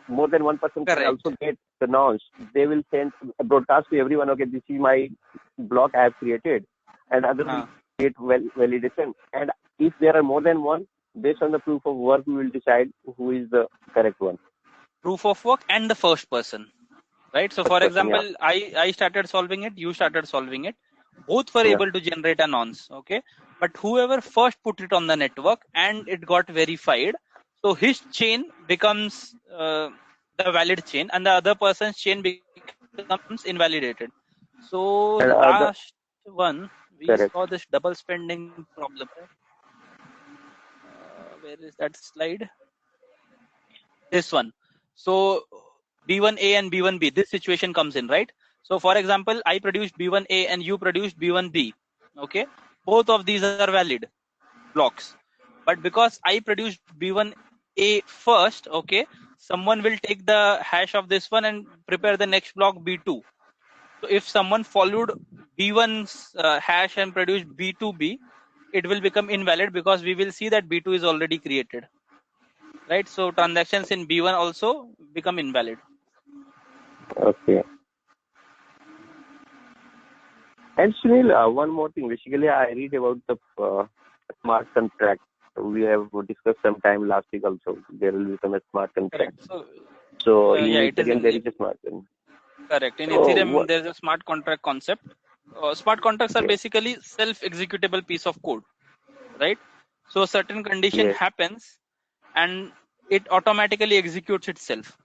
more than one person can also get the nonce, they will send a broadcast to everyone. Okay, this is my block I have created, and others will create validation. And if there are more than one, based on the proof of work, we will decide who is the correct one. Proof of work and the first person, right? So for example, I started solving it, you started solving it. Both were able to generate a nonce, okay? But whoever first put it on the network and it got verified, so his chain becomes the valid chain and the other person's chain becomes invalidated. So last one, we saw this double spending problem, right? Where is that slide? This one. So B1A and B1B, this situation comes in, right? So for example, I produced B1A and you produced B1B. Okay. Both of these are valid blocks. But because I produced B1A first, okay, someone will take the hash of this one and prepare the next block B2. So if someone followed B1's hash and produced B2B, it will become invalid because we will see that B2 is already created. Right, so transactions in B1 also become invalid. Okay. And Sunil, one more thing. Basically, I read about the smart contract. We have discussed sometime last week also. There will become a smart contract. So in Ethereum, there is a smart contract. Correct. In Ethereum, there is a smart contract concept. Smart contracts are basically self-executable piece of code, right? So a certain condition happens and it automatically executes itself.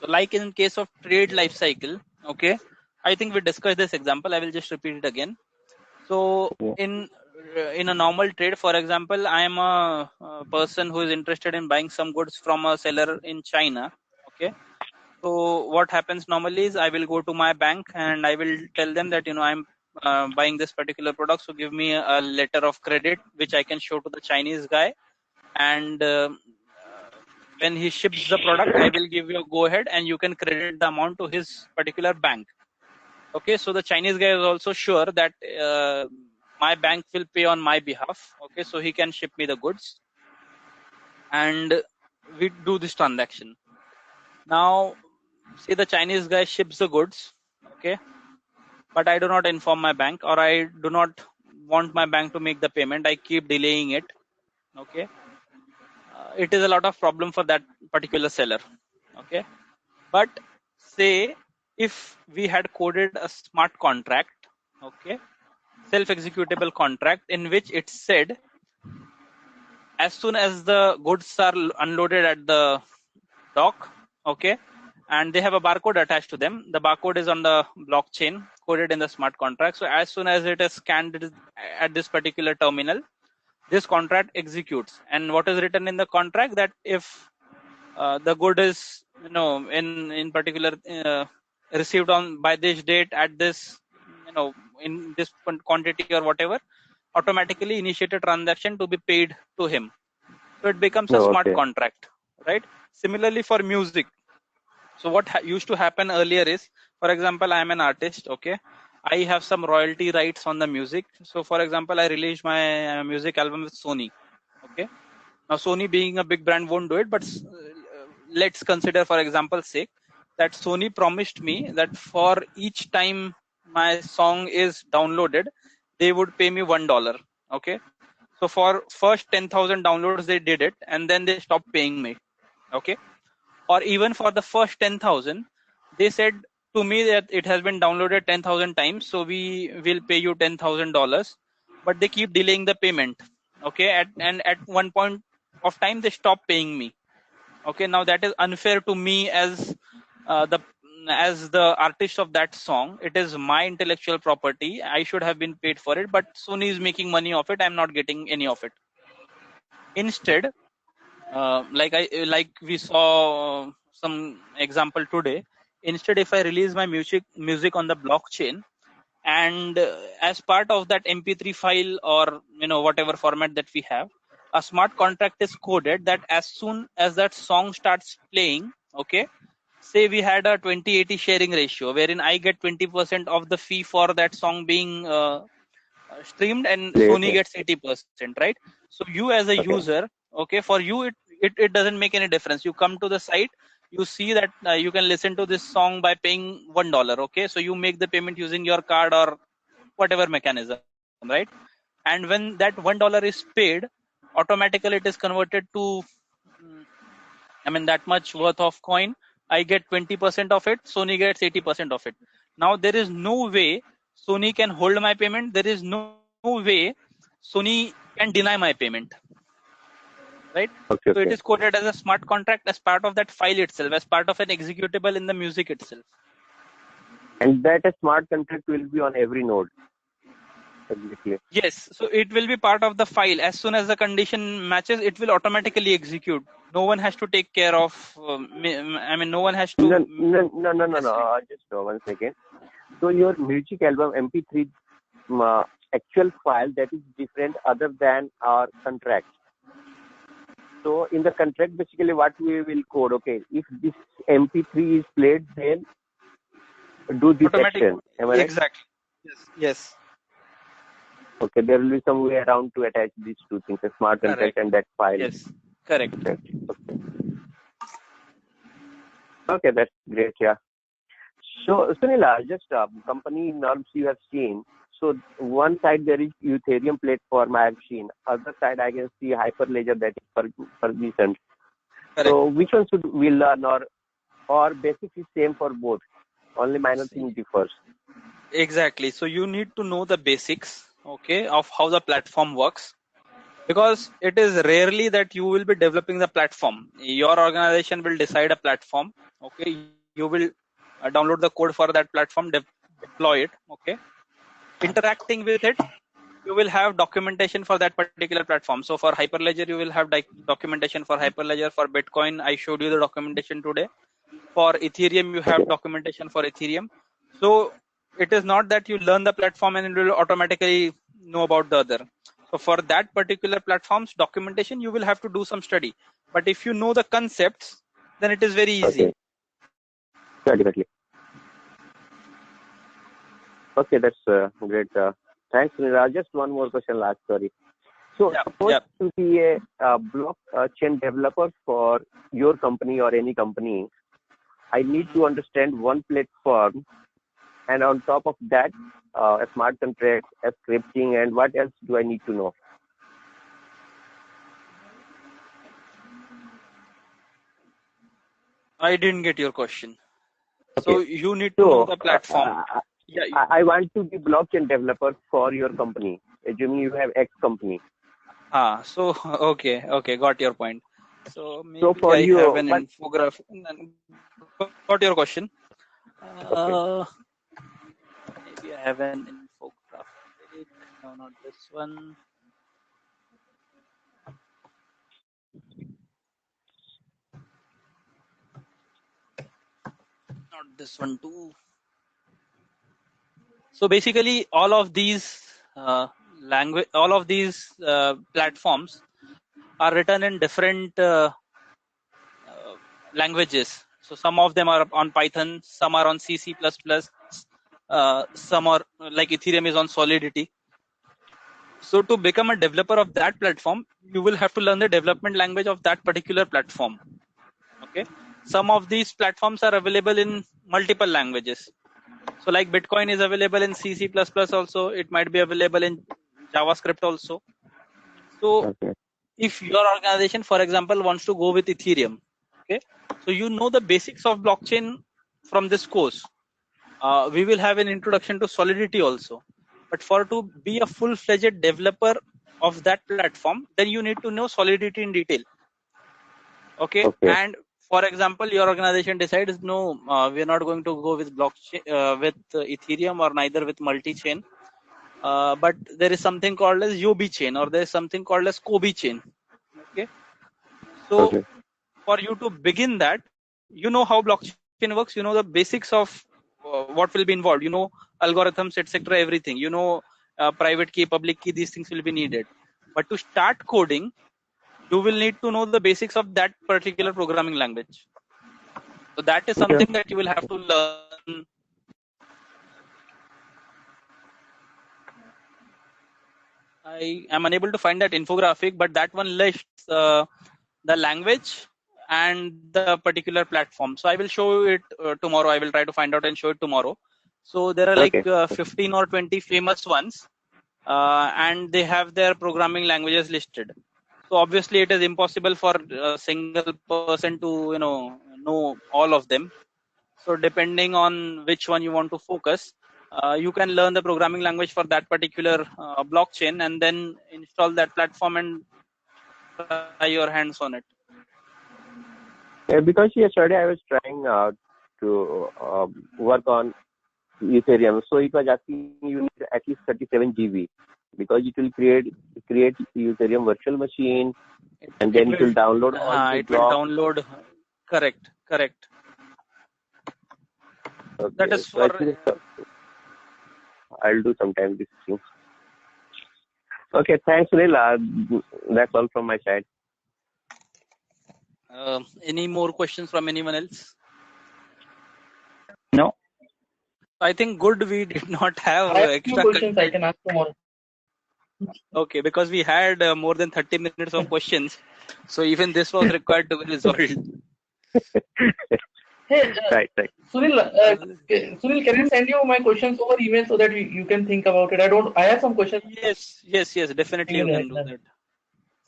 So like in case of trade life cycle, okay, I think we discussed this example. I will just repeat it again. So in a normal trade, for example, I am a person who is interested in buying some goods from a seller in China. Okay. So what happens normally is I will go to my bank and I will tell them that, I'm buying this particular product. So give me a letter of credit, which I can show to the Chinese guy. And when he ships the product, I will give you a go ahead and you can credit the amount to his particular bank. Okay, so the Chinese guy is also sure that my bank will pay on my behalf. Okay, so he can ship me the goods and we do this transaction. Now, say the Chinese guy ships the goods, okay, but I do not inform my bank or I do not want my bank to make the payment. I keep delaying it. Okay. It is a lot of problem for that particular seller. Okay. But say if we had coded a smart contract, okay, self-executable contract in which it said as soon as the goods are unloaded at the dock, okay, and they have a barcode attached to them, the barcode is on the blockchain coded in the smart contract. So as soon as it is scanned at this particular terminal, this contract executes. And what is written in the contract, that if the good is in particular received on by this date at this in this quantity or whatever, automatically initiate a transaction to be paid to him. So it becomes a smart contract. right? Similarly for music. So what used to happen earlier is, for example, I am an artist, okay? I have some royalty rights on the music. So for example, I released my music album with Sony, okay? Now Sony being a big brand won't do it, but let's consider for example's sake that Sony promised me that for each time my song is downloaded, they would pay me $1, okay? So for first 10,000 downloads, they did it, and then they stopped paying me, okay? Or even for the first 10,000, they said to me that it has been downloaded 10,000 times, so we will pay you $10,000, but they keep delaying the payment, okay? And at one point of time, they stop paying me, okay? Now that is unfair to me the as the artist of that song. It is my intellectual property. I should have been paid for it, but Sony is making money of it. I'm not getting any of it. Instead, like we saw some example today. Instead, if I release my music on the blockchain, and as part of that MP3 file, or whatever format that we have, a smart contract is coded that as soon as that song starts playing, okay, say we had a 20/80 sharing ratio wherein I get 20% of the fee for that song being streamed, and Sony gets 80%, right? So you as a user, okay, for you it doesn't make any difference. You come to the site, you see that you can listen to this song by paying $1, okay? So you make the payment using your card or whatever mechanism, right? And when that $1 is paid, automatically it is converted to that much worth of coin. I get 20% of it, Sony gets 80% of it. Now there is no way Sony can hold my payment. There is no way Sony can deny my payment, right? So it is coded as a smart contract as part of that file itself, as part of an executable in the music itself. And that a smart contract will be on every node. Exactly. Yes, so it will be part of the file. As soon as the condition matches, it will automatically execute. No one has to take care of. No one has to. No. Just 1 second. So your music album MP3 actual file, that is different other than our contract. So in the contract, basically what we will code, okay, if this MP3 is played, then do this action. Am I right? Exactly. Yes. Okay, there will be some way around to attach these two things, a smart contract and that file. Yes, correct. Okay, that's great, yeah. So, Sunila, just company norms you have seen. So, one side there is Ethereum platform I have seen. Other side I can see Hyperledger, that is permission. So, which one should we learn, or basically same for both? Only minor thing differs. Exactly. So you need to know the basics, okay, of how the platform works, because it is rarely that you will be developing the platform. Your organization will decide a platform, okay. You will download the code for that platform, deploy it, okay. Interacting with it, you will have documentation for that particular platform. So for Hyperledger, you will have documentation for Hyperledger. For Bitcoin, I showed you the documentation today. For Ethereum, you have documentation for Ethereum. So it is not that you learn the platform and it will automatically know about the other. So for that particular platform's documentation, you will have to do some study. But if you know the concepts, then it is very easy. Exactly. Okay, that's great. Thanks, Niraj. Just one more question last, sorry. So, suppose to be a blockchain developer for your company or any company, I need to understand one platform, and on top of that, a smart contract, a scripting, and what else do I need to know? I didn't get your question. Okay. So you need to know the platform. I want to be blockchain developer for your company. Assuming you have X company. So okay, got your point. So maybe for I have an infographic. Got your question. Maybe I have an infographic. No, not this one. Not this one too. So basically, all of these platforms are written in different languages. So some of them are on Python, some are on C, C++, some are like Ethereum is on Solidity. So to become a developer of that platform, you will have to learn the development language of that particular platform. Okay. Some of these platforms are available in multiple languages. So like Bitcoin is available in C, C++ also. It might be available in JavaScript also. So Okay. if your organization, for example, wants to go with Ethereum, okay, so you know the basics of blockchain from this course. We will have an introduction to Solidity also. But for to be a full-fledged developer of that platform, then you need to know Solidity in detail. Okay. And for example, your organization decides, no, we are not going to go with blockchain, with Ethereum or neither with multi-chain. But there is something called as Yobi chain, or there is something called as Kobe chain. Okay. So for you to begin that, you know how blockchain works, you know the basics of what will be involved, you know algorithms, etc., everything, you know private key, public key, these things will be needed. But to start coding, you will need to know the basics of that particular programming language. So that is something that you will have to learn. I am unable to find that infographic, but that one lists the language and the particular platform. So I will show it tomorrow. I will try to find out and show it tomorrow. So there are like 15 or 20 famous ones, and they have their programming languages listed. So obviously it is impossible for a single person to know all of them. So depending on which one you want to focus, you can learn the programming language for that particular blockchain and then install that platform and try your hands on it. Because yesterday I was trying to work on Ethereum, so it was asking you need at least 37 GB because it will create Ethereum virtual machine, and then it will download all the blocks. Will download. Correct. Okay. That is so for. I'll do sometime this thing. Okay, thanks, Sunil. That's all from my side. Any more questions from anyone else? No. I think good we did not have extra questions I can ask tomorrow. Okay, because we had more than 30 minutes of questions, so even this was required to be resolved. Hey, right. Sunil, can I send you my questions over email so that you can think about it? I have some questions. Yes, definitely you can do that.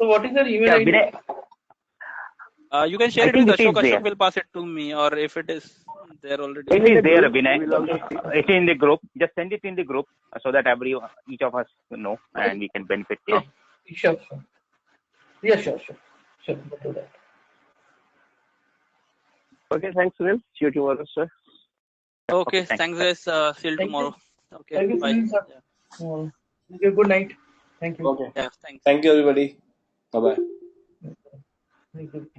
So what is your email ID? You can share it with Ashok. Ashok will pass it to me, or if it is there already. It is there, Vinay. It's in the group. Just send it in the group so that each of us know and we can benefit. Yeah. Sure. Yeah, sure. We'll do that. Okay, thanks, Sunil. See you tomorrow, sir. Okay, thanks guys. See you tomorrow. Okay, thank you, bye. Sunil, sir. Good night. Thank you. Okay. Yeah, thanks. Thank you, everybody. Bye-bye. Thank you.